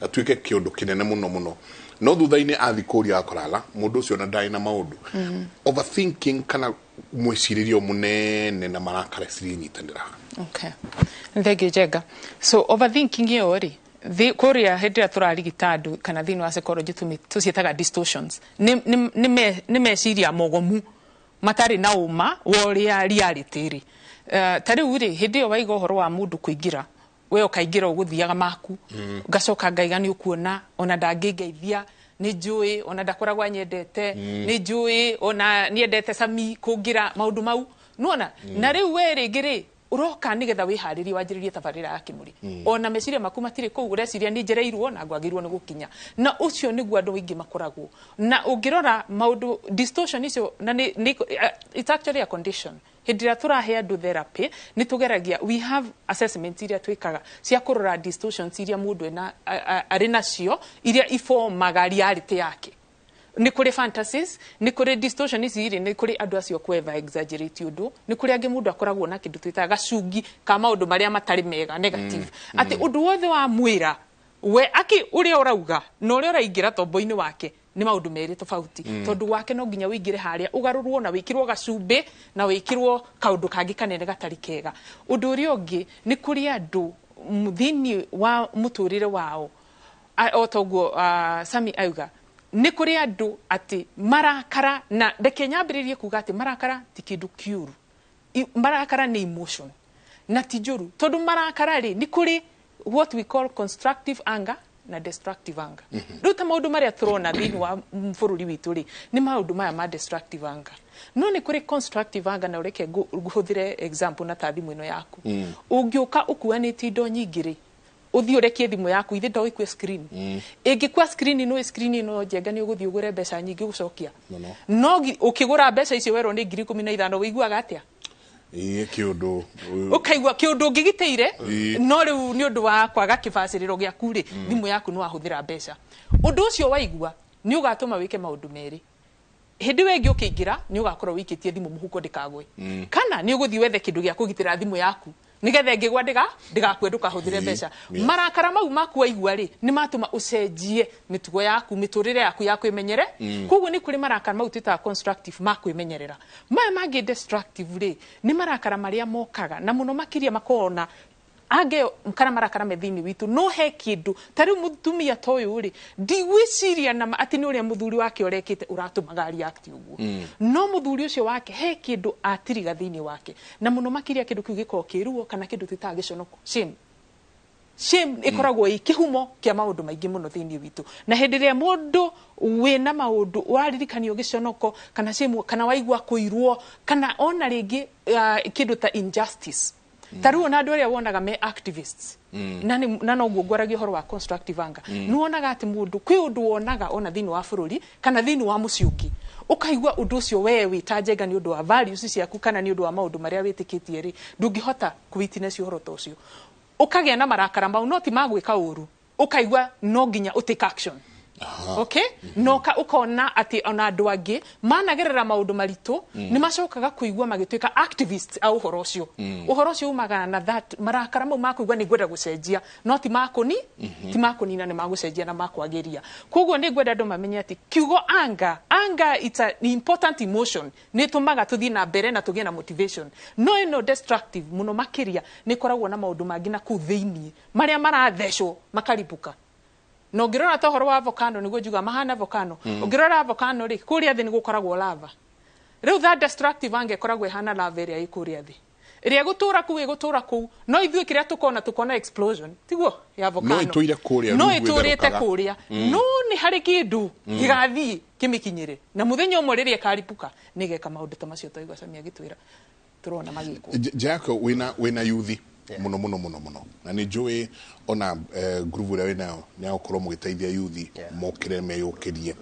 atuike kiundu kinene muno no thutha-ini athikuria akorala mundu ucio na ndai na maundu overthinking kana mwiciririo munene na marakara cirinyitanira. Okay, thegi jega. So overthinking yo ri kuria hindira turarigita andu kana thini wa psychology tucietaga distortions ni meciria mogomu matari na uma woria reality ri tari ri hindi yo waiga uhoro wa mundu kuingira we ukaingira uguthiaga maku ngacoka ngaiga ni ukuona ona ndangeithia ni njui ona ndakoragwa nyendete ni njui ona niendete sami kungira maundu mau nuona na riu we ringiri uroka nigetha wiharirie wanjiririe tabarira ya kimuri ona meciria maku matire ku ureciria ni njereirwo na ngwagirwo ni gukinya na ucio niguo andu wingi makoragwo na ungirora maundu distortion icio na it's actually a condition. Hindira turahe andu therapy ni tugeragia we have assessment iria twikaga cia kurora distortions iria mundu ena ari nacio iria iformaga reality yake. Ni kuri fantasies ni kuri distortion iri ni kuri andu acio kweva exaggerate undu ni kuri ange mundu akoragwo na kindu twita gacungi ka maundu maria matari mega negative ati undu wothe wa mwira we aki uria urauga no uria uraingira tombo-ini wake ni maundu meri tofauti tondu wake no nginya wingire haria ugarurwo na wikirwo gacumbi na wikirwo kaundu kangi kanene gatari kega. Undu uria ungi ni kuri andu thini wa muturire wao otoguo Sami auga ni kuri andu ati marakara na reke nyambiririe kuga ati marakara ti kindu kiuru marakara ni emotion na tijuru tondu marakara ri ni kuri what we call constructive anger na destructive anger. Ruta maundu maria turona thini wa bururi witu ri ni maundu maya ma destructive anger no ni kuri constructive anger na ureke guhuthire example na tathimu ino yaku ungiuka ukuanite indo nyingi ri uthii urekie thimu yaku ithe ndo ikwe screen ingikwa screen no screen no jenga ni uguthii ugure mbeca nyingi gucokia no ukigura mbeca icio wero ni 15,000 wiguaga atia kiundu ukaigwa kiundu ngigiteire no riu ni undu wa kwaga kibaciriro giaku ri thimu yaku no ahuthira mbeca undu ucio waigwa ni ugatuma wike maundu meri hindi wengi ukiingira ni ugakorwo wikitie thimu muhuko ndikagwe kana ni uguthii wethe kindu gia kugitira thimu yaku nigethe ngigwa ndigakwe ndukahuthire mbeca marakara mau maku waigua ri ni matuma ucenjie mitugo yaku miturire yaku ya kwimenyere koguo ni kuri marakara mau twita constructive ma kwimenyerera maya mangi destructive ri ni marakara maria mokaga na muno makiria makona age mkana marakara methini witu no he kindu tari mutumia toyu ri ndigwiciria na ati ni uria muthuri wake orekite uratumaga react uguo no muthuri ucio wake he kindu atiriga thini wake na muno makiria kindu kiu giko kiruo kana kindu twita giconoko shame ikoragwo ikihumo kia maundu maingi muno thini witu na hindiria mundu wina maundu waririkanio giconoko kana shame kana waigwa kuirwo kana ona ringi kindu ta injustice taru na andu aria wonaga me activists na no guogoragia horo wa constructive anger ni wonaga ati mundu kwi undu wonaga ona thini wa bururi kana thini wa muciungi ukaigwa undu ucio we witajenga ni undu wa values ciaku kana ni undu wa maundu maria witikitie ri ndungihota kuwitness horo ta ucio ukagia na marakara mau no ti magwika uru ukaigwa no nginya utake action. Okay no ka ukona ati ona andu angi managerera maundu maritu ni macokaga kuigwa magituika activists au uhoro ucio umagana na that marakara mau makuigwa ni gwenda gucenjia no ti makoni ti makoni na ni magucenjia na makwageria koguo ni gwenda andu mamenye ati kiugo anger it's an important emotion ni tumaga tuthi na mbere na tugie na motivation no destructive muno makiria ni koragwo na maundu mangi na ku thiini maria marathecwo makaribuka no ngirora ta horo wa volcano niguo juga mahana volcano ngirora volcano ri kuria thi nigukoragwo lava riu that destructive ange koragwo hana lava ria ikuria thi ria gutura ku no ithui kiria tukona explosion tiguo ya volcano no itoire kuria no ni hari kindu gigathi kimikinyire na muthenya umwe riria karipuka nigeka maundu ta macio toigwa Samia gitwira turona magiko Jaco wina yuthi muno na ni njui ona groove ria wina ni akorwo mugiteithia yuthi mokire meyukirie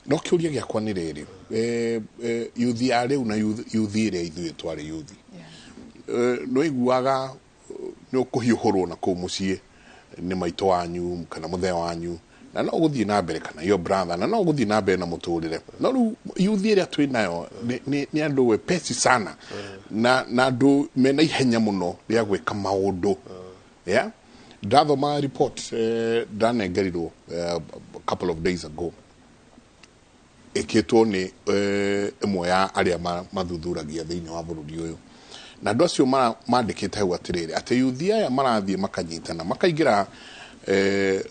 no kiuria giakwa ni riri yuthi ari una yuthi ria ithui twari yuthi no iguaga no kuhiuhorwo na ku mucie ni maito wanyu kana muthea wanyu na no guthii na mbere kana your brother na no guthii na mbere na muturire no ru yuthi ria twi nayo ni andu we pesi sana na andu mena ihenya muno ria gwika maundu yeah ndathoma report ndanengerirwo a couple of days ago ikitwo ni imwe ya aria mathuthuragia thiini wa bururi uyu na andu acio mandikite hau atiriri ati yuthi aya marathie makanyitana makaingira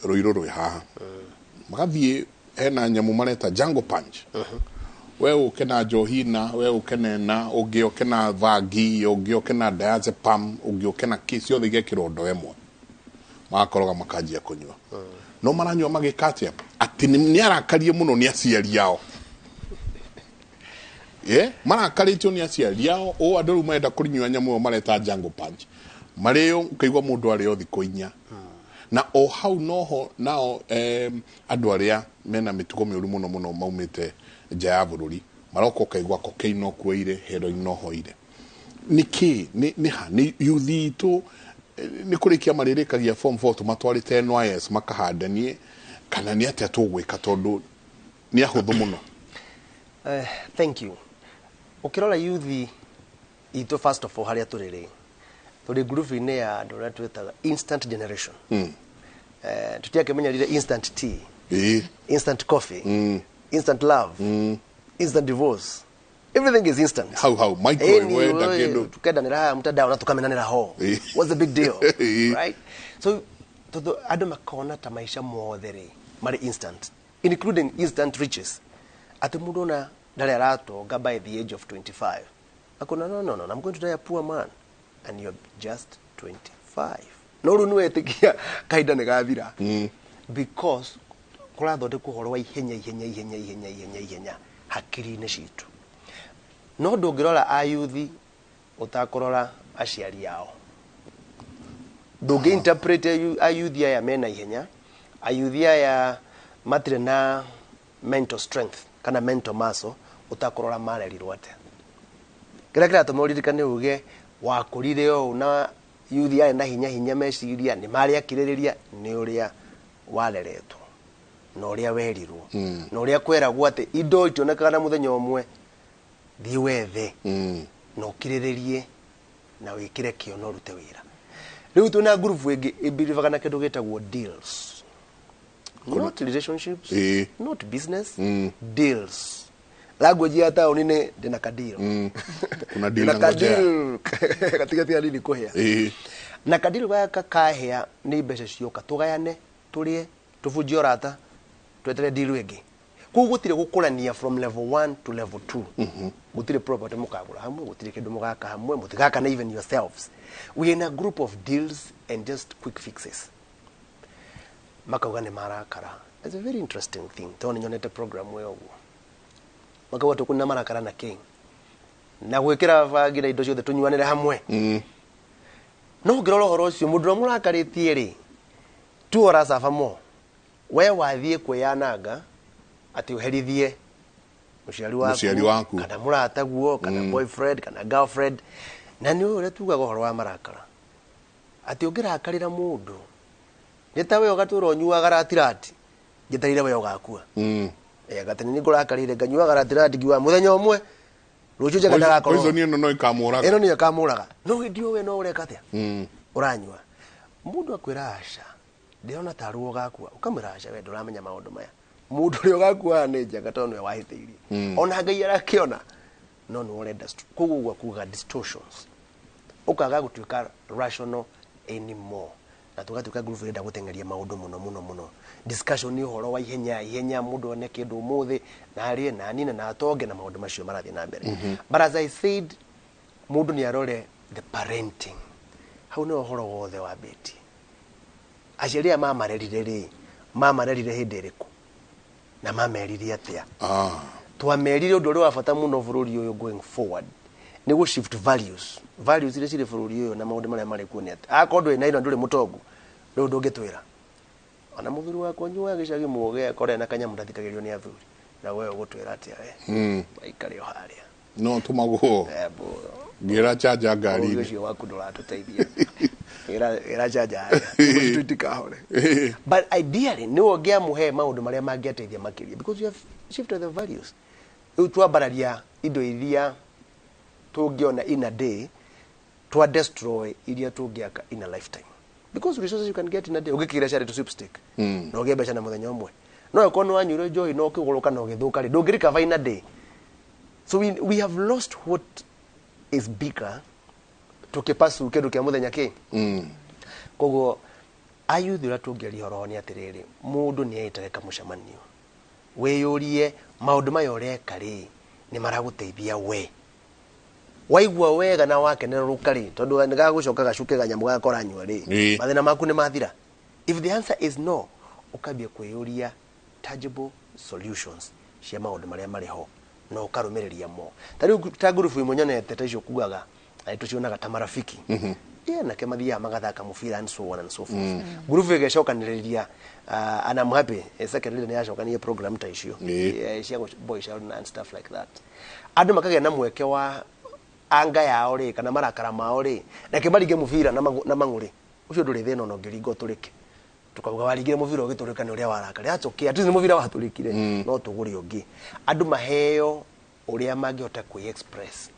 ruiro rwi haha magathie hena nyamu mareta Jungle Punch we ukena Johina we ukenena ungi ukena Vagi ungi ukena Diazepam ungi ukena kisi othe igekirwo ndo emwe makoroga makanjia kunywa no maranywa magikatia ati ni arakarie muno ni aciari yao marakaritio ni aciari yao o andu maenda kurinywa nyamu mareta Jungle Punch mareo ukaigwa mundu ari othi kuinya na o hau noho nao andu aria mena mitugo miuru muno maumite nja ya bururi maroko kaigwa kokaino kuire heroin no hoire niki ni yuthi tu ni kurikia maririkagia form 4 tumatwarite NYS makahandanie kana ni atia tugwika tondu ni ahuthu muno thank you ukirora yuthi ito first of all haria turiri turi group ine ya andu aria twetaga instant generation tutiake menya lile instant tea instant coffee instant love instant divorce everything is instant how microwave dagedo tukenda nira mtandao na tukamenanira ho what's the big deal right so to adu makona ta maisha mothere mari instant including instant riches ati mundu na ndale aratonga by the age of 25 akona no I'm going to die a poor man and you're just 25 no ru nwe tikia kaida ne gathira because kurathonde kuhorwa ihenya hakiri-ini citu no ndungirora ayuthi utakorora aciari yao ndungi interpret ayuthi aya mena ihenya ayuthi aya matire na mental strength kana mental muscle utakorora marerirwo ate kira tumuririkane uge wakurire o na yuthi aya na hinya meciria ni mari akiririria ni uria waleretwo no uria werirwo no uria kweragwo ati indo itonekaga na muthenya umwe thi wethe no kiriririe na wikire kio no rute wira riu tuna group wengi ibirivaga na kindu gitagwo deals not relationships not business deals language ya town ni ndina ka deal kuna deal katika tia nini kuhea na kadiri wa kakahea ni mbeca cioka tugayane turie tuvunjie rata twetere deal wengi kugutire gukurania from level 1 to level 2 gutire property mukagura hamwe gutire kindu mugaka hamwe mutigaka na even yourselves we in a group of deals and just quick fixes makauga ni marakara it's a very interesting thing toni nyonete program we ogu makauga tukuna marakara na king na gwikira vagira indo ciothe tunywanire hamwe no ngirora horo cio mundu murakaritie ri tu ora safamo we wathie kweyananga ati uherithie muciari waku kana murata guo kana boyfriend kana girlfriend na ni ure tugaga horo wa marakara ati ungirakarira mundu nita we ugatura onyuaga ratirati gitarire we ugakua gatani ni ngurakarire nganyuaga ratirati giwa muthenya umwe rucio jaga ndagakoro poison ino no ikamuraga ino ni ikamuraga no ndio we no ureka atia uranyua mundu akwira asha ndirona taruo gakua ukamwira asha we nduramenya maundu maya mundu rio gakua ni njaga tonwe wahithirie ona ngai arakiona no no urenda kugugwa kuga distortions ukaga gutuika rational anymore na tugatuka group ĩrenda gũtengeria maũndũ mũno discussion ni ũhoro wa ihenya mũndũ one kĩndũ ũmũthĩ na arĩe na nina na atonge na maũndũ macio marathiĩ na mbere but as I said mũndũ ni arore the parenting hau nĩ ũhoro wothe wa beti aciari aya mamarerire hĩndĩ ĩrĩkũ na mameririe atĩa twamerire ũndũ ũrĩa wa bata mũno bũrũri ũyũ going forward nĩ gũ shift values iria cirĩ bũrũri ũyũ na maũndũ marĩa marĩ kuo nĩ atĩ akorwo ndũrĩ na ndũrĩ mũtongu rĩu ndũngĩtwĩra ona mũthuri wakwa nyua gĩcagi mũoge akorwo na kanyamũ ndathikagĩrio nĩ athuri na wewe ũgũtwĩra atĩa we waikare o harĩa no tumagwo ngira chaja ngari ũcio waku ndũratũteithia ĩra chaja harĩa tutikahore but ideally nĩ wongea mũhe maũndũ marĩa mangĩateithia makĩria because you have shifted the values rĩu twambararia indo iria tũngĩona in a day to destroy iria tũngĩaka in a lifetime because resources you can get in a day ũgĩkĩra share to sweepstick no ũgĩe mbeca na mũthenya ũmwe no ũkorwo nĩ wanyuire njohi no ũkĩgũrũka na ũgĩthũka rĩ ndũngĩrĩkava in a day so we have lost what is bigger tukipasu kĩndũ kĩa mũthenya kĩ koguo ayuthi ũrĩa tũngĩaria ũhoro nĩ atĩrĩrĩ mũndũ nĩ aĩtage kamũcemanio wĩyũrie maũndũ maya ũreka rĩ nĩ maragũteithia we waigua wega na wakenerũka rĩ tondũ nĩ gagũcoka gacuke ganyamũ gakora nyua rĩ mathĩna maku nĩ mathira if the answer is no ũkambia kwĩyũria tangible solutions cia maũndũ marĩa marĩ ho na ũkarũmĩrĩria mo tarĩu ta group imwe nyonete ta icio kugaga tucionaga ta marafiki nake mathiaga magathaka mũbira and so on and so forth group ĩgecokanĩrĩria and I'm happy secondly nĩ yacokanirie program ta icio cia boys and stuff like that andũ makagĩa na mweke wa anga yao rĩ kana marakara mao rĩ nake maringe mũbira na mang'ũrĩ ũcio ndũrĩ thĩna ona ũngĩringa ũtũrĩke tukauga waringire mũbira ũgĩtũrĩka nĩ ũrĩa warakara atũkĩ atĩ nĩ mũbira watũrĩkire no tũgũre ũngĩ andũ maheo ũrĩa mangĩhota kwĩ express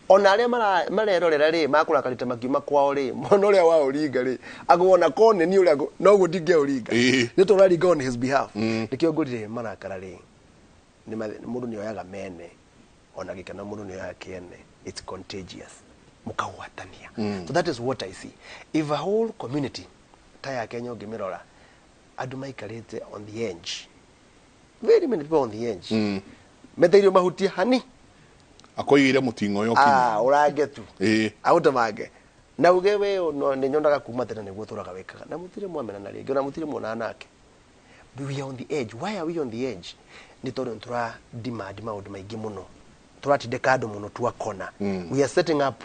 ona arĩa marerorera rĩ makũrakarĩte makiuma kwao rĩ mwana ũrĩa wao ringa rĩ agwona kone ni ũrĩa no gũtinge ũringa nĩ tũraringa on his behalf nĩkĩo ngũrire marakara rĩ nĩ mũndũ nĩ oyaga mene ona gĩkena mũndũ nĩ oyaga kĩene it's contagious mukagwatania so that is what I see if a whole community ta ya Kenya ũngĩmĩrora andũ maikarĩte on the edge very many people on the edge metairio mahutia hani akoigire mũting'o yo kinyi ũrangetu autamange na uge we nĩ nyonaga kuma tena nĩguo tũraga wekaga na mũtire mwamena na rĩngĩ na mũtire muona nake we are on the edge why are we on the edge nĩ tondũ tũra demand maũndũ maingĩ mũno turatindeka andũ mũno tuakona we are setting up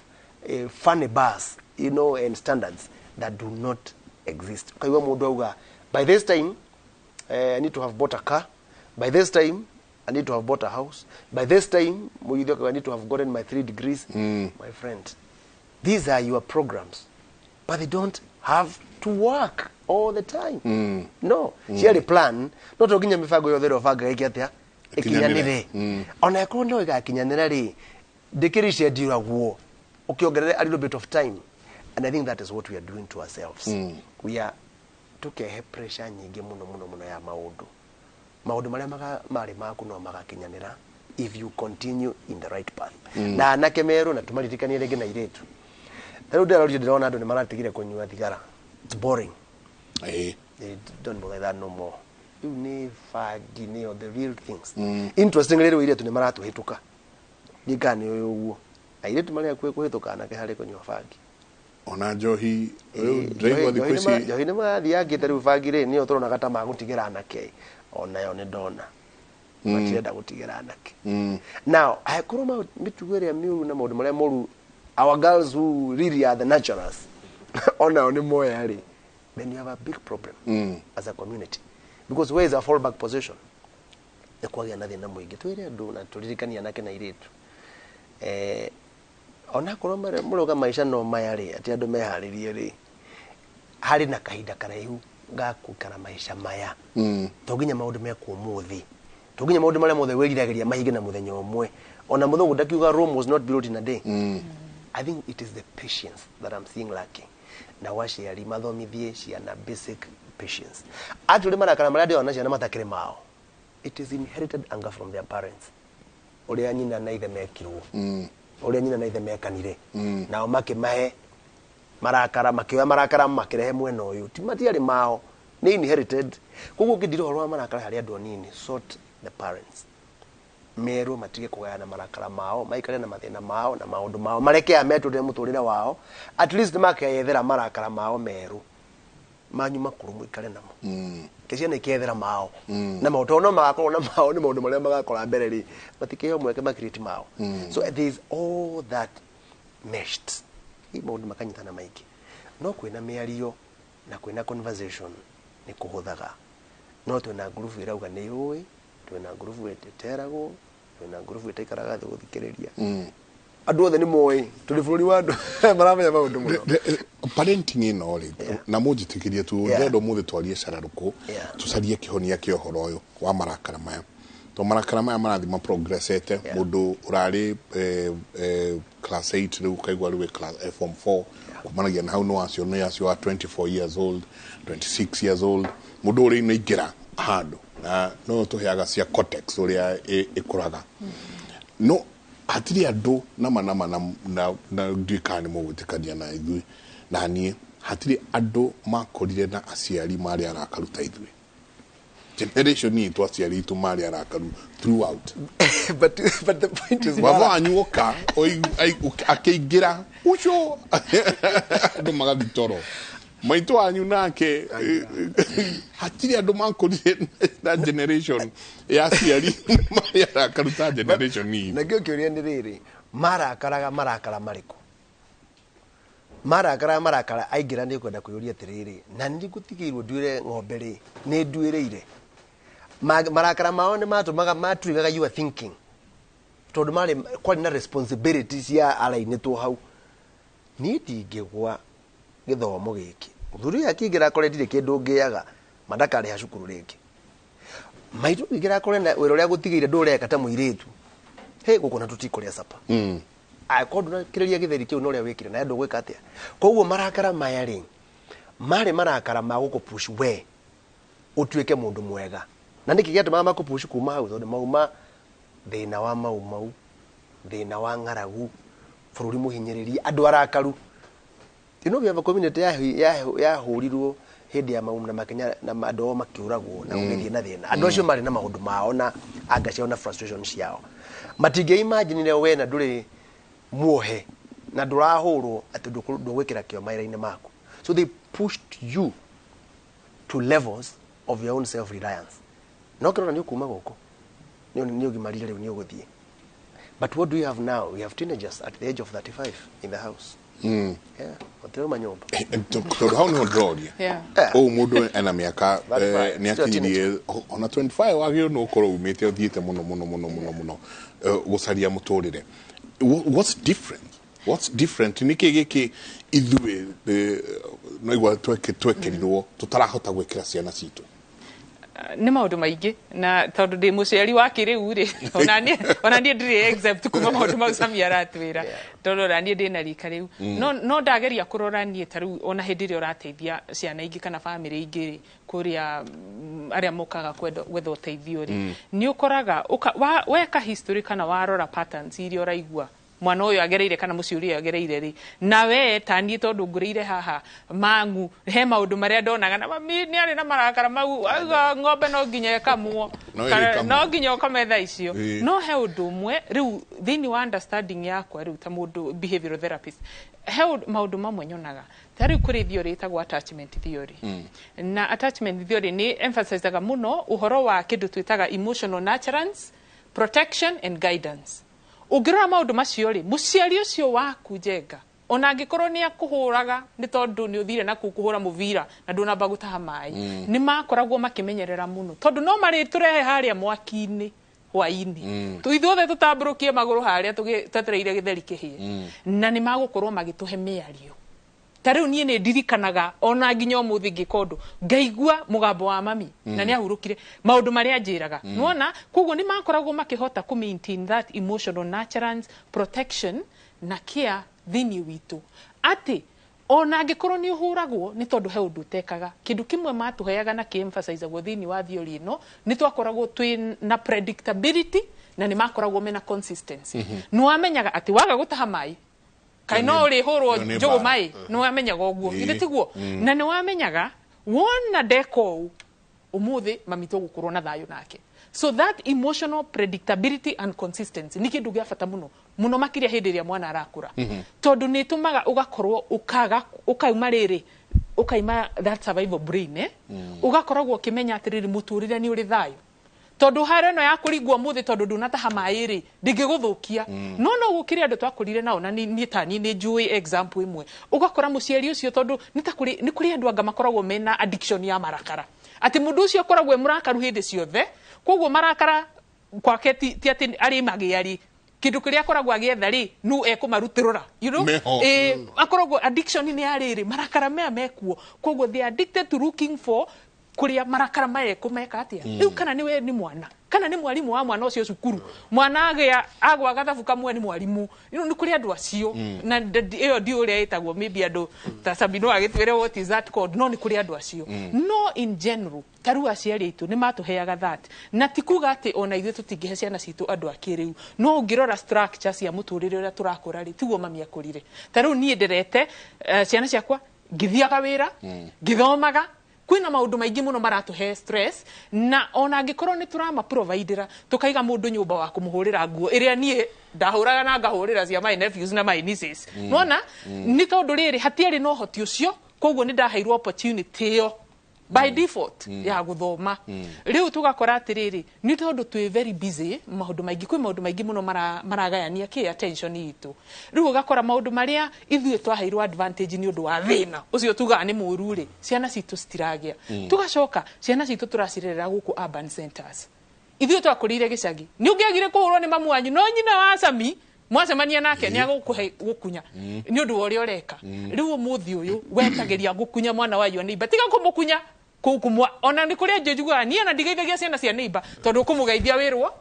funny bars you know and standards that do not exist kaiwa mũndũ auga by this time I need to have bought a car by this time I need to have bought a house by this time I need to have gotten my 3 degrees my friend these are your programs but they don't have to work all the time no share plan not oginya mifago yothe ofanga iki atia ikinyanire ona yakorwo no igakinyanira ri ndikiricia ndiragwo ukiongerere a little bit of time and I think that is what we are doing to ourselves we are tukehe pressure nyingi muno ya maundu maria mari maku no magakinyanira if you continue in the right path na anake meru na tumaritikanie rege na iretu tero ndĩrona andũ nĩ maratigire kũnyua thigara it's boring they don't bother that no more you need fagi ni the real things interestingly rĩu iretu nĩ maratũhĩtũka nikani ũguo na iretu maria kwĩhĩtũka anake harĩ kũnyua fagi ona njohi driver thikũ njohi nĩ mathiangĩte rĩu fagi rĩ nĩyo tũronaga ta magũtigĩra anake ona yo nĩ ndona matirenda gũtigĩra anake now akorwo mĩtugo ĩrĩa mĩũru na maũndũ marĩa moru our girls who really are the naturals ona yo nĩ moya rĩ then you have a big problem as a community because where is our fallback position nĩ kwagĩa na thĩna mũingĩ twĩre andũ na tũririkania anake na airĩtu ona korwo mũroga maica no maya rĩ atĩ andũ meharĩrie rĩ harĩ na kahinda karaihu gakũikara maica maya toginya maũndũ mekwo mũthĩ toginya maũndũ marĩa mothe wĩriragĩria mahinge na mũthenya ũmwe ona mũthũngũ ndakiuga Rome was not built in a day I think it is the patience that I'm seeing lacking na waciari mathomithie ciana basic patience actually marakara marĩa ndĩona ciana matakĩrĩ mao it is inherited anger from their parents ũrĩa nyina na ithe mekirwo ũrĩa nyina na ithe mekanire nao makĩmahe marakara makirehe mwena uyu ti matiari mao ni inherited koguo ngindiro horo marakara hari andu anini sort the parents meru matige kugayana marakara mao maikare na mathina mao na maundu mao mareke ametude muturire wao at least makeyethera marakara mao meru manyu makuru muikare namo kesi na ikethera mao na mautono magakoro na mao ni maundu maria magakora mbere ri matikeo mweke makiriti mao so there is all that meshed i maundu makanyitana maiki no kwina miario na kwina conversation ni kuhuthaga no twina group irauga ni ui twina group eteragwo twina group etaikaraga thi guthikiriria andu othe ni moi tuli bururi wa andu maramenya maundu muno parenting ino ri na mujitikirie tu ndedo muthe twarie cararuku tucarie kihonia kia horo uyu wa marakara maya to marakara maya marathi ma progressete mundu urari class 8 riu kaigwa riu class form 4 kumanagia na hau no acio no acio 24 years old 26 years old mundu uri no igira handu na no tuheaga cia cortex uria ikuraga no hatiri andu nama na ndikani mugutikania na ithui na nie hatiri andu makorire na aciari mari arakaruta ithui generation ni to aciari tu mari arakaru throughout but the point is baba anyuka akeigira ucio ndo magabitoro maito anyu nake hatiri andu makorire na generation ya aciari mari arakaruta generation ni na gyo kyoria ni riri marakara mariku marakara aingira ni kwenda kuyuria tiriri na ndi gutigirwo nduire ng'ombe ri ni nduireire marakara mao ni matumaga maturigaga you are thinking tondu mari kwani na responsibilities ya alaini tu hau ni ndingigwa githomo giki thuri akingira koretire kindu ngiaga madakari ha cukuru ringi maitu ngira korena wero ria gutigire ndureka ta muiretu he gukona tutikoria sapa akodu na kireria githeri kiu no ria wikire na ndu gwika atia koguo marakara maya ri mari marakara maguko push we utuike mundu mwega na niki giatu mama ko push kuma hau thonde mauma thina wa maumau thina wa ngaragu fururi muhinyiriri andu arakaru tino we have a community ya hurirwo hindi ya maumna makenya na mado makiuragwo na ugethie na thina andu acio mari na maundu mao na angacio na frustration ciao matige imagine le we na nduri muohe na ndurahurwo ati ndugwikira kio maira-ini maku so they pushed you to levels of your own self reliance no kirona ni kuma goko ni ugimarire riu ni uguthie but what do you have now? We have teenagers at the age of 35 in the house. Yeah, hotel manyomba. To how no draw dia. Oh mudo ena miaka ni akinyire ona 25 wagio no koro umete othiete muno gucaria muturire. What's different? Niki giki ithue no igwa twekerirwo tutarahota gwekira ciana citu. Nĩ maũndũ maingĩ na tondũ ndĩ mũciari wa kĩrĩu rĩ ona niĩ ndirĩ exempt kuma maũndũ mau Sami aratwĩra tondũ ona niĩ ndĩ na rika rĩu no ndageria kũrora niĩ ta rĩu ona hĩndĩ ĩrĩa ũrateithia ciana ingĩ kana famĩlĩ ingĩ rĩ kũrĩa arĩa mokaga gwetha ũteithio rĩ nĩ ũkoraga weka history kana warora patterns iria ũraigua mwana ũyũ agereire kana mũciĩ ũrĩa agereire ri na we tani tondu ngũrĩire haha mangu he maũndũ marĩa ndonaga na mami nĩ arĩ na marakara mau auga ng'ombe no nginya ĩkamwo no nginya ũkametha icio no he ũndũ ũmwe rĩu thĩinĩ wa understanding yakwa rĩu ta mũndũ behavioral therapist he maũndũ mamwe nyonaga ta rĩu kũrĩ theory ĩtagwo attachment theory na attachment theory nĩ emphasizaga mũno ũhoro wa kĩndũ twĩtaga emotional nurturance protection and guidance ungirora maundu macio ri muciari ucio waku njenga ona angikorwo ni akuhuraga ni tondu ni uthire na kukuhura muvira na ndunamba gutaha mai ni makoragwo makimenyerera muno tondu no mari turehe haria mwaki-ini hwaini tu ithuothe tutamburukie maguru haria tugetereire githeri kihie na ni magukorwo magituhe miario tariu nie ni ndirikanaga ona nginya umuthi ngikondu ngaigua mugambo wa mami na ni ahurukire maundu maria njiraga nuona koguo ni makoragwo makihota ku maintain that emotional nurturance protection na care thini witu ati ona ngikorwo ni uhuragwo ni tondu he undu tekaga kindu kimwe matuheaga na ki-emphasize go thini wa theory no ni twakoragwo twi na predictability na ni makoragwo mena consistency no amenyaga ati waga gutaha mai kai no ri hurwo njugu mai no wamenyaga oguo inde tiguo na ni wamenyaga wona deko umuthi mamito gukorwo na thayo nake. So that emotional predictability and consistency ni kindu gia bata muno makiria hindi ria mwana arakura tondu ni tumaga ugakorwo ukauma riri ukaima that survival brain ugakoragwo kimenya atiriri muturire ni uri thayo tondu hare no yakuringwo muthi tondu ndunataha mai ri ndingiguthukia no gukiri andu twakurire nao na ni tani ni njui example imwe ugakora muciari ucio tondu ni kuri andu anga makoragwo mena addiction ya marakara ati mundu ucio koragwo murakaru hindi ciothe koguo marakara kwake ti ati ari magiari kindu kiria koragwo agietha ri nu ekumarutirura you know akoragwo addiction ni ariri marakara mekuo koguo they are addicted to looking for kuria marakara kumeka atia riu kana niwe ni mwana kana ni mwalimu wa mwana ucio cukuru mwana agwa gathabu kamwe ni mwalimu ni kuri andu acio na iyo ndi uria itagwo maybe andu ta Sabino agitwire what is that called no ni kuri andu acio no in general taru aciari itu ni matuheaga that na tikuga ati ona ithu tutingihe ciana citu andu akiriu no ngirora structure cia muturire uria turakura ri tiguo mami akurire taru nie ndirete ciana ciakwa ngithiaga wira ngithomaga kwina maundu maingi muno maratuhe stress na ona angikorwo ni turama providera tukaiga mundu nyumba wa kumuhurira nguo iria nie ndahuraga na ngahurira cia my nephews na my nieces nona ni tondu riri hatiari no hoti ucio koguo ni ndaheirwo opportunity yo by default ya guthoma riu tugakora atiriri ni tondu twi very busy maundu maingi muno maragayania ki attention itu riu ugakora maundu maria ithuĩ twaheirwo advantage ni undu wa thina ucio tuga ni mururi ciana citu stiragia tugacoka ciana citu turacirerera guku urban centers ithuĩ twakurire gicagi ni ungiagire kuhurwo ni mamu wanyu no nyina wa Sami mwacemania nake ni agukuhe gukunya ni undu wa uria ureka riu muthi uyu wetagiria gukunya mwana wa yoni batiga kumukunya kumwa ona ni kuria njuga ni ana ndigeithagia ciana cia neighbor tondu kumugeithia wirwo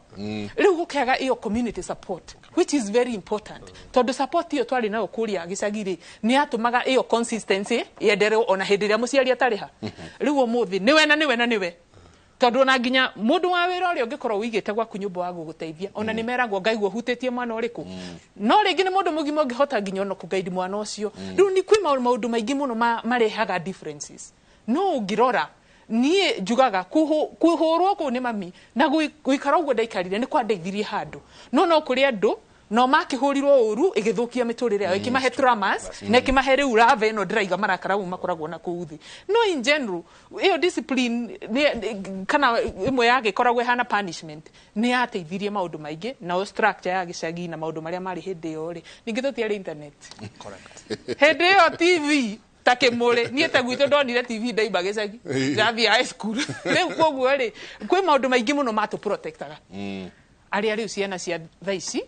riu gukiaga iyo community support which is very important tondu support iyo twari nayo kuria gicagiri ni atumaga iyo consistency yendereo ona hindi ria muciari atariha riu muthi niwe tondu na nginya mundu wa wira uri ungikorwo wigite gwaku nyumba wa guguteithia ona ni meragwo ngaigwo hutĩtie mwana uriku no ringi ni mundu mugima ungihota nginya ona kugaidi mwana ucio riu ni kwi maundu maingi muno marehaga differences no ngirora nie njugaga kuhurwo ku ni mami na guikara uguo ndaikarire ni kwandeithirie handu no kuri andu no makihurirwo uru igithukia miturire yao ikimahe traumas na ikimahe riu rave no ndiraiga marakara makoragwo na kuuthi no in general iyo discipline kana imwe yake koragwo hana punishment ni ateithirie maundu maingi na structure ya gicagi na maundu maria mari hindi yo ri ningi tutiari internet correct hindi yo TV takemole nie tagwito ndonire TV ndaiba gicagi ndathi high school riu koguo ri kwi maundu maingi muno matu protectaga ari riu ciana cia thaici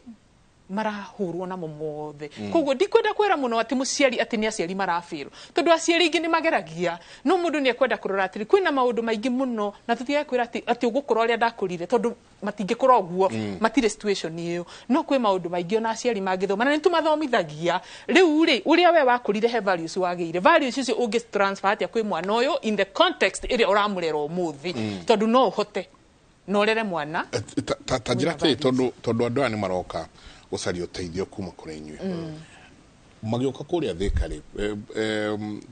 marahurwo na momothe koguo ndikwenda kwera muno ati muciari ati ni aciari marafiru tondu aciari ingi ni mageragia no mundu ni ekwenda kurora ati kwina maundu maingi muno na tutiye kwira ati ugukorwo aria ndakurire tondu matingikorwo guo matire situation iyo no kwi maundu maingi ona aciari mangithoma na nitumathomithagia riu ri uria we wakurire he values wageire values icio ungi transfer atia kwi mwana uyu in the context iria uramurera umuthi tondu no uhote no rere mwana tajira te tondu andu aya ni maroka ucaria uteithio kuma kuri inyue magioka kuria thikari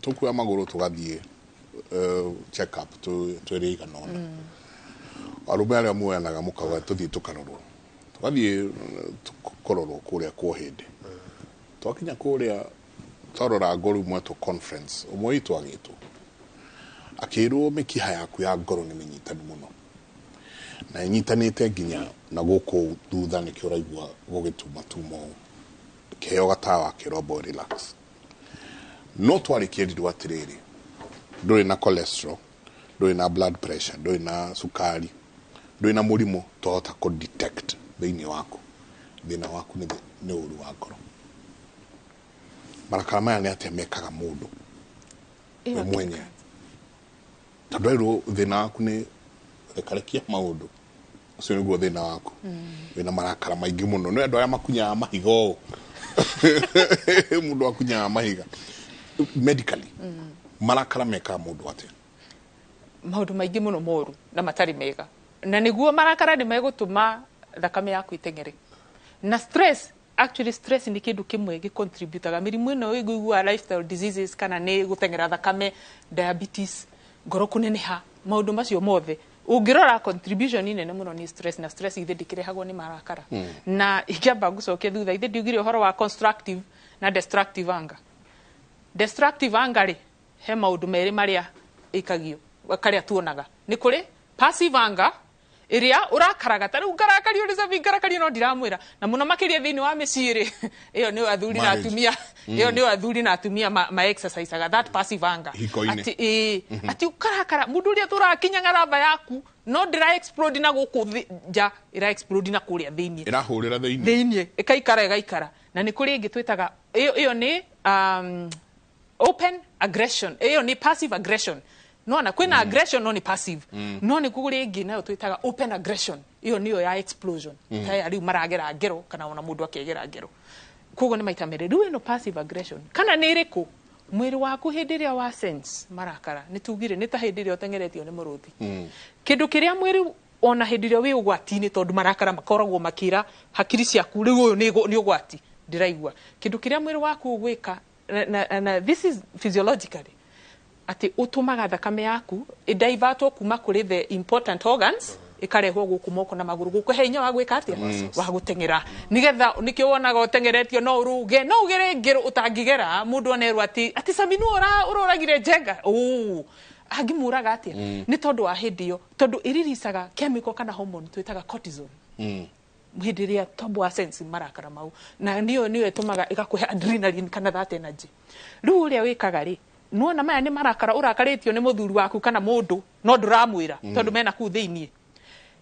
tukuya maguru tugathie check up twiriga nona arume aria muoyanaga mukaga tuthie tukarorwo tugathie tukororwo kuria kwa hindi twakinya kuria twarora ngoru mwetu conference umwe itu agitu akirwo mikiha yaku ya ngoro ni minyitani muno na nyitanite nginya na guku thutha ni kioraigwa gugituma tumo keo gatawa kirobo relax no twari kiendi atiriri nduri na cholesterol nduri na blood pressure nduri na sukari nduri na murimo tuhota ko detect thini wako thina waku ni uru wa ngoro marakara maya ni atia mekaga mundu we mwenye tondu thina waku ni ekarekia maundu ucio niguo thina waku wina marakara maingi muno no andu aya makunyaga mahigo mundu akunyaga mahiga medically marakara meka mundu atia maundu maingi muno moru na matari mega na niguo marakara ni megutuma thakame yaku itengere na stress actually stress ni kindu kimwe gicontributaga mirimu ino igugua lifestyle diseases kana ni gutengera thakame, diabetes, ngoro kuneneha, maundu macio mothe ungirora contribution nene muno ni stress, na stress ithe ndikirehagwo ni marakara na ikiamba gucokia thutha ithe ndiugire uhoro wa constructive na destructive anger. Destructive anger ri he maundu meri maria ikagio karia tuonaga ni kuri passive anger iria urakaraga tari ukarakari uri sabi karakari no ndiramwira na muno makiria thini wa miciri iyo ni athuri na atumia iyo ni athuri na atumia ma exercise aga that passive anger ati ukarakara mundu uria turakinya ngaramba yaku no ndira explode na guku ja ira explode na kuria thini irahurira thini ikaikara na ni kuri ingi twitaga iyo ni open aggression, iyo ni passive aggression. No na kwina aggression no ni passive. No ni kuguri ingi nayo twitaga open aggression. Iyo niyo ya explosion. Tai ari maragera ngero kana ona mundu akegera ngero. Kugo ni maita mere riu no passive aggression. Kana ni iriku mwiri waku hindiria wa sense marakara ni tugire ni ta hindiria utengeretio ni muruthi. Kindu kiria mwiri ona hindiria wi ugwati-ini tondu marakara makoragwo makira hakiri ciaku riu uyu ni ugwati ndiraigua. Kindu kiria mwiri waku ugwika na this is physiologically ati utumaga thakame yaku idaivatwo kuma kuri the important organs ikarehwo guku moko na maguru guku hinya wa gwika atia wa gutengera nigetha nikio wonaga utengeretio no uruge no ugere ngero utangigera mundu onerwa ati saminu uroragire jenga agimuraga atia ni tondu wa hindio tondu iririsaga chemical kana hormone twitaga cortisol muhidiria tobo wa sense marakara mau na niyo etumaga igakuhe adrenaline kana that energy riu uria wikaga ri nuona maya ni marakara urakaritio ni muthuri waku kana mundu no nduramwira tondu mena ku thiini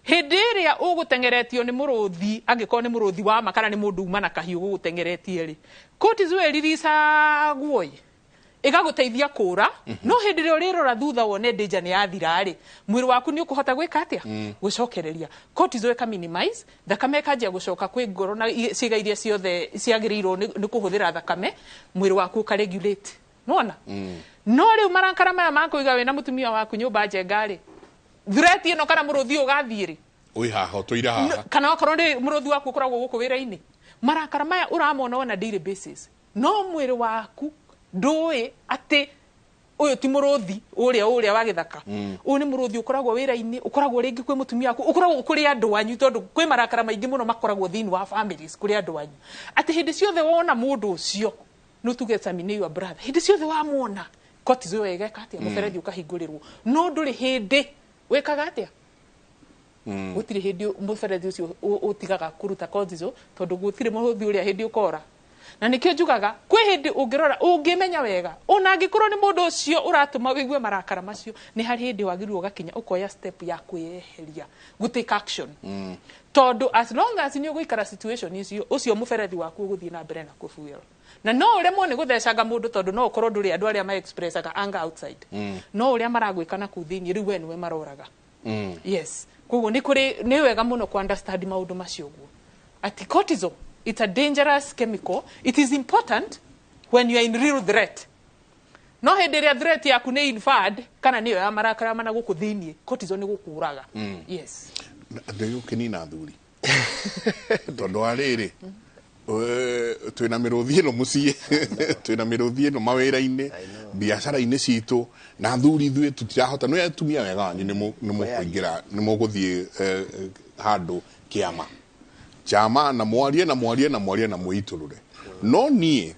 hindi iria ugutengeretio ni muruthi angiko ni muruthi wa makara ni mundu uma na kahiu gugutengeretie ri cortisol eririsa guoi igaguteithia kura no hindi iria urirora thutha wone danger ni yathira ri mwiri waku ni ukuhota gwika atia gucokereria cortisol ka minimize thakame kanjia gucoka kwi ngoro na ciiga iria ciothe ciagirirwo ni kuhuthira thakame mwiri waku ka regulate nona no riu marakara maya makuiga we na mutumia waku nyumba njengari threat ino kana muruthi ugathiri ui haha tuira haha kana okorwo ndi muruthi waku ukoragwo guku wira-ini marakara maya uramona on a daily basis no mwiri waku ndui ati uyu ti muruthi uria wa githaka uyu ni muruthi ukoragwo wira-ini ukoragwo ringi kwi mutumia waku ukoragwo kuri andu anyu tondu kwi marakara maingi muno makoragwo thini wa families kuri andu anyu ati hindi ciothe wona mundu ucio no to examine your brother hindi ciothe wamwona cortisol wega katia muferethi ukahingurirwo no nduri hindi wekaga atia gutiri hindi muferethi ucio utigaga kuruta cortisol tondu gutiri muruthi uria hindi ukora na nikio njugaga kwi hindi ungirora ungimenya wega ona angikorwo ni mundu ucio uratuma wigue marakara macio ni hari hindi wagirwo gakinya ukoya step ya kweheria gutake action tondu as long as ni uguikara situation icio ucio muferethi waku uguthii na mbere na kufuel na no uremwo ni guthecanga mundu tondu no ukorwo nduri andu aria ma expressaga anger outside no uria maragwikana ku thini riu we niwe maroraga yes koguo ni wega muno ku understand maundu macio guo ati cortisol it's a dangerous chemical it is important when you are in real threat no hindi ria threat yaku ni inferred kana niyo ya marakara mana guku thini cortisol ni gukuraga yes ndio kinina thuri tondu ariri twina miruthi ino mucie twina miruthi ino mawira-ini biacara-ini citu na thuri thwe tutirahota no yatumia wega wanyu ni mukuingira ni muguthie handu kiama chama na mwarie na muiturure no nie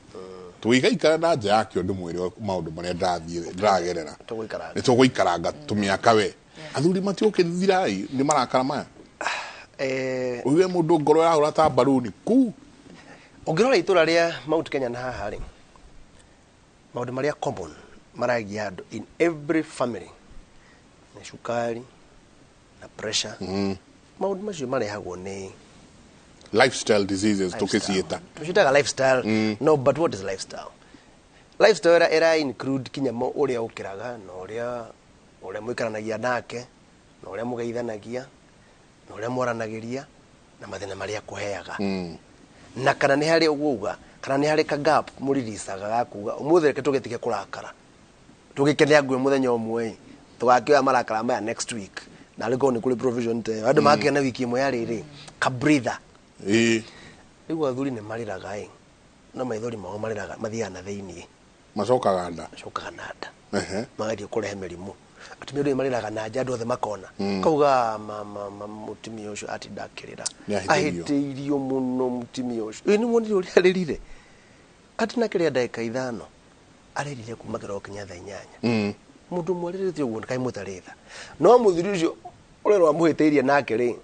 tuigaikara na nja yakio ndu mwiri maundu maria ndiragerera ni tuguikaranga tumiaka we athuri matiukithirai ni marakara maya uwe mundu ngoro ya urata baruni ku ungirora itura ria Mount Kenya na haha ri maundu maria common maragia andu in every family ni shukari na pressure maundu macio marehagwo ni lifestyle diseases tukicieta tucitaga lifestyle no but what is lifestyle era include kinyamo uria ukiraga na uria muikaranagia nake na uria mugeithanagia na uria moranagiria na mathina maria kuheaga na kana ni hari uguga kana ni hari ka gap muririsaga gakuga umuthe reke tugetike kurakara tugikenea ngwe muthenya umwe tugakioya marakara maya next week na liko ni kuli provision te andu makena wiki imwe ya riri ka breather riu athuri ni mariraga no maithori mao mariraga mathiaga na thiini macokaga nda magathie kurehe mirimu atumia ndio mariraga na nja andũ othe makona kauga mutumia ucio ati ndakirira ahiteirio muno mutumia ucio ni wonire uri aririre ati na kiria ndagika 5 aririre kuma kiro kinya 8 mundu mwariritie uguo kai mutaritha no muthuri ucio urerwa muhiteirie nake ri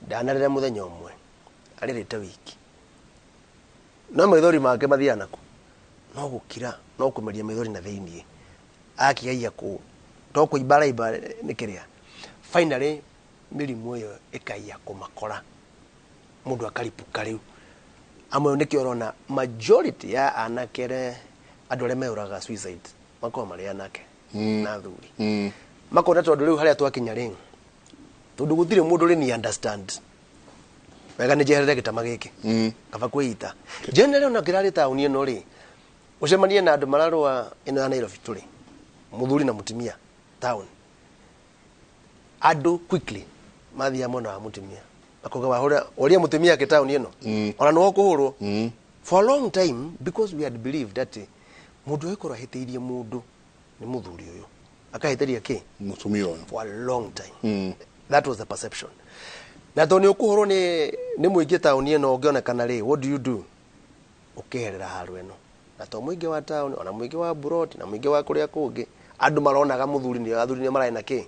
ndanarira muthenya umwe aririte wiki no maithori make mathia nako no gukira no kumeria maithori na thiini akiaia ku to kuibara ni kiria finally mirimu yo ikaia kumakora mundu akaripuka riu amwe niki urona majority ya anakere andu aria meuraga suicide makoma mari anake na thuri makona tondu riu haria twakinya ri tondu gutire mundu ri ni understand wega ni jeherere gitama giki kaba kwita generally ona kirari tauni ino ri ucemanie na andu mararwa ino ya Nairobi turi muthuri na mutumia town andu quickly mathia mona wa mutumia akoga wahora oria mutumia ke town ino ona no kuhurwo for a long time because we had believed that mundu ekora hiteirie mundu ni muthuri uyu akahiteria ki mutumia uyu for a long time that was the perception na toni ukuhurwo ni muingi town ino ungeonekana ri what do you do ukiherera haru eno na to muingi wa town ona muingi wa broad na muingi wa kuria kungi andu maronaga muthuri ni athuri ni marai na ki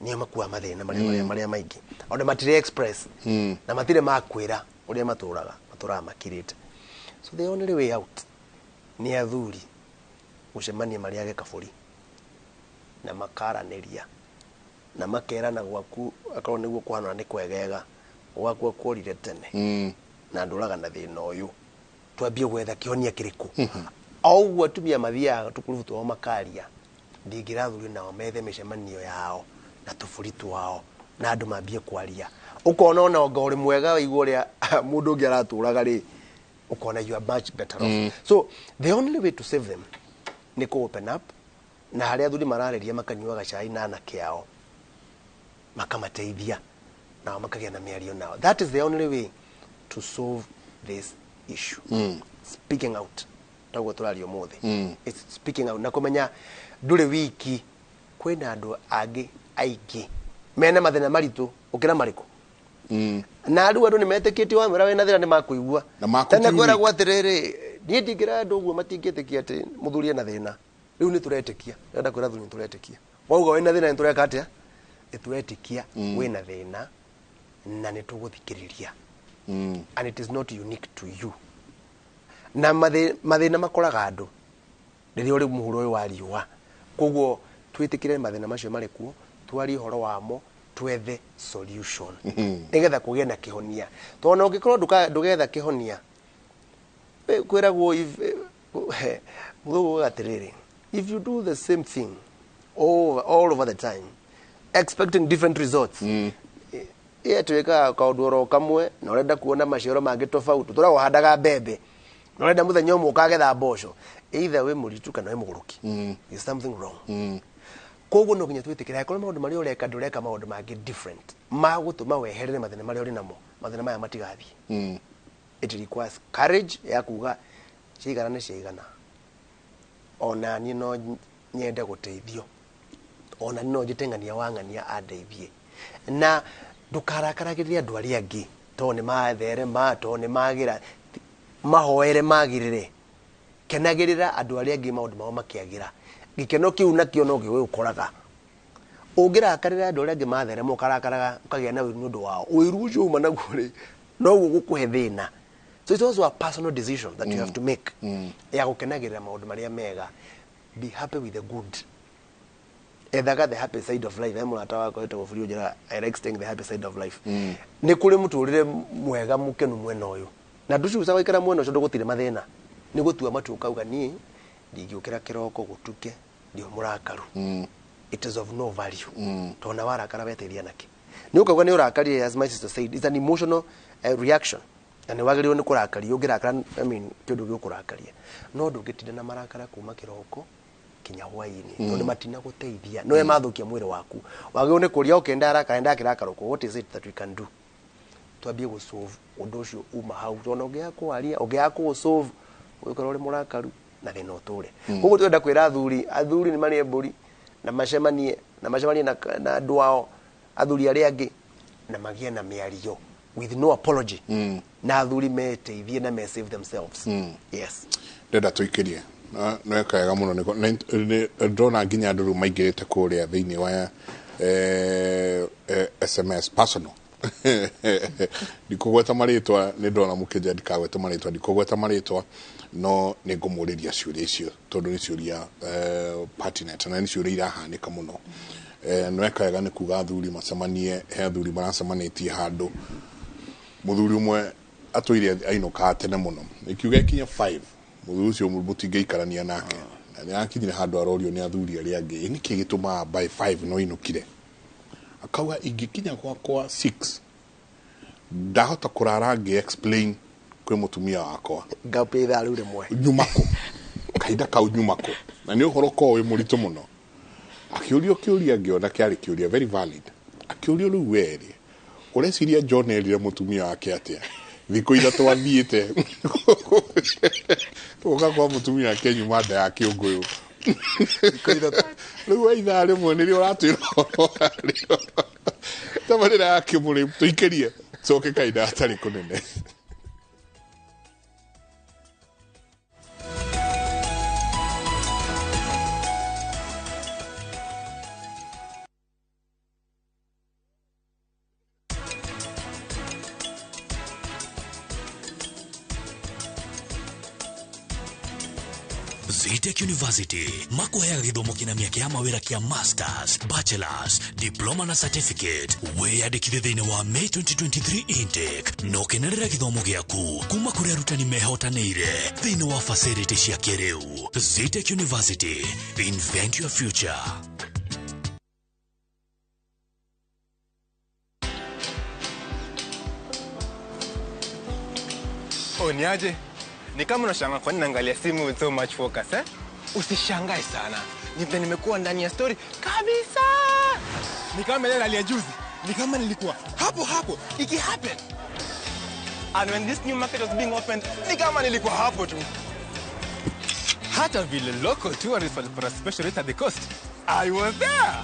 ni makua mathina maria maingi ona matire express na matire makwira uria maturaga makirite so the only way out ni athuri ucemanie maria ge kaburi na makaraniria na makera na gwaku akorwo niguo kwana ni kwegega gwaku akorire tene na nduraga na thina uyu twambie gwetha kihonia kiriku au atumia mathiaga tukurutu wa makaria ndingirathuri nao methe micemanio yao na tufuri twao na andu mambie kwaria ukona ona ngori mwega wa iguria mundu ungi araturaga ri ukona you are much better off so the only way to save them ni ko open up na haria athuri marareria makanyuaga cai na anake yao makamateithia na makagia na miario nao that is the only way to solve this issue speaking out tago turario mothe it's speaking out na kumenya ndure wiki kwina andu agi aigi mena mathina maritu ukira mariko na andu ni meteketio wa mera wena thira ni makuigua tena kwera gwatiriri ni ndingira andu uguo matingetekia ati muthuri na thina riu ni turetekia nda kwera thuri turetekia wauga wena thina ni tureka atia turetekia wena thina na ni tuguthikiriria and it is not unique to you na mathina makoraga andu riria uri muhuro uyu wa riua koguo twitikire mathina macio mari kuo twari horo wamo twethe solution nigetha kugie na kihonia tona ungikorwo ndugetha kihonia kwiragwo muthugu gatiriri if you do the same thing all over the time expecting different results tweka kauduro kamwe na urenda kuona maciaro mangi tofauti turago handaga mbembe na urenda muthenya umwe ukagetha mboco either we muritu kana we muguruki is something wrong koguo no ginya twitikira ko maundu mari ureka ndureka maundu mangi different magutuma weherere mathina mari uri namo mathina maya matigathi it requires courage ya kuga cigana ni cigana ona ni no nyende guteithio ona ni no jitengania wangania andeithie na ndukarakaragirira andu aria angi to ni mathere ma to ni magira mahoere magirire kenagirira andu aria angi maundu mao makiagira gikeno kiu nakio no giwe ukoraga ungirakarira andu aria angi mathere mukarakaraga ukagia na wiru ndu wao wiru ucio uma naguo ri no gukuhe thina so it's also a personal decision that you have to make ya gukenagirira maundu maria mega be happy with the good ethaga the happy side of life murata wako ito bufuri ujira I like staying the happy side of life ni kuri muturire mwega mukenu mwena uyu na nducu sawa ikara mwena ucio ndugutire mathina ni gutua matuka uga ni ndigiukira kiroko gutuke ndio murakaru it is of no value tona warakara weteria naki ni ukauga ni urakari as my sister said it's an emotional reaction and wagiriwo ni kurakari ungirakara I mean kindu gikurakari no ndungitinda na marakara kuma kiroko kinya hwaini tondu matina guteithia no mathukia mwiri waku wagirwo ni kuria ukenda araka enda kirakara what is it that we can do twambie go solve undu ucio uma hau tona ungiya ku solve uikora uri murakaru na thina uture koguo twenda kwira athuri ni mari mburi na macemanie na andu ao athuri aria angi na magie na miario with no apology na athuri meteithie na me save themselves yes ndenda tuikirie no ekaga muno ni ndona nginya andu maingirite kuria thiini wa SMS personal ndikugweta maritwa ni ndona mukija ndikagweta maritwa ndikugweta maritwa no ni ngumuriria ciuria icio tondu ni ciuria pertinent na ni ciuria irahanika muno no ekaga ni kuga athuri macemanie he athuri maracemanitie handu muthuri umwe atoire ainuka tene muno ikiuga kinya 5 muthuri ucio mutingeikarania nake na ni akinyire handu arorio ni athuri aria angi ni kigituma by 5 no inukire akawa igikinya kwa 6 ndahota kurara ngi explain kwe mutumia wakwa ngapetha rure mwe nyumako kaida ka nyumako na ni uhoro ko we murito muno akiuria ngiona kiari kiuria very valid akiuria ru weri ureciria John erire mutumia wake atia thiko ithatu athiite tuka kwa mutumia wake nyuma nda yake unguyu Riu aitha rimwe ni rio ratwira tamarira yake muri tuikerie coke kaida atari kunene Zitec University makuheaga githomo kina miaka ya mawira kia masters, bachelors, diploma na certificate. Wiyandikithie thiini wa May 2023 intake no kenerera githomo giaku kuma kuri arutani mehotanire thiini wa facility cia kiriu. Zitec University, invent your future. Niaje? Ni kama unashangaa kwa nini naangalia simu with so much focus Usishangae sana. Nimekuwa ndani ya story kabisa. Ni kama ile hali ya juzi. Ni kama nilikuwa hapo iki happen. And when this new market was being opened, ni kama nilikuwa hapo tu. Hata vile local tourists for a special rate at the coast, I was there.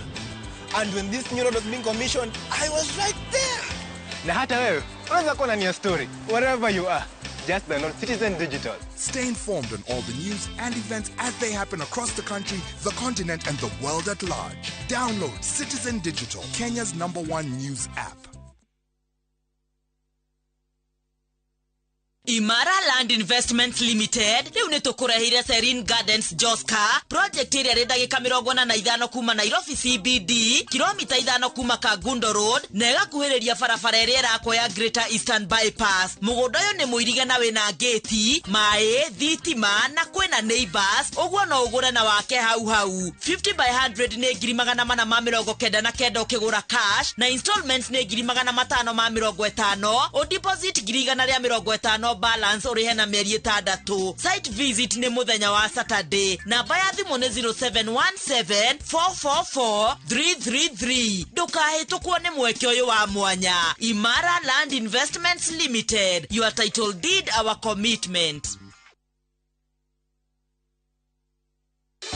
And when this new road was being commissioned, I was right there. Na hata wewe, unaweza kuwa ndani ya story wherever you are. Just download Citizen Digital. Stay informed on all the news and events as they happen across the country, the continent, and the world at large. Download Citizen Digital, Kenya's #1 news app. Imara Land Investments Limited riu nitukurehire Serene Gardens Joska project iri ri ndagika 45 kuma Nairobi CBD kilomita 5 kuma Kagundo Road na igakuhiriria barabara iri irakoya Greater Eastern Bypass. Mugunda uyu ni muirige na wina gate mai thitima na kwina neighbors uguo no ugure na wake hau 50 by 100 ni 499 ukigura cash na installments ni 550 o deposit 150 balance urihe na mieri 6. Site visit ni muthenya wa Saturday. Namba ya thimu ni 0717444333. Ndukahitũkwo ni mweke uyu wa mwanya. Imara Land Investments Limited, your title deed, our commitment.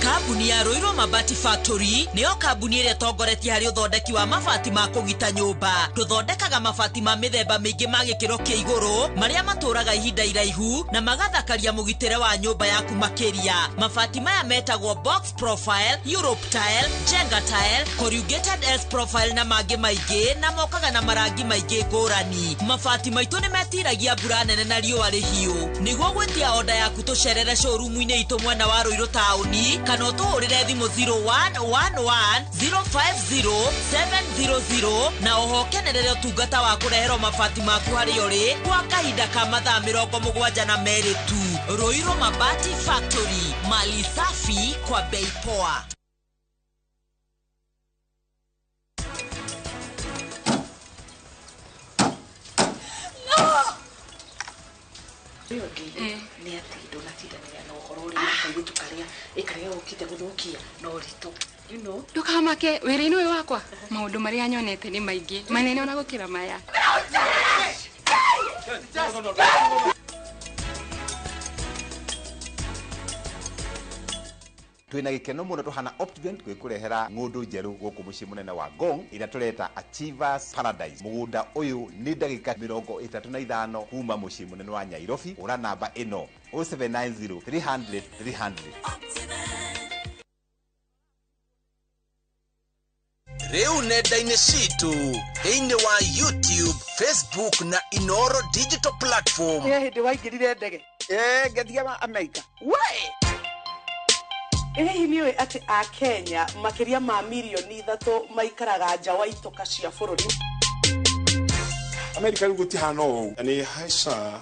Kabuni ya Roiro Mabati Factory niyo kabuni ĩrĩa tongoretie harĩ ũthondeki wa mabati ma kũgita nyũmba. Tũthondekaga mabati ma mĩthemba mĩingĩ ma gĩkĩro kĩa igũrũ marĩa matũraga ihinda iraihu na magathakaria mũgitĩre wa nyũmba yaku makĩria. Mabati maya metagwo box profile, Europe tile, Jenga tile, corrugated S profile na mangĩ maingĩ na mokaga na marangi maingĩ ngũrani. Mabati maitũ nĩ metiragia mbura nene na riũa rĩhiũ. Nĩguo gwĩtia order yaku tũcerere showroom-inĩ itũ mwena wa Roiro taũni kana ũtũhũrĩre thimũ 0111050700 na ũhokenerere ũtungata wa kũreherwo mabati maku harĩa ũrĩ kwa kahinda ka mathaa 72 tu. Roiro Mabati Factory, mali safi kwa bei poa. Ni ati ndonatindania na ũhoro ũrĩa kaigĩtu karĩa ũkite gũthũkia no ritũ you know ndukamake wĩra-inĩ ũyũ wakwa maũndũ marĩa nyonete nĩ maingĩ manene ona gũkĩra maya Twina gikeno muno tuhana Optivent gwikurehera ngundu njeru guku mucii munene wa Ngong ira tureta Achievers Paradise. Mugunda uyu ni ndagika 35 kuma mucii munene wa Nyairobi. Ura namba ino 0790 300 300. Reu nenda-inĩ citũ thĩinĩ wa YouTube, Facebook na Inoro digital platform. Hĩndĩ waingĩrire ndege ngathiaga Amerika hihi nĩũĩ atĩ a Kenya makĩria ma milioni 3 maikaraga nja wa itoka cia bũrũri. Amerika gũtihana ũũ ani haica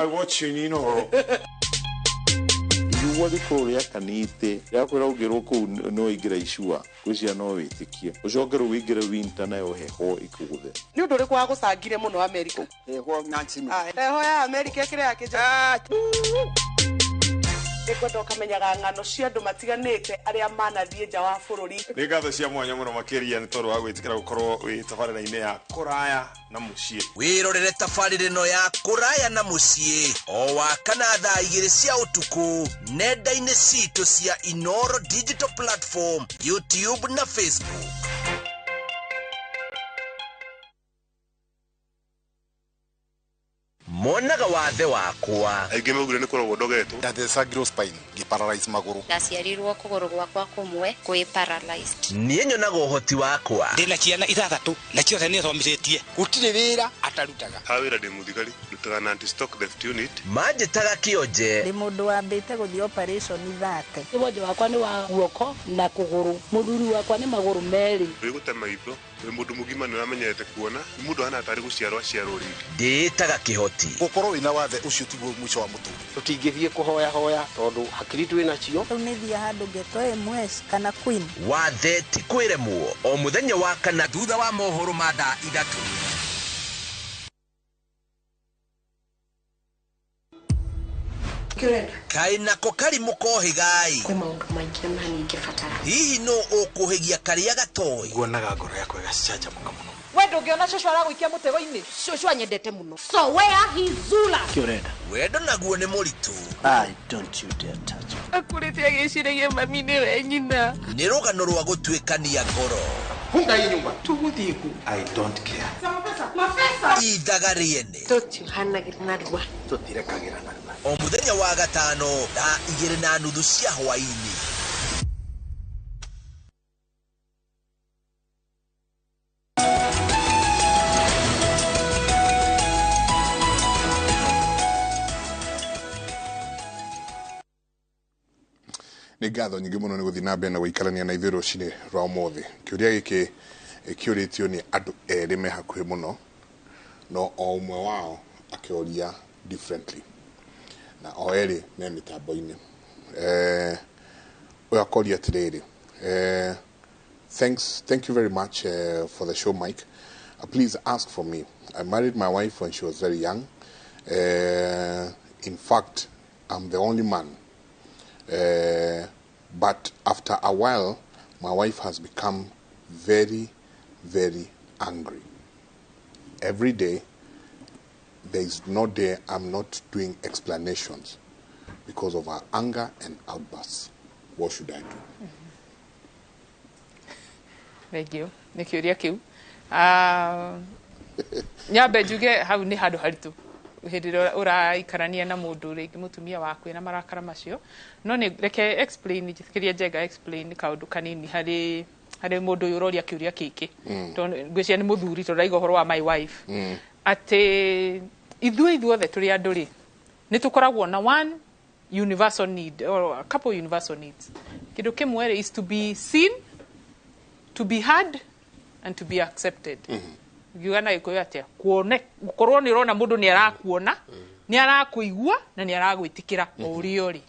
I watch you Inoro wali korea kanite yakwira ugirwo ku no igira icua kucia no witikie ucokero wigira winter nayo heho ikuguthe ni undu ri kwa gucangire muno Amerika heho natsimi heho ya Amerika kire yake ja Ekwenda ukamenyaga ng'ano cia andu matiganite aria manathie nja wa bururi. Ni ngatho cia mwanya muno makiria ni tondu wa gwitikira gukorwo wi tabarira-ini ya kuraya na mucii. Wirorere tabarira ino ya kuraya na mucii o wakana thaa 2 cia utuku nenda-ini citũ cia Inoro digital platform, YouTube na Facebook. Monaga wathe wakwa aingĩ maugire nĩ koragwo ndogetwo ndathecagirwo spine ngĩparalyze magũrũ ndaciarirwo kũgũrũ gwakwa kũmwe kwĩ paralyzed niĩ nyonaga ũhoti wakwa ndĩna ciana 3 na ciothe nĩ thomithĩtie gũtirĩ wĩra atarutaga ha wĩra ndĩ mũthigari ndutaga na anti-stock theft unit manjĩtaga kĩonje ndĩ mũndũ wambĩte gũthiĩ operation 30 wonje wakwa nĩ wa guoko na kũgũrũ mũthuri wakwa nĩ magũrũ merĩ wĩgũte maitho wĩ mũndũ mũgima nĩ ũramenyerete kuona nĩ mũndũ hana atarĩ gũciarwo aciarwo rĩngĩ ndĩtaga kĩhoti gukorwo wina wathe ucio tiguo mwico wa mũtũrĩre tũtingĩthiĩ kũhoya hoya tondũ hakiri twĩ nacio rĩu nĩ thia handũ ngetwo MS kana Queen wathe ti kwĩremwo o mũthenya wa kana thutha wa mohoro ma thaa 3 Kai nako karimũ kohĩgai kwĩ maũndũ maingĩ ma ningĩbatara hihi no ũkũhĩgia karĩa gatoi nguonaga ngoro yakwa ĩgacanjamũka mũno wendo ũngĩona cũcũ aragũikia mũtego-inĩ cũcũ anyendete mũno so where is Zula Kiorenda wendo naguo nĩ mũritũ I don't you dare touch me akũrĩte agĩciragia mami nĩwe nyina nĩ rũgano rwa gũtuĩkania ngoro funga hii nyumba tuguthiĩ ku I don't care mapesa ithaga rĩene tũtihanagĩra na rua tũtirekagĩra na rua o mũthenya wa gatano thaa 2:30 cia hwaĩ-inĩ nĩ ngatho nyingĩ mũno nĩ gũthiĩ na mbere na gũikarania na ithuĩ rũcinĩ rwa ũmũthĩ. Kĩũria gĩkĩ kĩũrĩtio nĩ andũ erĩ me hakuhĩ mũno no o ũmwe wao akĩoria differently na o erĩ me mĩtambo-inĩ. Ũyũ akoria atĩrĩrĩ, thank you very much for the show, Mike. Please ask for me. I married my wife when she was very young. In fact, I'm the only man. But after a while, my wife has become very, very angry. Every day, there is no day I'm not doing explanations because of her anger and outbursts. What should I do? Thank you. Nĩ kĩũria kĩu. Nyambe njuge hau nĩ handũ haritũ hĩndĩ ĩrĩa ũraikarania na mũndũ rĩngĩ mũtumia waku na marakara macio no nĩ reke explain kĩrĩa Njenga explain kaũndũ kanini harĩ mũndũ ũyũ ũroria kĩũria kĩkĩ tondũ ngwĩciria nĩ mũthuri tondũ ndaiga ũhoro wa my wife atĩ ithuothe tũrĩ andũ rĩ nĩ tũkoragwo na one universal need or a couple universal needs. Kĩndũ kĩmwe is to be seen, to be heard and to be accepted. Ngiuga na Gĩkũyũ atĩa gũkorwo nĩ ũrona mũndũ nĩ arakuona nĩ arakũigua na nĩ aragwĩtĩkĩra o ũrĩa ũrĩ.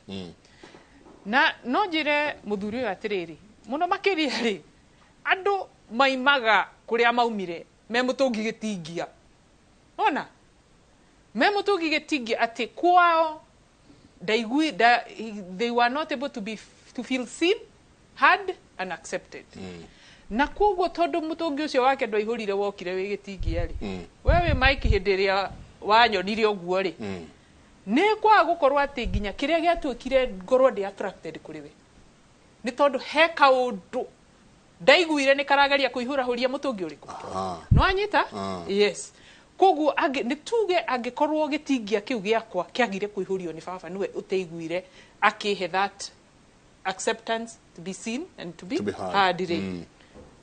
Na no njĩre mũthuri ũyũ atĩrĩrĩ mũno makĩria rĩ andũ maimaga kũrĩa maumire me mũtũngi gĩtingia. Ona me mũtũngi gĩtingia atĩ kwao they were not able to feel seen, heard and accepted. Na koguo tondu mutungi ucio wake ndwaihurire wokire wi gitingia ri wewe Mike hindi ria wanyonire uguo ri nä kwa gå korwo atä nginya kä rä a gä atuä kire ngorwo ndä attracted kå rä we nä tondå he kaå ndå ndaiguire nä karageria kå ihå rahå ria må tå ngä å rä kå nä wanyita yes koguo nä tuge angä korwo gä tingia kä u gä akwa kä agire kå ihå rio nä baba nä we å teiguire akä he that acceptance to be seen and to be heard rä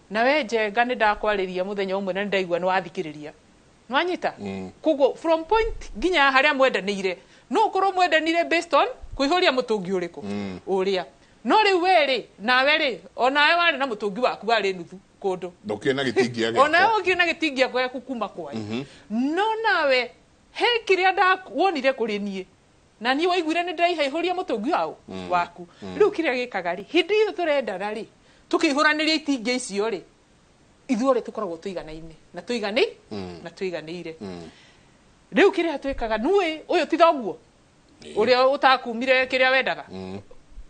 na we Njenga nä ndakwarä ria må thenya å mwe na nä ndaigua nä wathikä rä ria nä wanyita koguo from point nginya harä a mwendanä ire no å korwo mwendanire based on kå ihå ria må tå ngä å rä kå å rä a no rä u werä nawe rä onawe warä na må tå ngi waku warä nuthu kå ndå onawe å kä na gä tingia gwaku kuma kwanyu no nawe he kä rä a ndawonire kå rä niä na niä waiguire nä ndĩraihå ria må tå ngi waku rä u kä rä a gä kaga rä hä ndä ä yo tå rendana rä tå kä ihå ranä ria itingia icio rä ithuothe tå koragwo tå iganaine na tå iganä ire rä u kä rä a twä kaga nä å yå ti thoguo å rä a å takumire kä rä a wendaga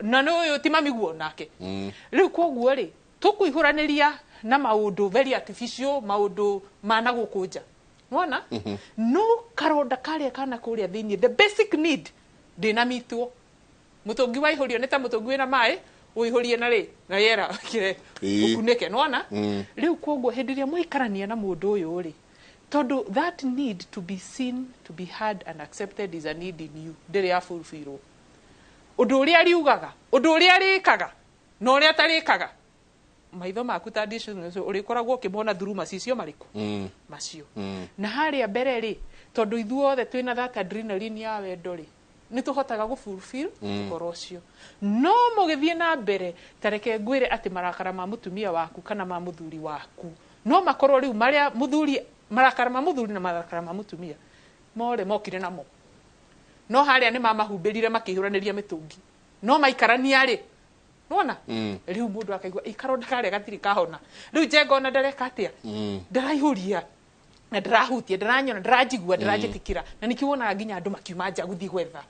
na nä å yå ti mamiguo nake rä u koguo rä tå kå ihå ranä ria na maå ndå very artificial maå ndå mana gå kå nja wona no karonda karä a kana kå rä a thä the basic need ndä na mitwo må tå ngi waihå rio nä ta må tå ngi wä na maä å ihå rie na rä na yera kä å kunä ke nona rä u koguo hä ndä ä rä a mwaikarania na må ndå å yå rä tondå that need to be seen to be heard and accepted is a need in you ndä rä ya fulfillwo å ndå å rä a riugaga å ndå å rä a rä kaga na å rä a tarä kaga maitho maku ta å rä koragwo å kä mona thuruma cicio marä kå macio na harä a mbere rä tondå ithuothe twä na that adrenaline ya wendo rä nä tå hotaga gå fulfill å horo å cio no må gä thiä na mbere tareke ngwä re atä marakara ma må tumia waku kana ma må thuri waku no makorwo rä u marä a må thuri marakara ma må thuri na marakara ma må tumia more mokire namo no harä a nä mamahumbä rire makä ihå ranä ria mä tå ngi no maikarania rä nona rä u må ndå akaigua ikaronda karä a gatirä kahona rä u Njenga ona ndareka atä a ndaraihå ria na ndarahutia ndaranyona ndaranjigua ndaranjä tä ra na nä kä wonaga nginya andå makiuma nja gå thiä gwetha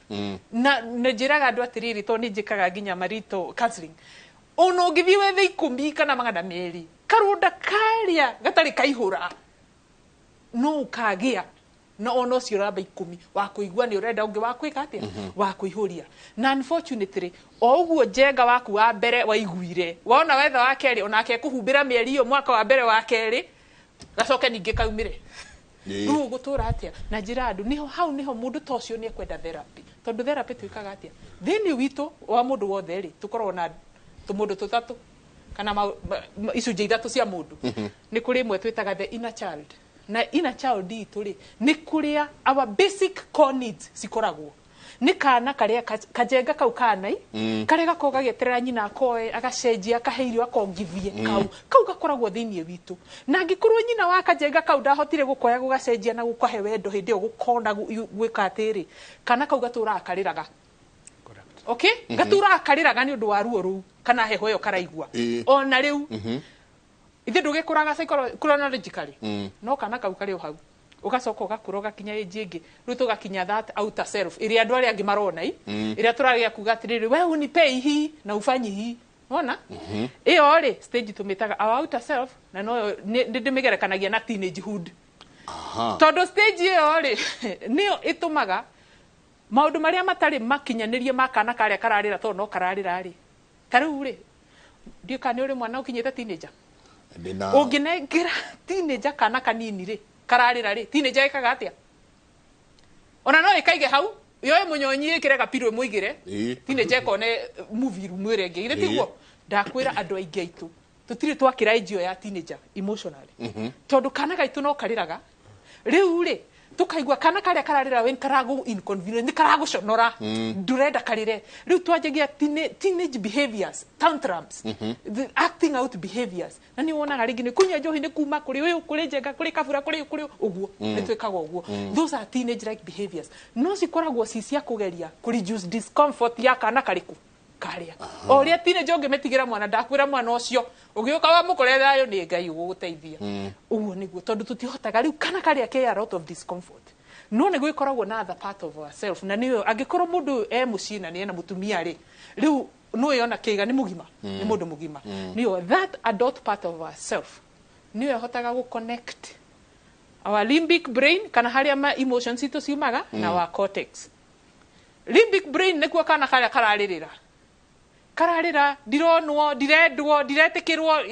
na njä raga andå atä rä rä tondå nä njä kaga nginya marito counseling ona å ngä thiä wethe 10 kana 200 karonda karä a gatarä kaihå ra no å kagä a na ona å cio ramba 10 wa kå igua nä å renda å ngä wa kwä ka atä wa kå ihå ria na unfortunately o å guo Njenga waku wa mbere waiguire wona wetha wa kerä onake kå humbä ra mä eri ä yo mwaka wa mbere wa kerä gacoke ningä kaumä re rä u gå tå ra atä a na njä ra andå hau nä ho må ndå ta å cio nä ekwenda therapy tondå therapy twä kaga atä a thä inä witå wa må ndå wothe rä tå koragwo na tå må ndå tå tatå kana icunjä ithatå cia må ndå nä kå rä imwe twä taga the inner child na inner child itå rä nä kå rä a our basic core needs cikoragwo nä kana karä a Kanjenga kau kanai karä gakorwo gagieterera nyina akoe agacenjia akahe irio akongithie kau gakoragwo thä inä witå na angä korwo nyina wa Kanjenga kau ndahotire gå koya gå gacenjia na gå kahe wendo hä ndä ä yo gå kona gwä ka atä rä kana kau gatå raga karä raga gatå raga karä raga nä å ndå wa ruo rå u kana heho ä yo karaigua ona rä u ithe ndå gä kå raga chronologically no kana kau karä o hau ugacoka ugakura ugakinya age ingi riu tugakinya that outer self iri andu aria angi marona iri turagia kuga atiriri we unipei hii na ufanyi hii ona iyo ri stage tumitaga our outer self na no ndimigerekanagia na teenagehood tondu stage iyo ri niyo itumaga maundu maria matari makinyanirie makana karia kararira tondu no kararira ri tariu ri ndio kana uri mwana ukinyite teenager unginengera teenager kana kanini ri kararira ri teenager ikaga atia ona no ikaige hau yoe munyonyi ikire gapiro muigire teenager kone movie room ire ngi ire tiguo ndakwira andu aingi aitu tutiri twakira age ya teenager emotionally tondu kana gaitu no kariraga riu ri tukaigua kana karia kararira wen karago inconvenient karago shonora ndurenda karire riu twajegia teenage behaviors tantrums the acting out behaviors na ni wona garingi ni kunya njohi ni kuma kuri uyu kuri Njenga kuri Kabura kuri uguo ni twikaga uguo those are teenage like behaviors no cikoragwo cia kugeria kuri reduce discomfort ya kana kariku karia oria teenage ngimetigira mwana ndakwira mwana ucio ugiuka wa mukore thayo ni Ngai uguteithia uguo niguo tondu tutihotaga riu kana karia ke a lot of discomfort no ni gwikoragwo na other part of ourself na niyo angikorwo mundu mucii na ni ena mutumia ri riu no yona kiga ni mugima ni mundu mugima niyo that adult part of ourself niyo hotaga gu connect our limbic brain kana haria ma emotions ito ciumaga na our cortex. Limbic brain nikuo kana karia kararira ndironwo ndiretikirwo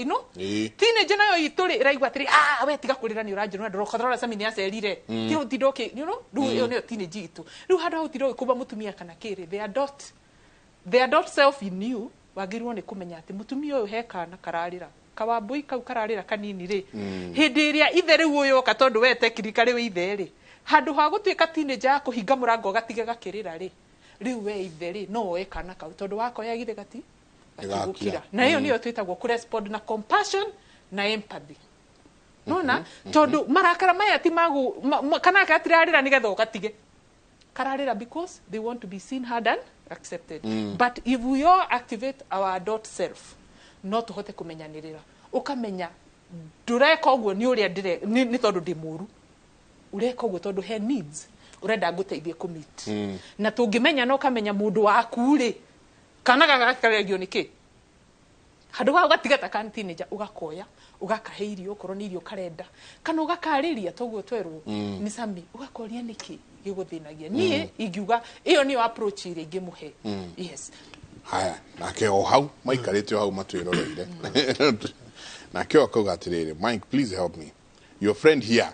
teenager nayo ituri iraigwa atiri we tiga kurira ni uranjirwo ndorokothora samini acerire tiro tidoke riu ne teenager itu riu handa hau tiro kuba mutumia kana kiri they adult self in you wagirwo ni kumenya ati mutumia uyu hekana kararira kawambui kau kararira kanini ri hindi iria ithe riu uyu ka tondu we tekirika riu ithe ri handu ha gutuika teenager kuhinga murango gatige gakirira ri riu we ithe ri no ekana kau tondu wako yagire gati gukira na hiyo niyo twitagwo correspond na compassion na empathy nona tondu marakara maya ti magu kana katirarira nigetha ugatige kararira because they want to be seen, heard and accepted. But if we all activate our adult self no tuhote kumenyanirira ukamenya ndureka uguo ni uria ndire ni tondu ndi muru ureka uguo tondu he needs urenda nguteithie kumit na tungimenya no kamenya mundu waku ri kana gagakaragio niki handu wa ugatigata kan teenager ugakoya ugakaheirio korwo ni irio karenda kana ugakariria toguo twerwo ni sami ugakoria niki giguthinagia nie ingiuga iyo niyo approach iri ngimuhe yes haya nake o hau maikarite hau matwiroreire nake okogatirire Mike please help me your friend here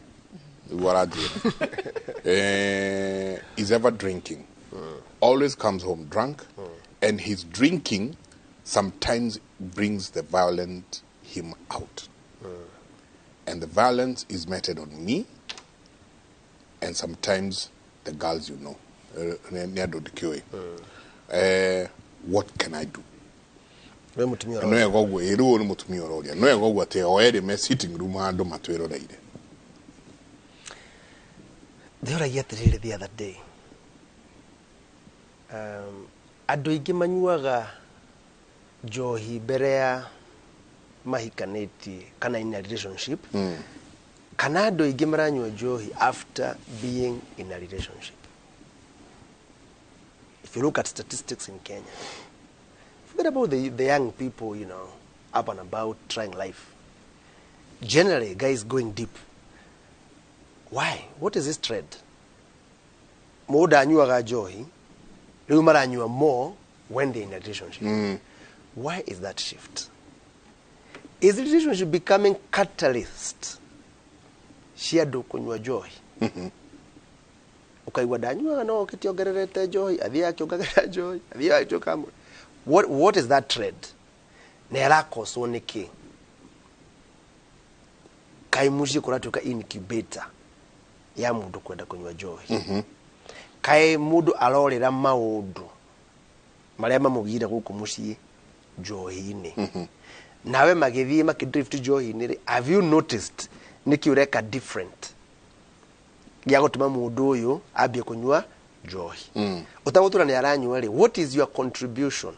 is ever drinking always comes home drunk and his drinking sometimes brings the violent him out and the violence is meted on me and sometimes the girls you know what can I do we mutumia no yego ero ni mutumia roria no yego ate oere me sitting room ando matwiroreire. The other yesterday, the other day, andu aingi manyuaga njohi mbere ya mahikanĩtie kana in a relationship kana andu aingi maranyua njohi after being in a relationship. If you look at statistics in Kenya, forget about the young people, you know, up and about trying life. Generally, guys going deep. Why? What is this trend? Muda anyuaga njohi, riu maranyua more when they're in a relationship. Why is that shift? Is the relationship becoming catalyst? Shiado kunywa njohi. Ukaigwa danyua no kitiongererete njohi, athia akiongerera njohi, athia achoka. What is that trend? Nerako so niki. Kai mushi kuratuka incubator ya mundu kwenda kunywa njohi. Kai mundu arorera maundu maria mamugire guku mucii njohi-ini. Nawe magithie makidrift njohi-ini, have you noticed niki ureka different ya gutuma mundu uyu ambie kunywa njohi? Utagutura ni aranywa ri, what is your contribution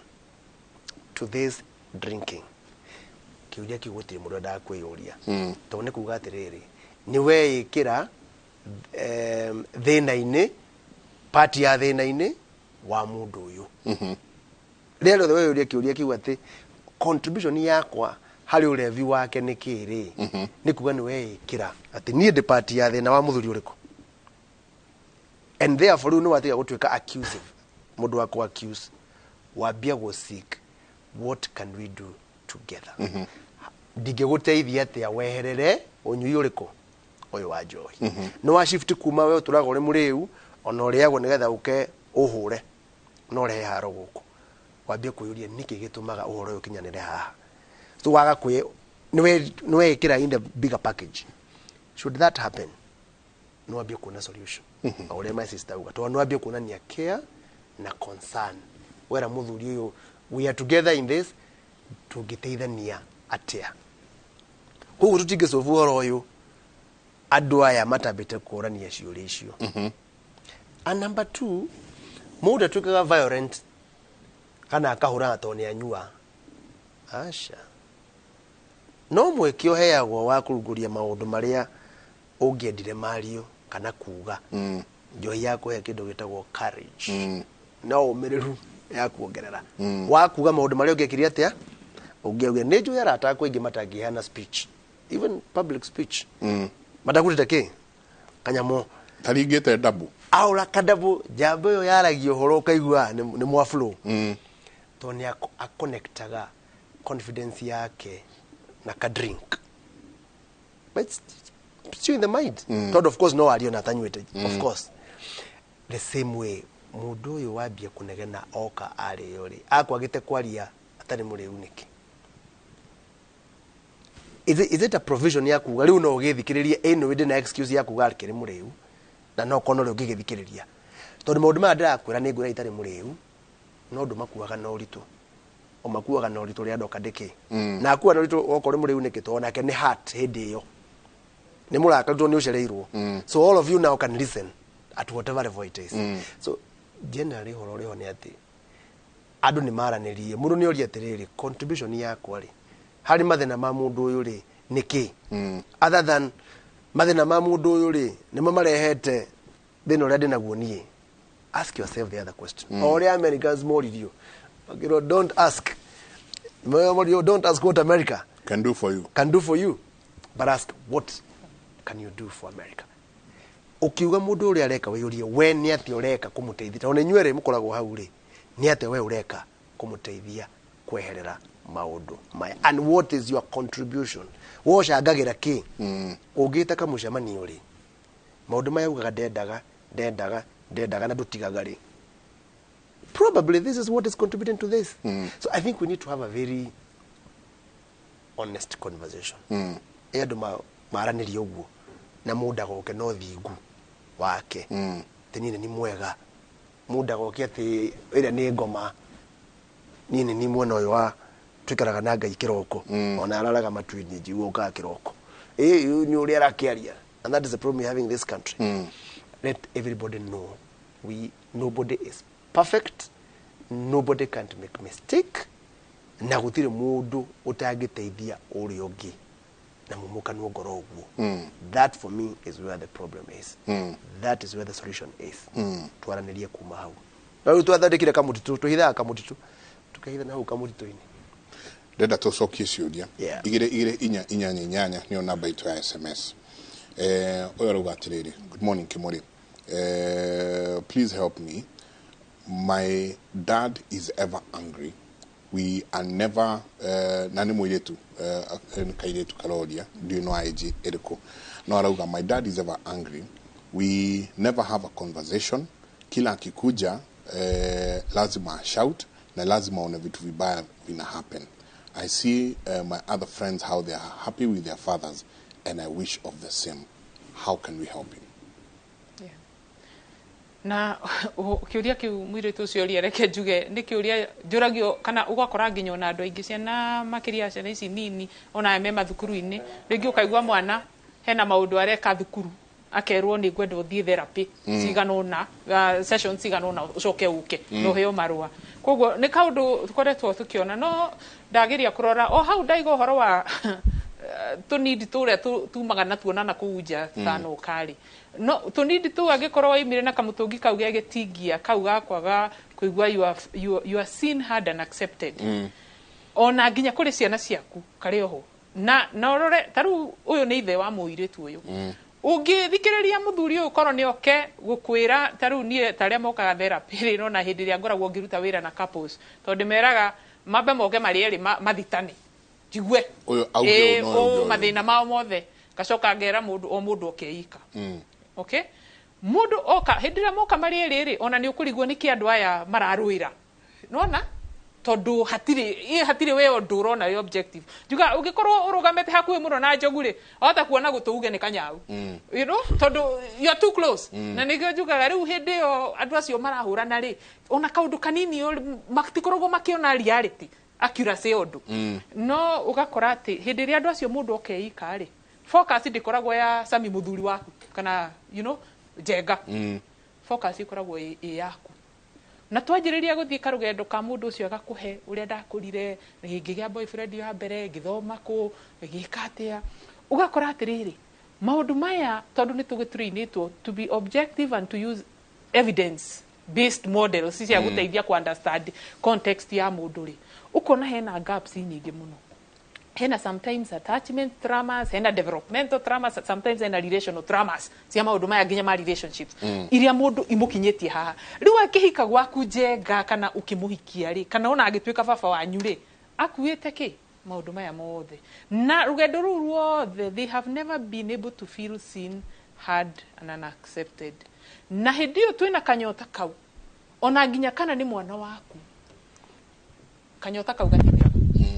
to this drinking? Kiuria kigutire mundu ndakwiyuria to ni kuga atiriri ni we ikira thina-ini party ya thina-ini wa mundu uyu. Lero the way uria kiuria kiuga ati contribution yakwa hari urevi wake ni kiri ni kuga ni we ikira ati ni the party ya thina wa muthuri uriko, and therefore you know what you to accuse mundu wako accuse wabia go seek what can we do together. Ndigiguteithia atia weherere unyui uriko uyu wa njohi no wa shift kuma we turago ri muriu ona uriagwo nigetha uke uhure no rehe haro guku wambie kuyuria niki gitumaga uhoro uyu kinyanire haha so waga kwi niwe ikira in the bigger package. Should that happen no wambie kuna solution ore my sister uga to no wambie kuna ni care na concern wera muthuri uyu we are together in this tugiteithania atia koguo tutigecobu horo uyu andu aya matambite kurania ciuria icio. And number 2, mundu atuikaga violent kana akahura to ni anyua asha no mwekio heagwo wa kuruguria maundu maria ungiendire mario kana kuga njohi yako ya kindu gitagwo courage no umiriru ya kuongerera wa kuga maundu maria ungikiria atia ungiauga ni njohi arata kwingi matangihana speech, even public speech. Matakurita ki kanyamo taringite dabu aura kadabu jambo yo yaragio horo kaigua ni mwaflo to ni connectaga confidence yake na ka drink but it's in the mind God of course no alio na tanywete of course the same way mundu yo wabia kunegena oka ari yori akwagite kwaria atari muriu niki is it a provision yaku riu no githikiriria eno winde na excuse yaku garikire muriu na no kono ri ngigithikiriria tondu maundu ma ndirakwira ni ngura itari muriu no ndu makuaga na uritu o makuaga na uritu ria ndoka ndiki na akuwa na uritu okore muriu niki to onake ni heart hindi yo ni murakaritwo ni ucereirwo so all of you now can listen at whatever level it is so generally horo ri hone ati andu ni maranirie mundu ni ori atiriri contribution yakwa ri hari mathina ma mundu uyu ri niki other than mathina ma mundu uyu ri nimo marehete thina uria ndinaguo nie ask yourself the other question all the Americans moririo don't ask what America can do for you but ask what can you do for America ukiuga mundu uria areka wiyurie we ni ati ureka kumuteithia ona nywere mukoragwo hau ri ni ati we ureka kumuteithia kweherera maundu maya and what is your contribution woshangagira ki ungita kamucemanio ri maundu maya ugaga ndendaga na ndutigaga ri probably this is what is contributing to this so I think we need to have a very honest conversation andu maranirie uguo na muda goke no thingu wake tinine ni mwega muda goke ati ira ni ngoma nini ni mwena uyu wa twikaraga na ngai kiroko ona araraga matwini jiwo ka kiroko ni uri arakiaria and that is the problem we have in this country let everybody know nobody is perfect nobody can't make mistake na gutire mundu utangiteithia uri ungi na mumukanu ngoro uguo that for me is where the problem is that is where the solution is twaranirie kuma hau na twathondekire kamutitu tuhithaga kamutitu tukahitha na hau kamutito-ini ndenda tucokie ciuria igire inyanya niyo namba itu ya SMS uyu aruga atiriri good morning Kimori please help me my dad is ever angry we are never nani mwiretu kairetu karoria do you know IG eriko no aruga my dad is ever angry we never have a conversation kila akikuja lazima shout na lazima one vitu vibaya vina happen I see my other friends how they are happy with their fathers and I wish of the same how can we help him na kiuria kiu mwiretu ucio ri reke njuge ni kiuria njuragio kana ugakora nginya na andu aingi ciana makiria ciana ici nini ona me mathukuru-ini ringi ukaigua mwana hena maundu areka thukuru akerwo ni gwenda uthie therapy ciganona sessions ciganona ucoke uke no heo marua koguo ni kaundu tukoretwo tukiona no ndagiria kurora o hau ndaigo horo wa tunidi turia tumaga na tuonana kuunja thano kari no tunidi tu agikorwo imire na kamutungi kau gegitingia kau gakwaga kuigua you are seen heard and accepted ona nginya kuri ciana ciaku kari oho na orore taru uyu ni ithe wa muiritu uyu ungithikiriria muthuri uyu korwo ni oke gukwira taru nie taria mokaga therapy rino na hindi ria ngoragwo ngiruta wira na couples tondu meraga mambe moke mari eri mathitani jigue uyu auge no mathina mao mothe gacoka ngera mundu okeika okay mundu oka hindi ria moka mari eri ona ni ukurigwo ni kiandu aya mararuira nona tondu hatire we ondu urona yo objective juga ugikorwo urugamete hakuhi muno na njoguri hota kuona gutuuge ni kanyau you know tondu you are too close na nigio juga riu hindi yo andu acio marahurana ri ona kaundu kanini matikoragwo makiona reality accuracy ondu no ugakora ati hindi ria andu acio mundu okeika ri focus ndikoragwo ya Sami muthuri waku kana you know Jenga focus ikoragwo yaku na twanjiriria guthii karugendo ka mundu ucio agakuhe uria ndakurire ngigia boyfriend ya mbere ngithoma ku ngikatia ugakora atiriri maundu maya tondu ni tugitrainitwo to be objective and to use evidence based models cia guteithia ku understand context ya mundu ri ukona hena gaps nyingi muno hena sometimes attachment traumas, hena developmental traumas, sometimes hena relational traumas cia maundu maya nginya ma relationships iria mundu imukinyetie haha riu akihika gwaku njenga kana ukimuhikia ri kana ona agituika baba wanyu ri akuite ki maundu maya mothe na rugendo ruru ruothe they have never been able to feel seen, heard and unaccepted na hindio twina kanyota kau ona nginya kana ni mwana waku kanyota kau gatithira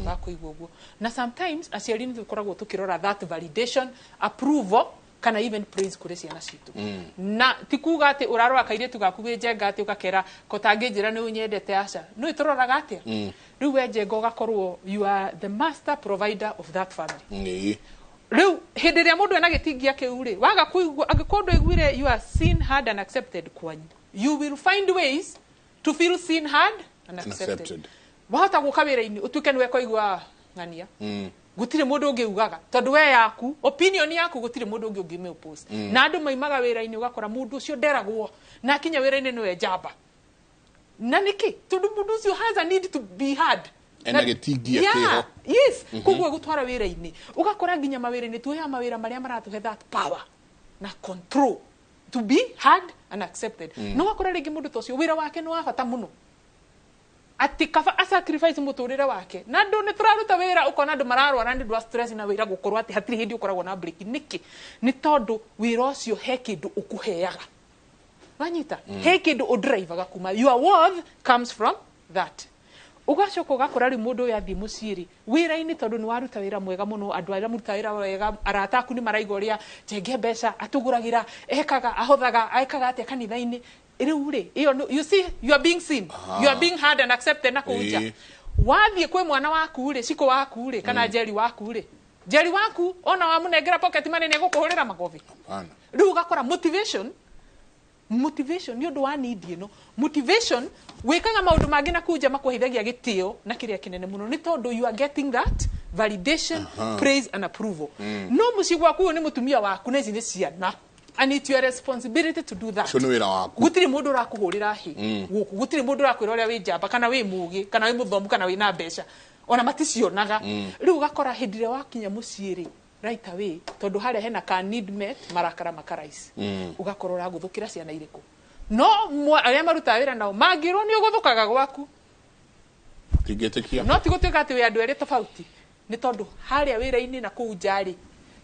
bakuigwa uguo na sometimes aciari ni tukoragwo tukirora that validation, approval kana even praise kuri ciana citu na tikuga ati urarora kairitu gaku njenga ati ukakera kotanginjira ni unyendete aca no ituroraga atia riu njenga ugakorwo you are the master provider of that family riu hindi ria mundu ena gitingia kiu ri waga kuigwa angikorwo igwire you are seen, heard and accepted kwanyu you will find ways to feel seen, heard and accepted. Wahota guka wira-ini utuike niwe koigwa ngania gutire mundu ungiugaga tondu we yaku opinion yaku gutire mundu ungi ungime oppose na andu maimaga wira-ini ugakora mundu ucio nderagwo na kinya wira-ini niwe jamba na niki tondu mundu ucio has a need to be heard ena gitingia kiho yes kugwe gutwara wira-ini ugakora nginya mawira-ini tuhe mawira maria maratuhe that power na control to be heard and accepted no gakora ringi mundu tocio wira wake no wabata muno ati kafa sacrifice muturire wake na ndu ni turaruta wira ukona ndu mararwa na ndu stress na wira gukorwa ati hatiri hindi ukoragwo na break niki ni tondu wira ucio he kindu ukuheaga wanyita he kindu udrivaga kuma your worth comes from that ugacoka ugakora ri mundu yathi muciri wira-ini tondu ni waruta wira mwega muno andu aria muruta wira wega arata aku ni maraiga uria jenge mbeca atuguragira ekaga ahothaga aikaga atia kanitha-ini you see you are being seen, you are being heard and accepted na kuja wathie kwe mwana waku ri ciko waku ri kana jeri waku ri jeri waku ona wamunengera pocket money ne gukuhurira magovi hapana riu ugakora motivation ni undu wa need no motivation wikaga maundu mangi na kuja makuhithagia gitio na kiria kinene muno ni tondu you are getting that validation, praise and approval no muci gwaku ni mutumia waku nezi ni ciana and it's your responsibility to do that. So wira waku gutiri mundu rakuhurira hi guku gutiri mundu rakwira uria wi jamba kana wi mugi kana wi muthomu kana wi na mbeca ona maticionaga riu gakora hindire wakinya muciiri right away tondu haria hena ka need met marakara makarais ugakorwo raguthukira ciana iriku no aria maruta wira nao mangirwo ni uguthukaga gwaku tigetikia no tiguteka ati wi andu eri tofauti ni tondu haria wira-ini na kuu njari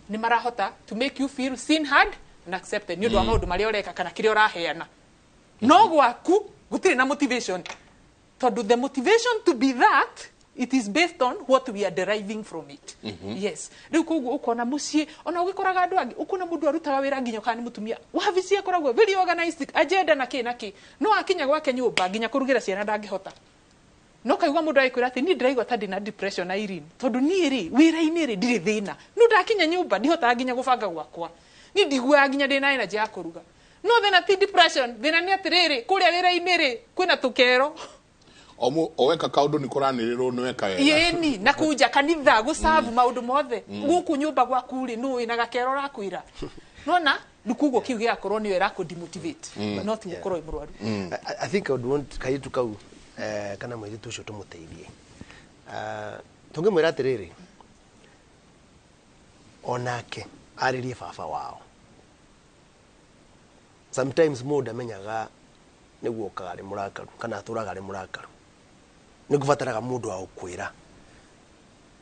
ni marahota to make you feel seen, heard and accepted ni undu wa maundu maria ureka kana kiria uraheana no gwaku gutire na motivation tondu the motivation to be that it is based on what we are deriving from it yes riu kugu ukona mucie ona ugikoraga andu angi ukona mundu arutaga wira nginya kana mutumia wabicie koragwo very organized agenda na ki no akinya gwake nyumba nginya kurugira ciana ndangihota no kaigwa mundu aikwira ati ni ndiraigwa tadi na depression na irini tondu ni ri wira-ini ri ndiri thina no ndakinya nyumba ndihota nginya gubanga gwakwa ni ndigua nginya ndina energy ya kuruga no thina ti depression thina ni atiriri kuria wira-ini ri kwina tukero oweka kaundu ni kuraniriro ni weka wega yeni na kuja kanitha gusavu maundu mothe guku nyumba gwaku ri no ina gakero rakwira nona ndukugo kiu gia korwo ni wera ku demotivate not gukorwo imurwaru I think I would want kaitu kau kana mwezi tucio tumuteithie tunge mwira atiriri onake aririe baba wao sometimes muda menyaga niguo kagari murakaru kana turagari murakaru nigubataraga mundu wa ukwira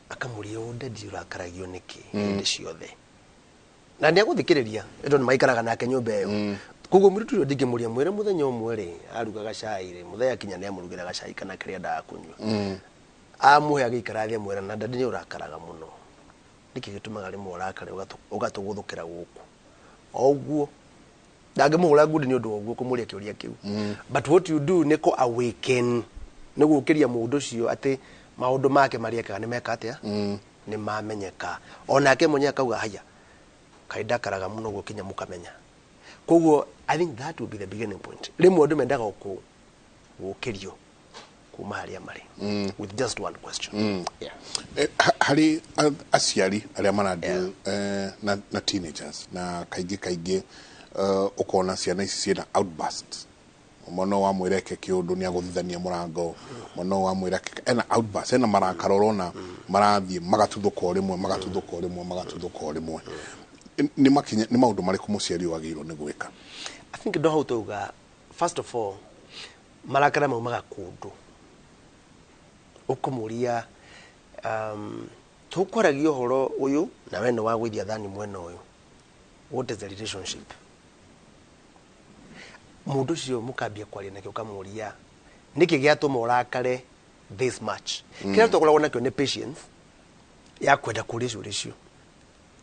akamuria ndedi urakaragio niki ndi ciothe na ndia guthikiriria endo ni maikaraga nake nyumba iyo kugo muritu ndingimuria mwire muthenya umwe ri arugaga cai ri muthenya kinya ni amurugiraga cai kana kiria nda kunywa amuhe agikarathia mwira na ndedi ni urakaraga muno niki gitumaga ri murakare ugatuguthukira guku oguo ndagimuhura ngudi ni undu oguo kumuria kiuria kiu but what you do niko awaken niguo kiria mundu cio ati maundu make mariekaga ni meka atia ni mamenyeka onake mwenye akauga haya kaida karaga muno gukinya mukamenya koguo I think that will be the beginning point rimwe undu mendaga gukirio kuma haria mari with just one question hari aciari aria marandi na teenagers na kaingi ukona ciana ici ciena outburst mono wa mwireke kiundu ni aguthithania murango mono wa mwireke ena outburst ena marakarorona marathie magatuthuko rimwe ni makinya ni maundu mariku muciari wagirwo ni gwika. I think ndo hautuga first of all marakara maumaga kundu ukumuria tukwaragia horo uyu na wene wa gwithia thani mwena uyu. What is the relationship? Mundu cio mukambia kwaria nakio kamuria niki giatuma urakare this much. Kira tukoragwo nakio ni patience ya kwenda kuria ciuria cio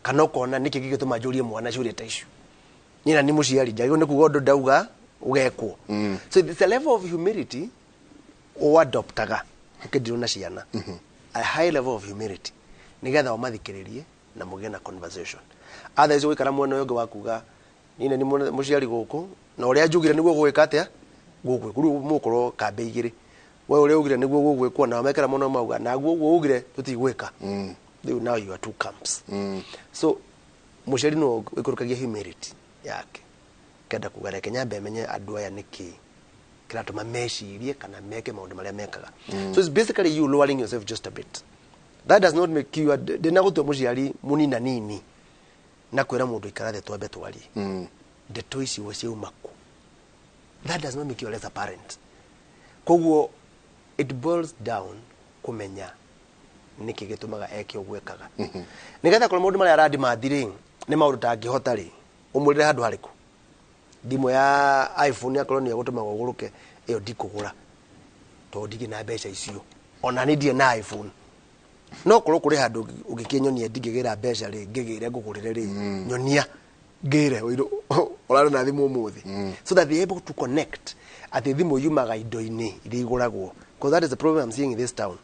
kana ukona niki gigituma njurie mwana ciuria ta icio nina ni muciari njagio ni kuga undu ndauga ugekwo. So it's a level of humility o adoptaga ukidirwo na ciana a high level of humility nigetha umathikiririe na mugie na conversation. Otherwise wikara mwena uyu wa kuga nina ni muciari guku na uria njugire niguo gwika atia gugwe kuru mukorwo kambe igiri we uria ugire niguo gugwikwo na wamekera muno mauga na guo ugire tutigwika. Now you are two camps. So muciari no wikurukagia humility yake kenda kugara Kenya bemenye andu aya niki kiratuma mecirie kana meke maundu maria mekaga. So it's basically you lowering yourself just a bit. That does not make you dena gutu muciari munina nini na kwira mundu ikara twambe twari ndeto ici wose umaku. That does not make you less a parent. Koguo it boils down kumenya niki gitumaga eke ogwekaga nigetha kole mundu maria arandi mathiri ni maundu tangihota ri umurire handu hariku thimo ya iPhone ya koloni yagutuma guguruke iyo ndikugura to ndigi na mbeca icio ona ni ndie na iPhone no korwo kuri handu ugikinyonia ndigigera mbeca ri ngigire ngugurire ri nyonia ngire orara na thimo umuthi so that they able to connect at the thimo yumaga indo-ini iri iguragwo because that is the problem I'm seeing in this town.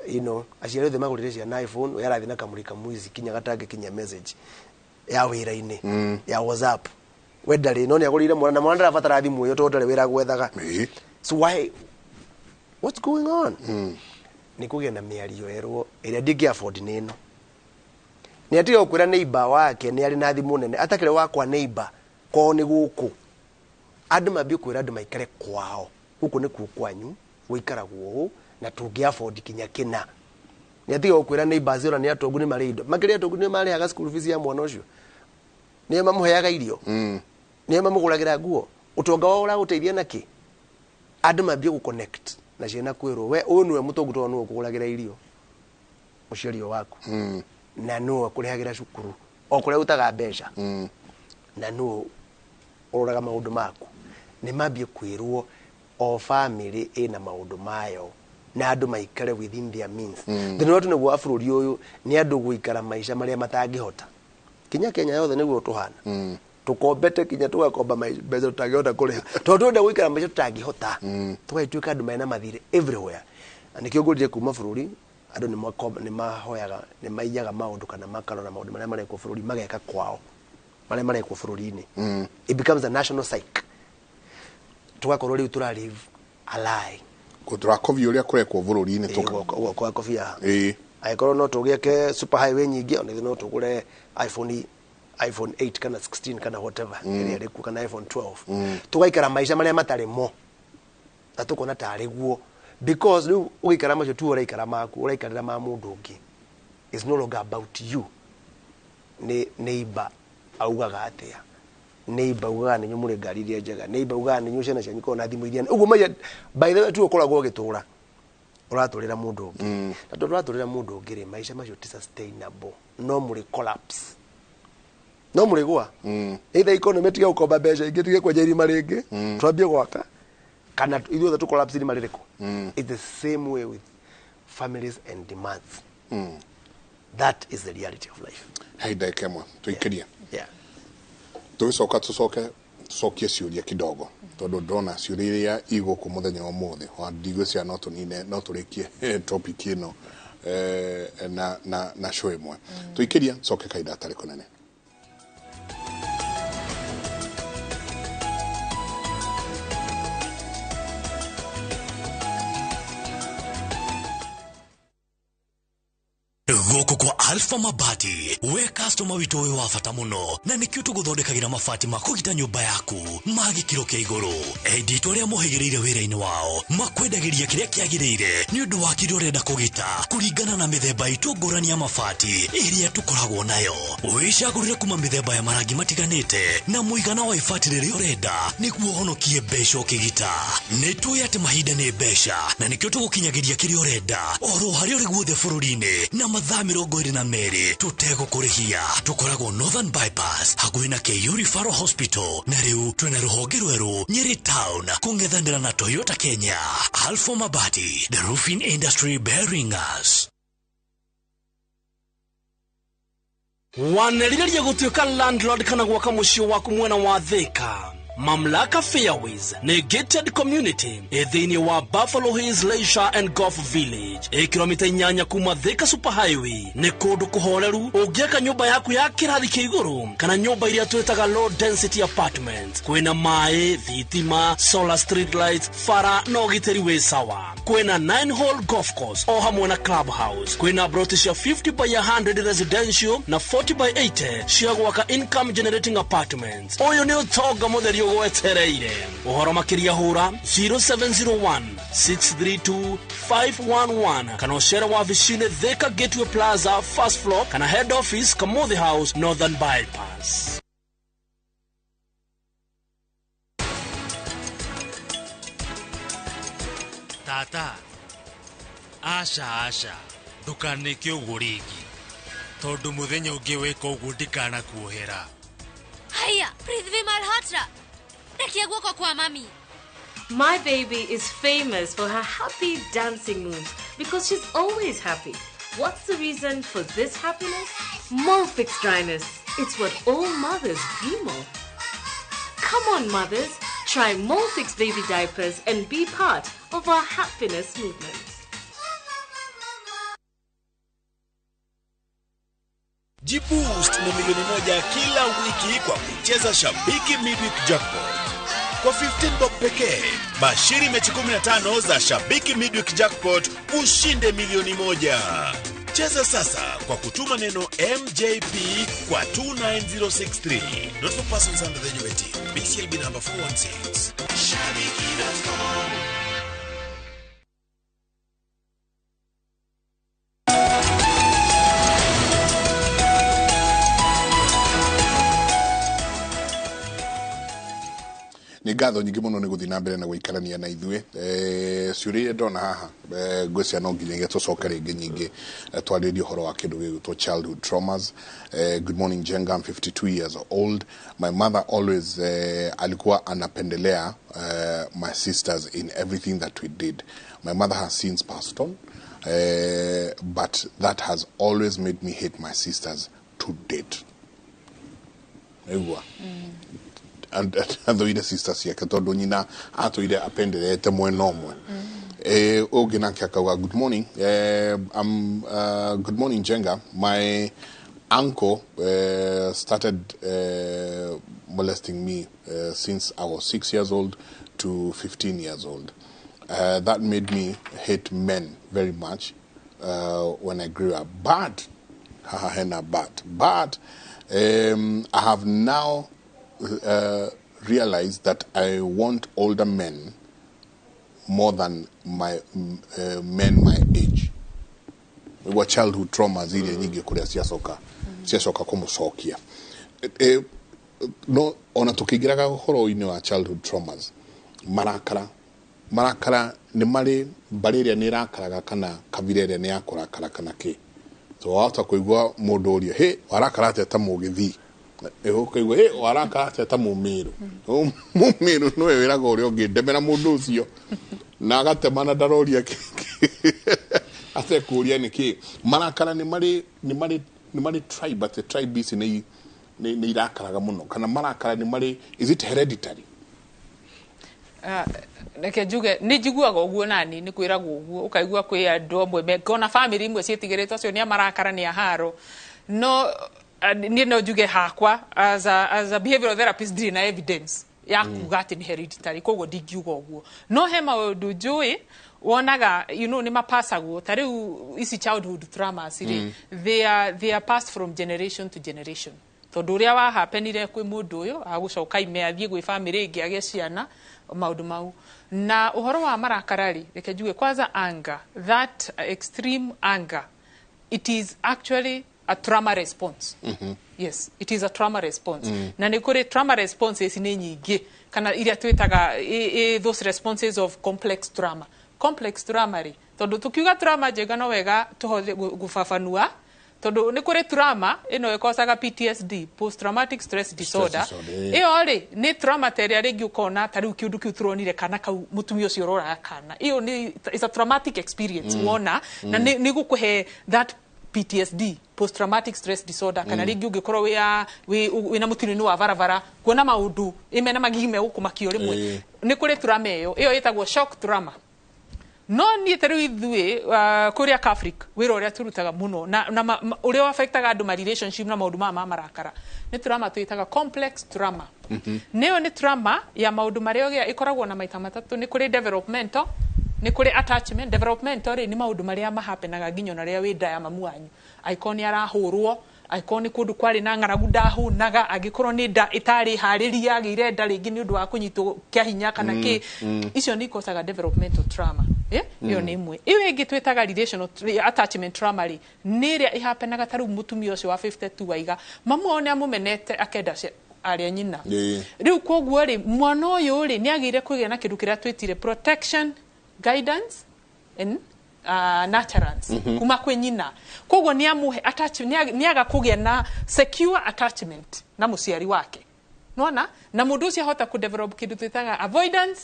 You know, aciari the magurire cia na iPhone we arathi na kamurika mwizi kinya gatange kinya message ya wira-ini ya WhatsApp we ndari no ni agurire mwana na mwana ndarabatara thimu yo to ndari wira gwethaga. So why what's going on? Ni kugia na miario erwo iria ndingi afford nino ni atiga ukwira neighbor wake ni ari na thimu nene atakire wakwa neighbor kwao ni guku andu mambie kwira andu maikare kwao guku ni kwanyu wikaragwo na tungi afford kinya kina ni atiga ukwira neighbor zero ni atongu ni mari indo makiri atongu ni mari aga school fees ya mwana ucio ni mamuheaga irio ni mamuguragira nguo utonga wao ura guteithia naki andu mambie ku connect na ciana kwirwo we uyu niwe mutongu to nuo kuguragira irio muciari waku na nuo kurihagira cukuru o kuria utaga mbeca na nuo uroraga maundu maku ni mambie kwirwo o family ina maundu mayo na andu maikare within their means. Thina watu niguo afururi uyu ni andu guikara maisha maria matangihota kinya Kenya yothe niguo tuhana tukombete kinya tugakomba mbeca tutangihota kuriha tondu nda guikara maisha tutangihota tugaituika andu maina mathire everywhere anikio ngurire kuma bururi andu ni mahoyaga ni maiyaga maundu kana makarora maundu maria mareko bururi mageka kwao maria mareko bururi-ini. It becomes a national psyche tugakorwo riu tura live a lie kuturakovia uria kurekwo bururi-ini kwa kofia aikorwo no tugieke super highway nyingi ona no tugure iPhone 8 kana 16 kana whatever iri riku kana iPhone 12 tugaikara maisha maria matari mo na tukona tari guo because riu ugaikara macio tu uraikara maku uraikarira ma mundu ungi is no longer about you ni neighbor augaga atia neighbor ugaga ni nyumure ngari iria njega neighbor ugaga ni nyuciana cia nyiko na thimu iria uguo maya by the way tu ukoragwo ugitura uraturira mundu ungi na tondu uraturira mundu ungi ri maisha macio ti sustainable no muri collapse no muri gwa either economy tiga ukomba mbeca ingi tige kwenja irima ringi twambie gwaka kana ithuothe tu collapse irima ririko. It's the same way with families and demands. That is the reality of life. Hey ndekemwe tuikiria tugicoka tucokie ciuria kidogo tondu ndona ciuria iria iguku muthenya wa mothe wa ndigwe cia no tunine no turikie topic ino na show imwe tuikiria coke kaida atari kunene. goko kwa Alpha Mabati we customer wito we wafata muno na nikio tuguthondekagira mabati makugita nyumba yaku magi kiro kia iguru edito ria mohegereire wira-ini wao makwendagiria kiria kiagirire ni undu wa kirio renda kugita kuringana na mithemba itungurani ya mabati iria tukoragwo nayo wicagurire kuma mithemba ya marangi matiganite na muigana wa ibati riria urenda niguo honokie mbeca ukigita nitui ati mahinda ni mbeca na nikio tugukinyagiria kirio urenda oro hari uri guothe bururi-ini na mathaa 22 tutegukũrĩhia tukoragwo Northern Bypass hakuhĩ na KU Referral Hospital na riu twina ruhonge rweru Nyeri Town kung'ethanĩra na Toyota Kenya. Alpha Mabati, the roofing industry bearing us. Waneriria gũtuĩka landlord kana gwaka mũciĩ waku mwena wa Thika. Mamlaka Fairways ni gated community thĩinĩ wa Buffalo Hills Leisure and Golf Village kilomita 8 kuma Thika Superhighway ni kũndũ kũhoreru ũngĩaka nyũmba yaku ya kĩrathi kĩa igũrũ kana nyũmba iria twĩtaga low density apartments kwĩna maĩ thitima solar street lights fara na ũgitĩri wĩ sawa kwĩna 9 hole golf course o hamwe na clubhouse kwĩna broti cia 50 by 100 residential na 40 by 80 cia gwaka income generating apartments ũyũ nĩ ũtonga mũtheri wetereire uhoro makiria hura 0701 632 511 kana ucera wa vicine Thika Gateway Plaza first floor kana head office Kamuthi House Northern Bypass. Tata asha ndukanike uguo ringi tondu muthenya ungi wika uguo ndikana kuohera. Haya, Prithvi Malhotra. Kwa mami. My baby is famous for her happy dancing moves because she's always happy. What's the reason for this happiness? Molfix dryness. It's what all mothers dream of. Come on, mothers. Try Molfix baby diapers and be part of our happiness movement. Jiboost na milioni 1 kila wiki kwa kucheza Shabiki Midweek Jackpot. Kwa 15 bob pekee, bashiri mechi 15 za Shabiki Midweek Jackpot ushinde milioni 1. Cheza sasa kwa kutuma neno MJP kwa 29063. Not for persons under the age of 18. BCLB number 416. Shabiki.com. ni ngatho nyingĩ mũno nĩ gũthiĩ na mbere na gũikarania na ithuĩ ciũria ndona haha ngwĩciria no nginya tũcoke rĩngĩ nyingĩ twarĩrie ũhoro wa kĩndũ gĩgwĩtwo childhood traumas. Good morning Jenga, I'm 52 years old. My mother always alikuwa anapendelea my sisters in everything that we did. My mother has since passed on, but that has always made me hate my sisters to date. And the sisters yake tondu nyina atuire apendelete mwena omwe. Good morning. Good morning Jenga. My uncle started molesting me since I was 6 years old to 15 years old. That made me hate men very much when I grew up. But I have now realized that I want older men more than my men my age. Wa childhood trauma zile nyingi kuria siasoka kumucokia. No ona tukigiraga horo-ini wa childhood traumas marakara ni mari bariria ni rakaraga kana kabirere ni yakurakara kana ki. So wata kuigwa mundu uria he warakara ta mugithi ukaigwa he warakara ta mumiru mumiru no wiraga uria ungi ndemera mundu ucio na agatemana ndaroria ate kuria niki marakara ni mari tribe, but the tribe is ni irakaraga muno kana marakara ni mari, is it hereditary? Neke njuge ni njiguaga uguo nani ni kwiragwo uguo ukaigua kwi andu amwe mekona family imwe cietigiritwo cio ni amarakara ni aharo no ni no njuge hakwa as a behavioral therapist ndiri na evidence ya kuga ati ni hereditary koguo ndingiuga uguo no he maundu njui wonaga ni mapasagwo tariu isi childhood traumas they are passed from generation to generation. Tondu uria wa happenire kwi mundu uyu agucoka ime athie gwi family ingi age ciana maundu mau na uhoro wa marakarari reke njuge kwanza anger, that extreme anger, it is actually a trauma response. Yes, it is a trauma response. Na ni kuri trauma responses ni nyingi kana iria twitaga those responses of complex trauma. Complex trauma ri tondu tukiuga trauma jega no wega tuhothe gufafanua tondu ni kuri trauma ino ikosaga PTSD, post traumatic stress disorder. Iyo ri ni trauma teria ringi ukona tariu kiundu kiu turonire kana kau mutumia ucio rora kana iyo ni is a traumatic experience wona na ni gukuhe that PTSD, post traumatic stress disorder kana ringi ungikorwo wina mutinini wa varavara kuona maundu imena magime gukumakio rimwe ni kuri trauma iyo itagwo shock trauma. No ni tariu ithue kuria Africa wira uria turutaga muno na uria affectaga andu ma relationship na maundu ma marakara ni trauma tuitaga complex trauma. Neo ni trauma ya maundu maria ikoragwo na maita matatu. Ni kuri developmental, ni kuri attachment. Developmental ri ni maundu maria mahapenaga nginyo na ria wi nda ya mamu wanyu, aikoni arahurwo, aikoni kundu kwari na ngaragu ndahunaga, agikorwo ni nda itari hariria agire nda ringi ni undu wa kunyitwo kia hinya kana ki icio ni kosaga developmental trauma. Iyo ni imwe. Iyo ingi twitaga relational attachment trauma ri ni ria ihapenaga taru mutumia ucio wa 52 waiga mamu one amumenete akenda aria nyina. Riu koguo ri mwana uyu ri ni agire kugia na kindu kiria twitire protection, guidance and nurturance kuma kwe nyina. Koguo ni amuhe attachment, ni aga kugia na secure attachment na muciari wake. Nona na mundu ucio hota ku develop kindu twitaga avoidance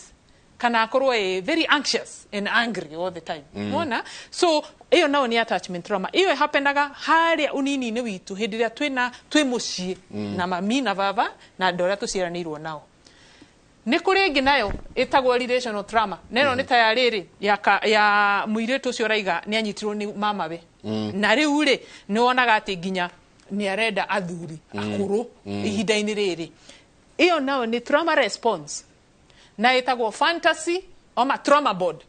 kana akorwo very anxious and angry all the time. Nona so iyo nao ni attachment trauma. Iyo hapenaga haria unini ni witu hindi ria twi mucii na mami na baba na ndora tuciaranirwo nao. Ni kuri ingi nayo itagwo relational trauma. Neno ni tayariri ya muiretu ucio raiga ni anyitirwo ni mamawe. Na riu ri ni wonaga ati ginya ni arenda athuri akuru ihinda-ini riri. Iyo nao ni trauma response. Na itagwo fantasy oma trauma board.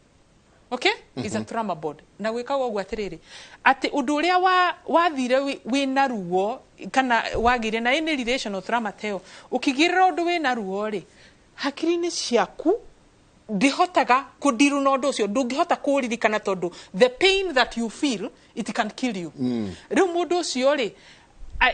Okay? Is a trauma board. Na gwikagwo gwa atiriri ati undu uria wathire wina ruo kana wagire na any relational trauma teo ukigirira undu wina ruo ri hakiri-ini ciaku ndihotaga kudiru na undu ucio, ndungihota kuririkana tondu the pain that you feel it can kill you. Riu mundu ucio ri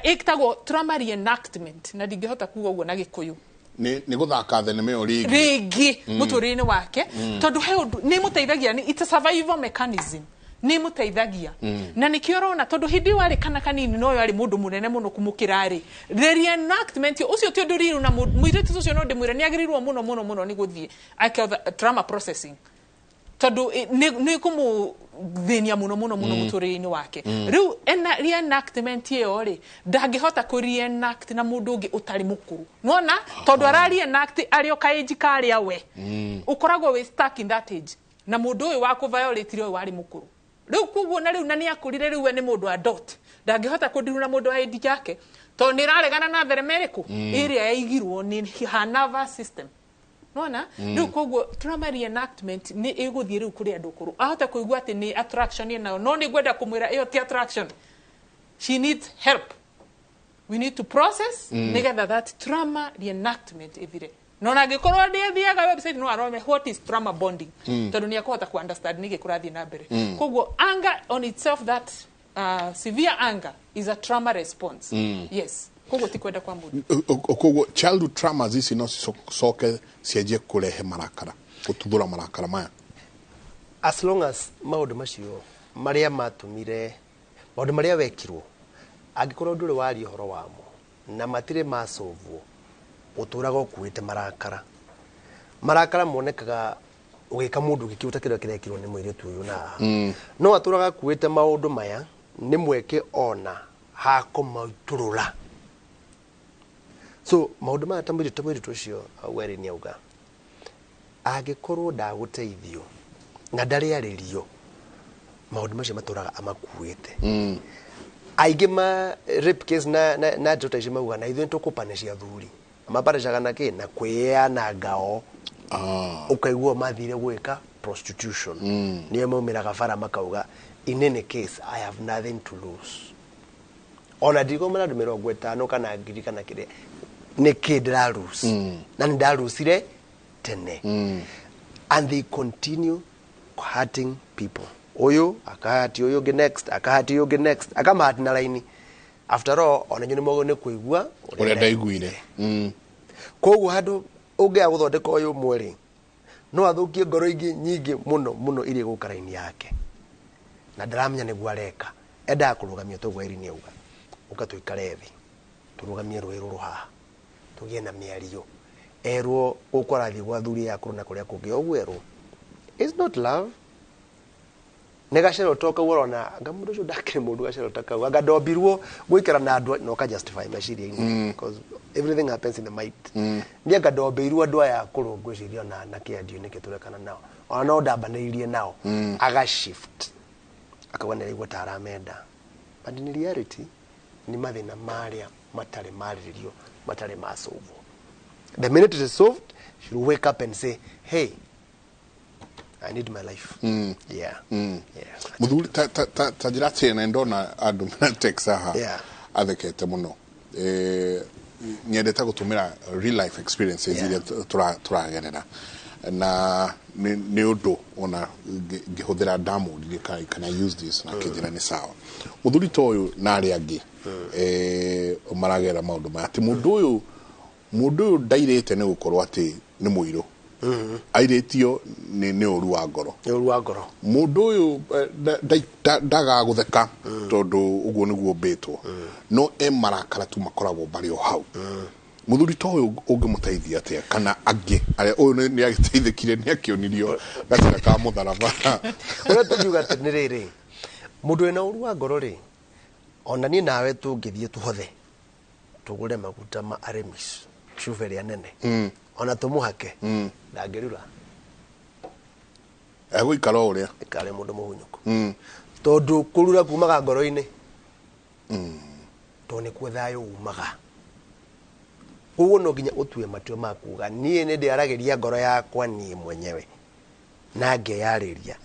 ikitagwo trauma reenactment na ndingihota kuga uguo na Gikuyu ni guthaka thenema iyo ringi muturire wake tondu he ni muteithagia ni it's a survival mechanism ni muteithagia na nikio rona tondu hindi wari kana kanini no yari mundu munene muno kumukirari the reenactment ucio ti undu riru na muiritu ucio no ndimwira ni agirirwo muno ni guthie trauma processing tondu ni kumu thinia muno muturire wake. Riu reenactment iyo ri ndangihota ku reenact na mundu ungi utari mukuru. Nona tondu arari reenact ario kaiji karia we ukoragwo we stuck in that age na mundu uyu wa ku violate rio wari mukuru. Riu kuguo na riu na ni akurire riu we ni mundu adult ndangihota kudiru na mundu age yake tondu ni raregana na theremeriku iria yaigirwo ni Hanover system. Nona riu koguo trauma reenactment ni iguthie riu kuri andu kuru ahota kuigua ati ni attraction ina no ni gwenda kumwira iyo ti attraction, she needs help. We need to process nigetha that trauma reenactment ithire. Nona gikorwo ndithiaga website no arome what is trauma bonding tondu ni akota ku understand ni gikurathi na mbere. Koguo anger on itself, that severe anger is a trauma response. Yes. Koguo ti kwenda kwa mundu. Koguo childhood traumas ici no soke cianjie kurehe marakara, kututhura marakara maya. As long as maundu macio maria matumire maundu maria wekirwo angikorwo nduri wari horo wamo na matire macovwo uturaga ukuite marakara monekaga ugika mundu gikiuta kira kirekirwo ni mwiritu uyu na no aturaga kuite maundu maya ni mweke ona ha kumauturura. So maundu maya tamwiri tucio weri ni auga agikorwo ndaguteithio na ndari aririo maundu macio maturaga amakuite. Aige ma rape case na tutajima mauga na ithu tukupanisha thuri amapanishaga na ki na kweana ngao ukaigua mathire gwika prostitution niyo maumiraga bara makauga in any case I have nothing to lose ona ndiko mara ndumero 50 kana ngiri kana kire ne kid lose na ndalusire tene and they continue hurting people oyo akahati oyo ge next akahati oyo ge next akamahati na line after all ona nyoni mogo ne kuigua ore ndaiguire koguo handu ungia guthondeka oyo mweri no athukie ngoro ingi nyingi muno iri gukaraini yake na ndaramenya niguo areka enda kurugamia togwa iri ni auga ukatuikare thi turugamie rwiro ruha tugie na miario erwo ukorathi gwa thuri yakuru na kuria kungi ogwerwo it's not love negashero toka worona ngamundu jo dakire mundu gashero toka agadombirwo gwikira na andu no ka justify maciria because everything happens in the mind ndia gadombirwo andu aya akuru gwiciria na kiadio niki turekana nao ona no ndambaneirie nao aga shift akagwana igwa taramenda but in reality ni mathina maria matare maririo matare masolve the minute it is solved you wake up and say hey I need my life. Yeah. Muthuri ta jirate na ndona andu na Texas athekete muno nyendete gutumira real life experiences iria turagerera na ni undu ona ngihuthira damu can I use this na kijira ni sawa muthuri toyu na ari angi maragera maundu mati mundu uyu ndairete ne gukorwo ati ni muiro airetio ni oru wa ngoro mundu uyu ndaga gutheka tondu uguo niguo betwo no marakara tu makoragwo bari o hau muthuri to uyu ungimuteithia atia kana angi aria uyu ni agiteithikire ni akionirio gatira ka mutharaba ora tujuga teniriri mundu ena oru wa ngoro ri ona ni nawe tungithie tuhothe tugure maguta ma aremis shuferi anene ona tumuhake ndangirura egwikara uria ikare mundu muhunyuku tondu kurura kumaga ngoro-ini to ni kwethayo umaga uguo no nginya utue matue makuga nie ni ndiarageria ngoro yakwa nie mwenyewe na ngeyariria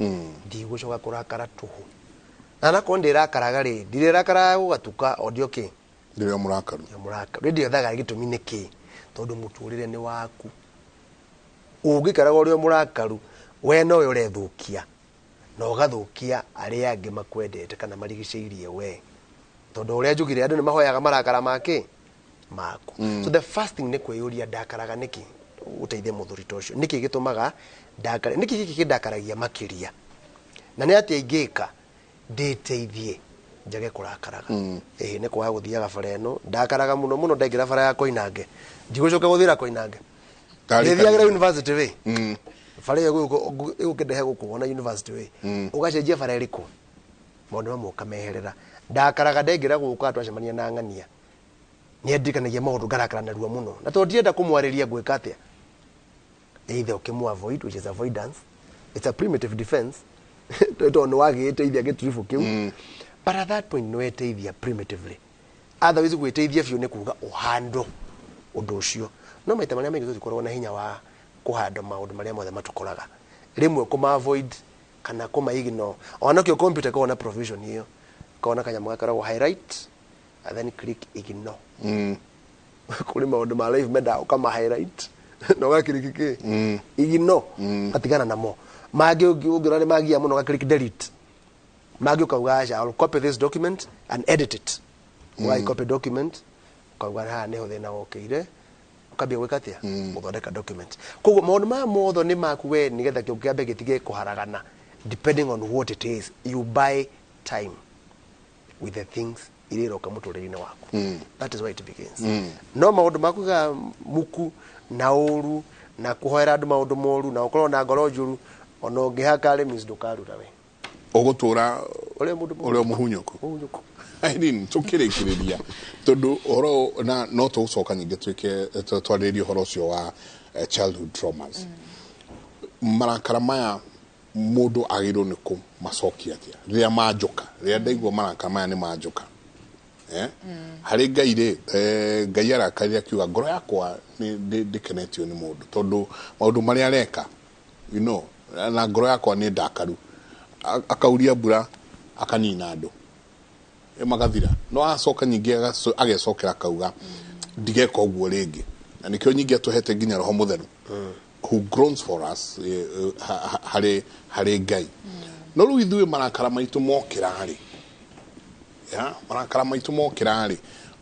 ndigũcoka kurakara tuhu na nako ndirakaraga ri ndirakara gugatuka audio ki ndiria murakaru ndio thaga gitumi niki tondu muturire ni waku ungikaraga urio murakaru we no yo rethukia no gathukia aria angi makwendete kana marigiceirie we tondu uria njugire andu ni mahoyaga marakara make maku so the first thing ni kwiyuria ndakaraga niki uteithie muthuri tocio niki gitumaga ndakare niki giki kidakaragia makiria na ni ati ingika nditeithie njage kurakaraga ni kwa guthiaga bara eno ndakaraga muno ndaingira bara ya Koinange ndigucoka guthira Koinange ndithiagira university we bara yo gukindehe guku wona university we ugacenjia bara iriku maundu mamwe ukameherera ndakaraga ndaingira guka twacemania na ng'ania ni endikanagia maundu ngarakara narua muno na to ndienda kumwariria gwika atia either ukimu avoid, which is avoidance, it's a primitive defense to wagiteithia giturifu kiu but at that point no eteithia primitively otherwise gwiteithia fiu ni kuga uhando undu ucio no maita maria mengi tukorwo na hinya wa kuhanda maundu maria mothe matukoraga rimwe kuma avoid kana kuma ignore ona kio computer ko na provision hiyo kona kanya mwakara highlight and then click ignore kuri maundu ma live meda ukama highlight no gakirikike ignore atigana namo magi ugirane magi ya muno ga click delete magi ukauga I'll copy this document and edit it why copy document ukauga ha neho thina okire ukambia gwikatia uthondeka document koguo maundu ma motho ni maku we nigetha kio kiambe gitige kuharagana depending on what it is you buy time with the things iriroka muturire-ini waku that is why it begins no maundu maku ga muku na uru na kuhoera andu maundu moru na ukorwo na ngoro njuru ona ungihaka remis ndukaruta we ugutura ule muhunyuku I didn't tukirikiriria tondu oro na no to ucoka nyingi twike twaririo horo cio wa childhood traumas marakara maya mundu agirwo niku macokia atia ria majoka ria ndaigwa marakara maya ni majoka hari ngaire ngai arakaria kiuga ngoro yakwa ni ndikenetio ni mundu tondu maundu maria areka you know na ngoro yakwa nĩ ndakaru akauria mbura akanina andũ magathira no acoka nyingĩ agecokera akauga ndigeka ũguo rĩngĩ na nĩkĩo nyingĩ atũhete nginya roho mũtheru who groans for us harĩ Ngai no rĩu ithuĩ marakara maitũ mokĩra-rĩ marakara maitũ mokĩra-rĩ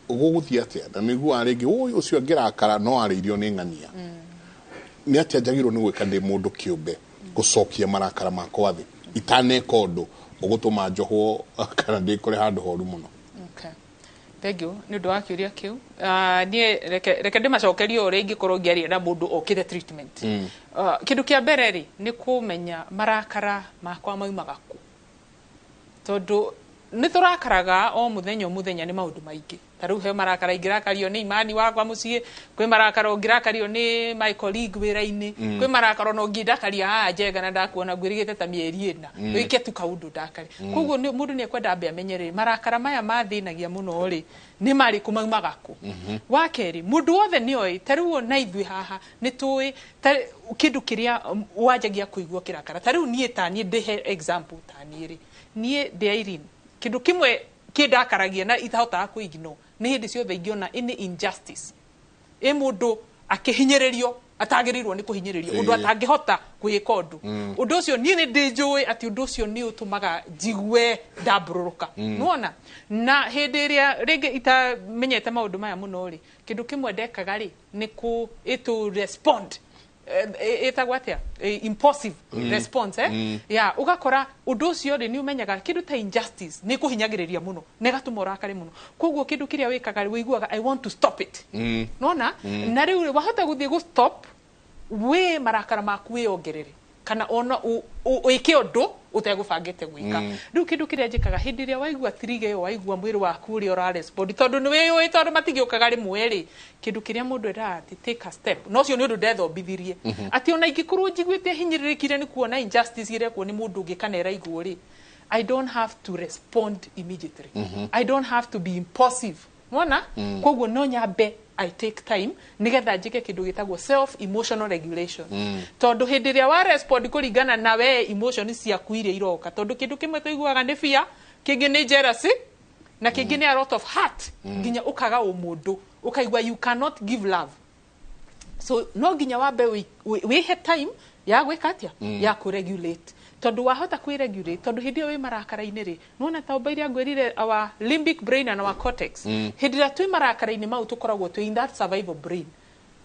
ũgũgũthiĩ atĩa na nĩguo rĩngĩ ũcio angĩrakara no arĩirio nĩ ng'ania nĩ atĩa njagĩrĩirwo nĩ gwĩka ndĩ mũndũ kĩũmbe gũcokia marakara makwa thĩ itaneka ũndũ ũgũtũma njohwo kana ndĩkore handũ horu mũno. Thank you nĩ ũndũ wa kĩũria kĩu niĩ reke ndĩmacokerie ũrĩa ingĩkorwo ngĩaria na mũndũ okĩte treatment kĩndũ kĩa mbere rĩ nĩ kũmenya marakara makwa maumaga kũ tondũ nĩ tũrakaraga o mũthenya nĩ maũndũ maingĩ ta rĩu he marakara ingĩrakario nĩ Imani wakwa mũciĩ kwĩ marakara ũngĩrakario nĩ my colleague wĩra-inĩ kwĩ marakara no ngĩndakaria haha Njenga na ndakuona ngwĩrĩgĩte ta mĩeri ĩna wĩke tu kaũndũ ndakari koguo mũndũ nĩ ekwenda ambe amenye rĩ marakara maya mathĩnagia mũno rĩ nĩ marĩkũ maumaga kũ wa kerĩ mũndũ wothe nĩoĩ ta rĩu na ithuĩ haha nĩ tũĩ kĩndũ kĩrĩa wanjagia kũigua kĩrakara ta rĩu niĩ ta niĩ ndĩhe example ta niĩ rĩ niĩ ndĩ Irene kĩndũ kĩmwe kĩndakaragia na itahotaga kũignore nĩ hĩndĩ ciothe ingĩona any injustice mũndũ akĩhinyĩrĩrio atagĩrĩirwo nĩ kũhinyĩrĩrio ũndũ atangĩhota gwĩka ũndũ ũndũ ũcio niĩ nĩ ndĩnjũĩ atĩ ũndũ ũcio nĩ ũtũmaga njigue ndambũrũrũka nĩwona na hĩndĩ ĩrĩa rĩngĩ itamenyete maũndũ maya mũno rĩ kĩndũ kĩmwe ndekaga rĩ nĩ to respond etagwo atĩa impulsive response ugakora ũndũ ũcio rĩ nĩ ũmenyaga kĩndũ ta injustice nĩ kũhinyagĩrĩria mũno na ĩgatũma ũrakare mũno koguo kĩndũ kĩrĩa wĩkaga rĩ wĩiguaga I want to stop it nona na rĩu wahota gũthiĩ gũ stop wĩ marakara maku wĩongerere kana ona wĩke ũndũ ũtegũbangĩte gwĩka rĩu kĩndũ kĩrĩa njĩkaga hĩndĩ ĩrĩa waigua trigger ĩyo waigua mwĩrĩ waku ũrĩa ũrarespond tondũ nĩ wĩũĩ tondũ matigĩũkaga rĩmwe rĩ kĩndũ kĩrĩa mũndũ eraga atĩ take a step no ũcio nĩ ũndũ ndethombithirie atĩ ona ingĩkorwo njiguĩte hinyĩrĩrĩkire nĩ kuona injustice irekwo nĩ mũndũ ũngĩ kana eraigwo rĩ I don't have to respond immediately I don't have to be impulsive wona koguo no nyambe I take time nigetha njike kindu gitagwo self emotional regulation tondu hindi ria wa respond kuringana na we emotions ciaku iria iroka tondu kindu kimwe tuiguaga ni fear kingi ni jealousy na kingi ni a lot of hurt nginya ukaga umundu ukaigua you cannot give love so no nginya wambe we have time ya gwika atia ya ku regulate tondu wahota ku regulate tondu hindi we marakara-ini ri nona taumba iria ngwirire our limbic brain and our cortex hindi ria twi marakara-ini mau tukoragwo twi in that survival brain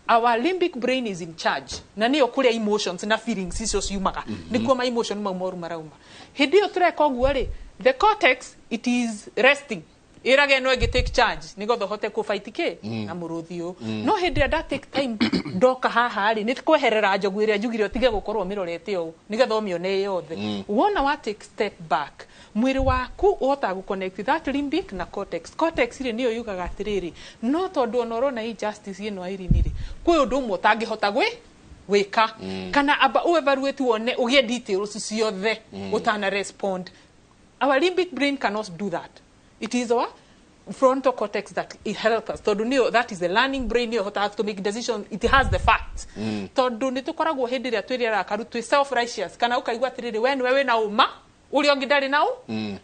our limbic brain is in charge na niyo kuria emotions na feelings icio ciumaga nikuo ma emotion mau moru marauma hindi yo tureka uguo ri the cortex it is resting irage no ige take charge nigetha hote ku fight ke na muruthio no hindi da take time ndoka haha ri nit kweherera njogu iria njugire utige gukorwo mirorete o nigetha omione yothe wona wa take step back mwiri waku uhota gu connect that limbic na cortex ri niyo yugaga atiriri no tondu onorona injustice ino Irene ri kwi undu umwe utangihota gwika kana aba uevaluate wone ugie details ciothe utana respond our limbic brain cannot do that. It is our frontal cortex that it helps us. Tondu that is the learning brain you have to make decisions. It has the facts. Tondu ni tukoragwo hindi ria twirira karu twi self righteous kana ukaigwa atiriri we ni wewe na uma uria ungi ndari nau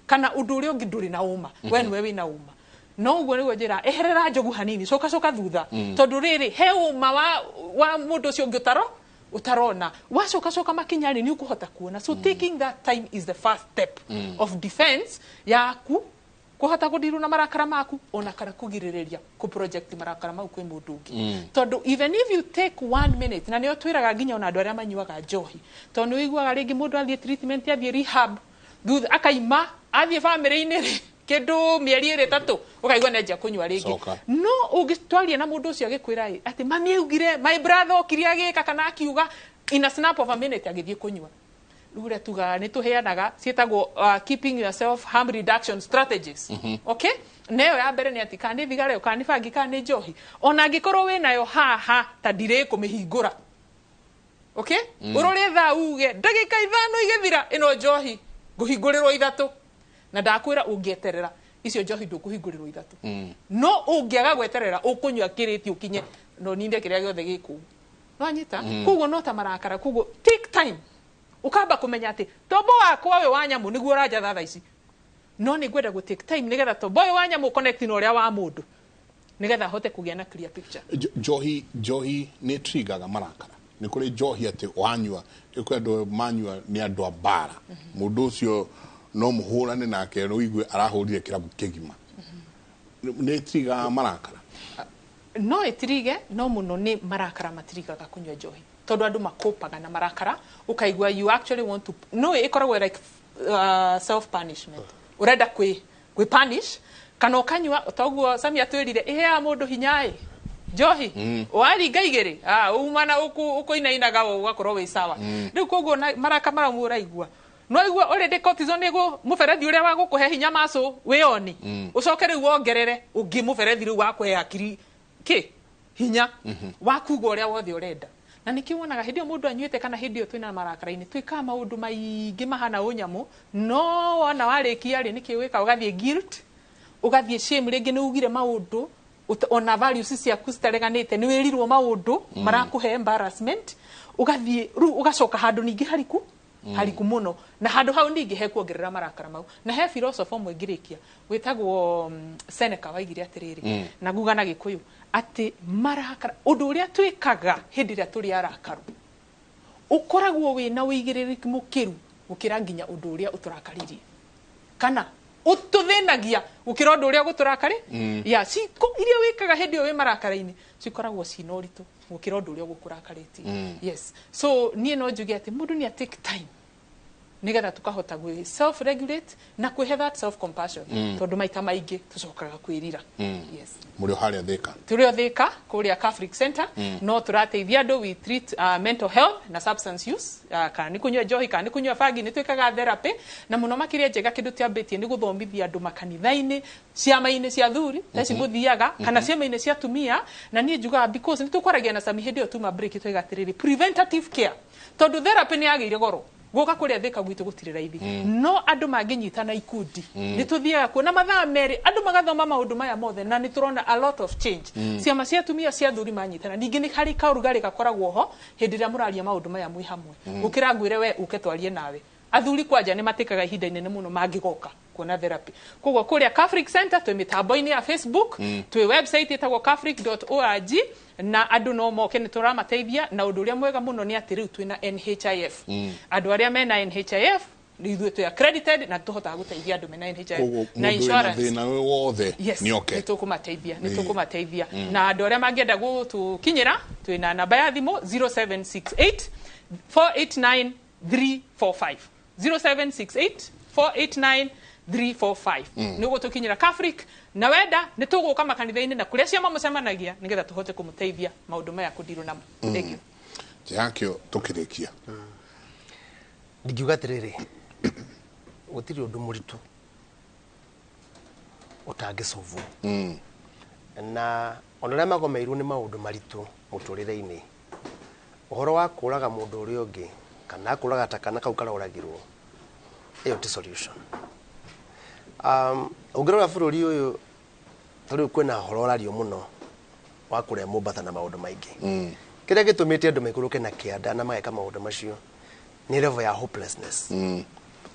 kana undu uria ungi nduri na uma we ni wewe na uma no uguo niguo njira eherera njogu hanini coka thutha tondu riri he uma wa mundu ucio ungi utarona wacoka makinyari ni ukuhota kuona so taking that time is the first step of defense yaku kuhota kudiru na marakara maku ona kana kugiririria ku project marakara mau kwi mundu ungi tondu even if you take 1 minute na niyo twiraga nginya ona andu aria manyuaga njohi tondu wiguaga ringi mundu athie treatment athie rehab thutha akaima athie family-ini ri kindu mieri 3 ukaigwa nenja kunywa ringi no ugitwaria na mundu ucio agikwira ati mami augire my brother okiria agika kana akiuga in a snap of a minute agithie kunywa rure tuga ni tuheanaga cietagwo keeping yourself harm reduction strategies okay neyo ya mbere ni ati kandi thigara yo kandi bangi kandi njohi ona angikorwo we nayo haha ta ndire kumihingura okay urore tha uge ndagika 5 igithira ino njohi nguhingurirwo 3 na ndakwira ungieterera icio njohi ndukuhingurirwo 3 no ungiaga gweterera ukunywa kiriti ukinye no ninde kiria giothe giku no anyita kuguo no ta marakara kuguo take time ukamba kumenya ati tombo wakwa we wanyamu niguo ranja tha ici no ni gwenda go take time nigetha tombo we wanyamu connect na uria wa mundu nigetha hote kugia na clear picture. Johi ni trigaga marakara ni kuri johi ati wanywa ikwendo manywa ni andu a bara mundu ucio no muhurane nake no igwe arahurire kirabu kigima ni trigaga marakara no itrige no muno ni marakara matrigaga kunywa johi tondu andu makopaga na marakara ukaigwa you actually want to no ikoragwo like self punishment urenda kwi punish kana ukanywa toguo Samia twirire ihea mundu hinyai johi waringa igiri umana ukuinainaga ugakorwo wi sawa riu koguo maraka maramu uraigua no igua already cortisone ego muferethi uria wa gukuhe hinya maso wioni ucoke riu wongerere ungi muferethi riu wa kuhe akiri hinya wakuga uria wothe urenda na nikiwonaga hindi mundu anywete kana hindi twina marakara-ini twika maundu maingi mahana unyamu no wana warikia ri nikiwika ugathie guilt ugathie shame ringi ni ugire maundu ona values ciaku citareganite ni wirirwo maundu marakuhe embarrassment ugathie ru ugacoka handu ningi hariku muno na handu hau ningi he kuongerera marakara mau na he philosopher mwingirikia witagwo Seneca waigire atiriri na nguga na Gikuyu ati marakara undu uria twikaga hindi ria turi arakaru ukoragwo wina wigiririki mukiru gukira nginya undu uria uturakaririe kana ututhinagia gukira undu uria guturakari ya ciko iria wikaga hindi wi marakara-ini cikoragwo cina uritu gukira undu uria gukurakariti yes so nie no njuge ati mundu ni take time nigetha tukahota gwi self regulate na kwihe that self compassion tondu maita maingi tucokaga kwirira yes muri haria Thika turi Thika kuria Catholic Center no turateithia andu we treat mental health na substance use kana ni kunywa johi kana ni kunywa fagi ni twikaga therapy na muno makiria njega kindu tiambitie ni guthomithia andu makanitha-ini ciama-ini cia thuri teci guthiaga kana ciama-ini cia tumia na nie njugaga because ni tukwaragia na sami hindi yo tuma break twigatiriri preventative care tondu therapy ni yageire goro guka kuria Thika gwitu gutire raithi no andu manginyitana ikundi ni tuthiaga kuona mathaa meri andu magathoma maundu maya mothe na ni turona a lot of change ciama cia tumia cia thuri manyitana ningi ni hari kaurugari gakoragwo ho hindi ria muraria maundu maya mwi hamwe ukira ngwire we uke twarie nawe athuri kwanja ni matikaga ihinda inene muno mangigoka kuona therapy koguo kuria Catholic Center twi mitambo-ini ya Facebook twi website itagwo catholic.org na andu no moke ni turamateithia na undu uria mwega muno ni ati riu twina NHIF andu aria mena NHIF ithuĩ twi accredited na tuhotaga guteithia andu mena NHIF na insurance thina wothe ni okay nitukumateithia na andu aria mangienda gutukinyira twina namba ya thimu 0768 489 345 0768 489 345 niguo tukinyira Catholic na wenda ni tuguka makanitha-ini na kuria ciama mucemanagia nigetha tuhote kumuteithia maundu maya kudiru namo thengio yakio tukirikia ndigiuga tiriri gutiri undu muritu utangicovu na onoria magomeirwo ni maundu maritu muturire-ini uhoro wa kuraga mundu uria ungi kana kuraga ta kana kau karoragirwo iyo ti solution ungirora bururi uyu turi kwina hororario muno wa kuria Mombasa na maundu maingi kiria gitumite andu maikuruke na kianda na mageka maundu macio ni level ya hopelessness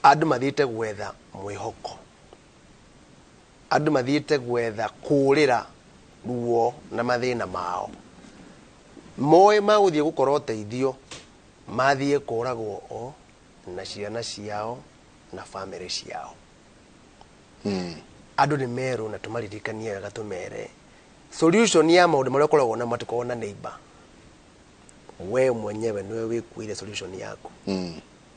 andu mathiite gwetha mwihoko andu mathiite gwetha kurira ruo na mathina mao moe maguthie gukorwo teithio mathie kuragwo o na ciana ciao na family ciao andu ni meru na tumaririkanie wega tumere solution ya maundu maria ukoragwo na matukorwo na neighbor we mwenyewe niwe wikuire solution yako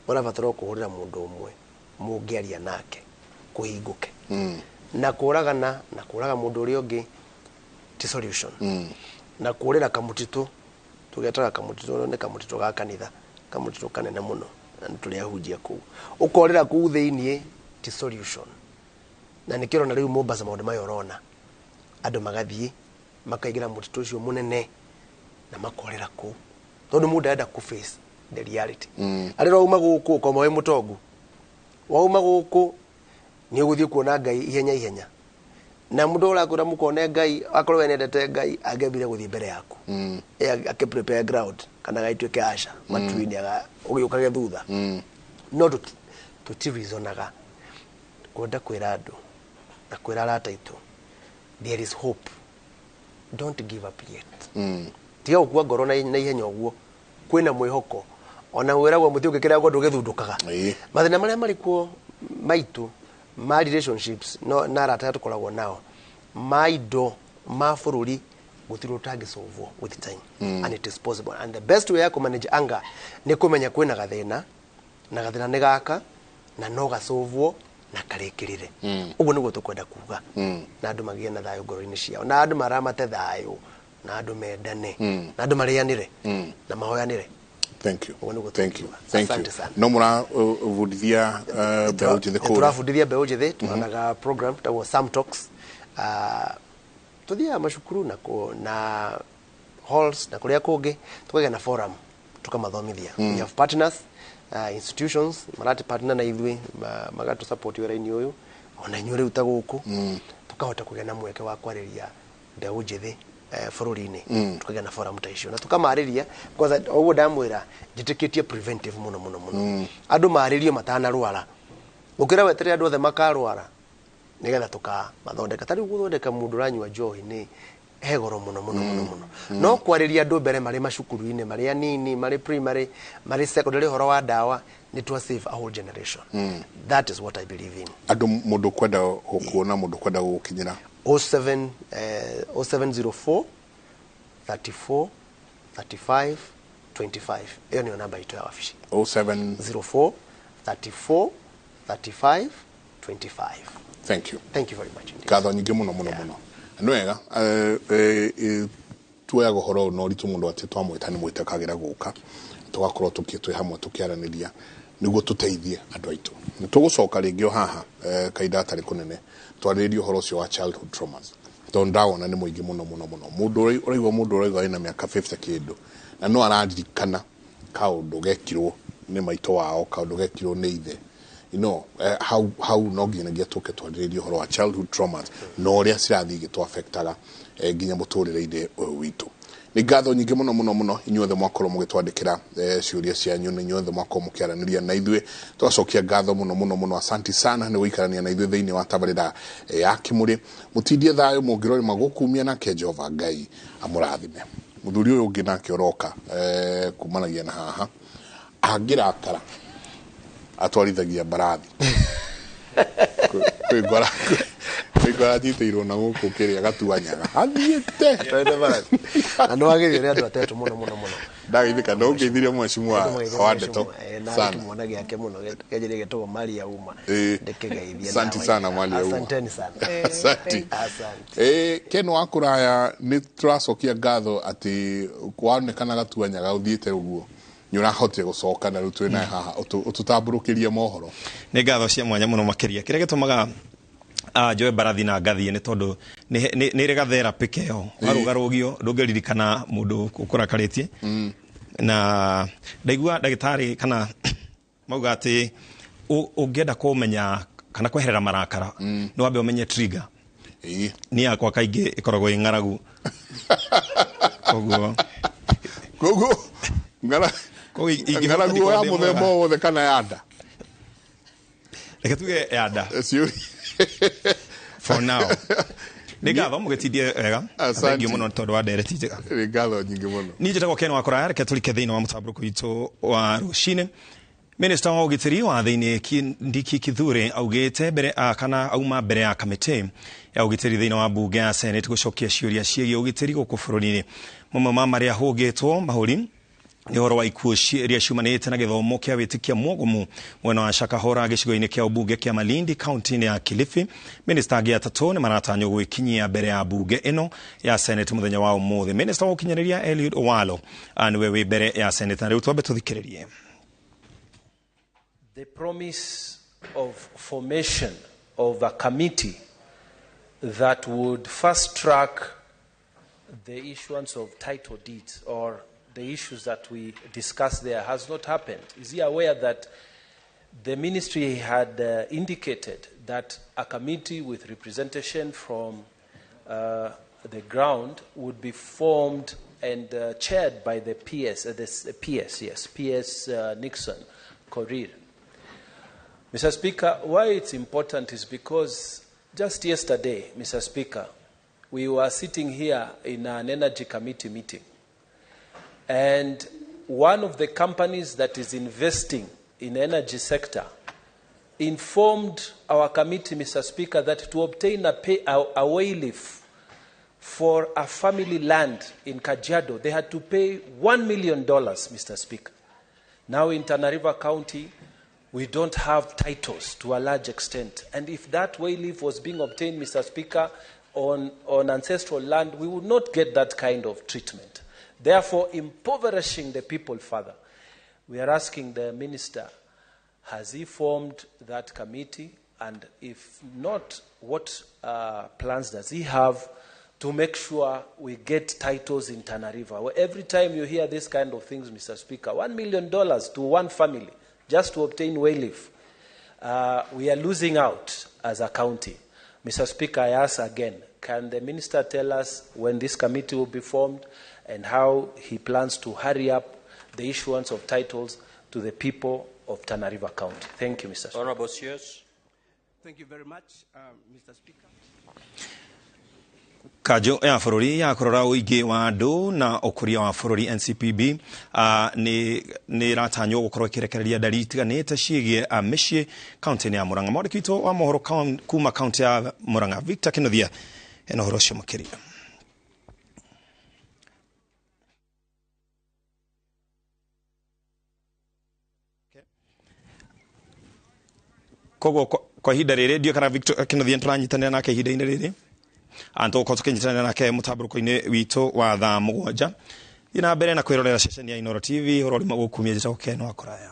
urabatara kuhurira mundu umwe mungiaria nake kuhinguke na kuragana na kuraga mundu uria ungi ti solution na kurira kamutitu tugetaga kamutitu ni kamutitu ga kanitha kamutitu kanene muno na tuli ahujia ku ukorira ku thiini ti solution na nikiro na riu Mombasa maundu mayo rona andu magathie makaigira mutitu ucio munene na makorera ku tondu mundu enda ku face the reality arira uma guku ko moe mutongu wauma guku ni uguthie kuona Ngai ihenya na mundu urakura mukone ngai akorwo wenendete ngai agebire guthii mbere yaku ake prepare ground kana gaitweke asha matuini aga ugiukage thutha no tutirizonaga kwenda kwira andu na kwira arata itu there is hope, don't give up yet. Tiga ukua ngoro na ihenya uguo kwina mwihoko ona wiragwo muti ugikira ngo ndugithundukaga mathina maria marikuo maitu ma relationships no na arata tukoragwo nao maido ma bururi gutiro tangisolve with time and it is possible, and the best way to manage anger ni kumenya kwina gathina na gathina ni gaka na no gasolve na karekirire uguo niguo tukwenda kuga na andu magie na thayo ngoro-ini ciao na andu maramate thayo na andu mendane na andu marianire na mahoyanire. Thank you. Thank you. No mura vudithia beu jithe ko. Turafudithia beu jithe tunaga program tawo Sam Talks. Tuthia mashukuru na halls na kuria kungi tukagea na forum tukamathomithia. We have partners, institutions marati partner na ithwe magatu support wera-ini uyu ona inyure utaguku tukahota kugea na mweke wa kwariria beu jithe bururi-ini tukagea na forum ta icio na tukamariria because oguo ndamwira njitikitie preventive muno andu maririo matana rwara ukira wetere andu othe makarwara nigetha tukamathondeka tari guthondeka mundu ranywa joy ni hegoro muno no kwariria andu mbere mari macukuru-ini mari anini mari primary mari secondary horo wa dawa ni to save a whole generation. That is what I believe in. Andu mundu kwenda kuona mundu kwenda gukinyira 0704 34 35 25. Hiyo ni namba yetu ya ofisi. 0704 34 35 25. Thank you. Thank you very much. Katho nyingi muno. Nwega tuya gohoro no ritu mundu ati twamwita ni mwite kagira guka tugakorwo tukitwe hamwe tukiaraniria niguo tuteithie andu aitu ni tugucoka ringi haha kaida atari kunene twaririo horo cio wa childhood traumas ndawona ni muingi muno mundu uraigwa ina miaka 50 kindu na no araririkana kaundu gekirwo ni maito wao kaundu gekirwo ni ithe how no ginagia tuke twaririo horo wa childhood traumas no ria cirathi gitu affectaga nginya muturire-ine witu ni ngatho nyingi muno inyuothe mwakorwo mugitwandikira ciuria cianyu ni inyuothe mwakorwo mukiaraniria na ithwe twacokia ngatho muno asanti sana ni guikarania na ithwe thiini wa tabarira ya Kimuri mutindie thayo mungirori magukumia na ke Jehova Ngai amurathime muthuri uyu ungi nake oroka kumanagia na haha angirakara atwarithagia mbarathi kwigora thiteirwo na guku kiria gatuanyaga athiete andu agirio ni andu atetu muno ndagithika ndo ngeithirie mwecimu wa ndeto sana mwana giake muno kejeri getogo mali ya uma ndekegeithia asante sana mali ya uma asanteni sana asante keno akuraya ni turacokia ngatho ati kwanekana gatuanyaga uthiete uguo nyura hote gucoka na rutwe na haha ututamburukiria mohoro ni ngatho cia mwanya muno makiria kire gitumaga joe barathi na ngathie ni tondu ni rega therapy keo warugarugio ndungeririkana mundu ukurakaritie na ndaigua ndagitari kana mauga ati ungienda kumenya kana kweherera marakara no wambe umenye trigger ni yakwa kaingi ikoragwo ingaragu koguo ingaragu ya muthemba wothe kana yanda reke tuge yanda for now nigatho mugitindie wega thank muno tondu wa ndereti njega nigatho nyingi muno ni njetagwo Ken Wakora reke tulike thiini wa mutamburuko witu wa rucine. Minister wa ugitiri wa thiini Kindiki Kithure augite mbere kana auma mbere ya kamiti ya ugitiri thiini wa bunge ya Senate gucokia ciuria ciĩgiĩ ugitiri guku bururi-ini mamwe ma maria hũngĩtwo mahũri ni horo wa ikuũ iria ciumanĩte na gĩthomo kĩa wĩtĩkia mũgomu mwena wa Shakahora gĩcigo-inĩ kĩa ũmbunge kĩa Malindi kaunti-inĩ ya Kilifi. Minister angĩ atatũ nĩ maratanywo gwĩkinyia mbere ya bunge ĩno ya Senate mũthenya wa ũmũthĩ. Minister wa ũkinyanĩria Eliud Owalo nĩwe wĩ mbere ya Senate na rĩu twambe tũthikĩrĩrie. The promise of formation of a committee that would fast track the issuance of title deeds or the issues that we discussed there has not happened. Is he aware that the ministry had indicated that a committee with representation from the ground would be formed and chaired by the PS Nixon Korir. Mr. Speaker, why it's important is because just yesterday, Mr. Speaker, we were sitting here in an energy committee meeting, and one of the companies that is investing in energy sector informed our committee, Mr. Speaker, that to obtain a way-leaf for a family land in Kajiado, they had to pay $1 million, Mr. Speaker. Now in Tana River County, we don't have titles to a large extent. And if that way-leaf was being obtained, Mr. Speaker, on ancestral land, we would not get that kind of treatment, therefore impoverishing the people further. We are asking the minister, has he formed that committee? And if not, what plans does he have to make sure we get titles in Tana River? Well, every time you hear this kind of things, Mr. Speaker, $1 million to one family just to obtain way-leaf, we are losing out as a county. Mr. Speaker, I ask again, can the minister tell us when this committee will be formed and how he plans to hurry up the issuance of titles to the people of Tana River County? Thank you, Mr. Speaker. Honorable Sears. Thank you very much, Mr. Speaker. Kajo ya bururi ya kurora uigi wa andu na ukuria wa bururi NCPB ni ratanyo gukorwo kirekereria ndari itiganite ciigie micii county ya Murang'a. Mwandikito wa mohoro kuma county ya Murang'a Victor Kinothia ena horo cio makiria. Kogo kwa hida riri ndio kana Victor Kinothia turanyitanira nake hida-ini riri anto ko tukinyitanira nake mutaburuko-ini wito wa thaa 7 ina mbere na kwirorera ceceni ya Inoro TV horori magukumia jita gukeno akoraya.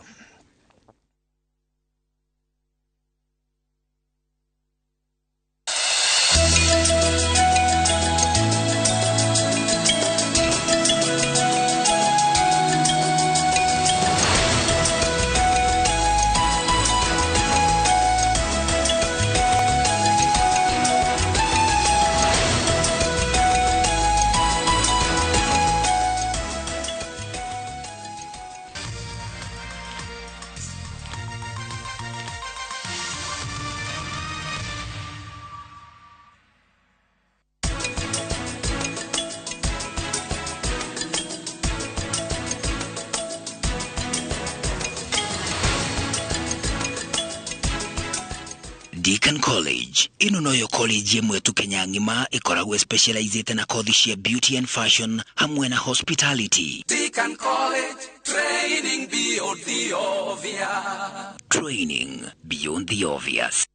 Deakin College ino noyo college yemwe tu Kenya ngima ikoragwe specialized na kothi cia beauty and fashion hamwe na hospitality. Deakin College, training beyond the obvious. Training beyond the obvious.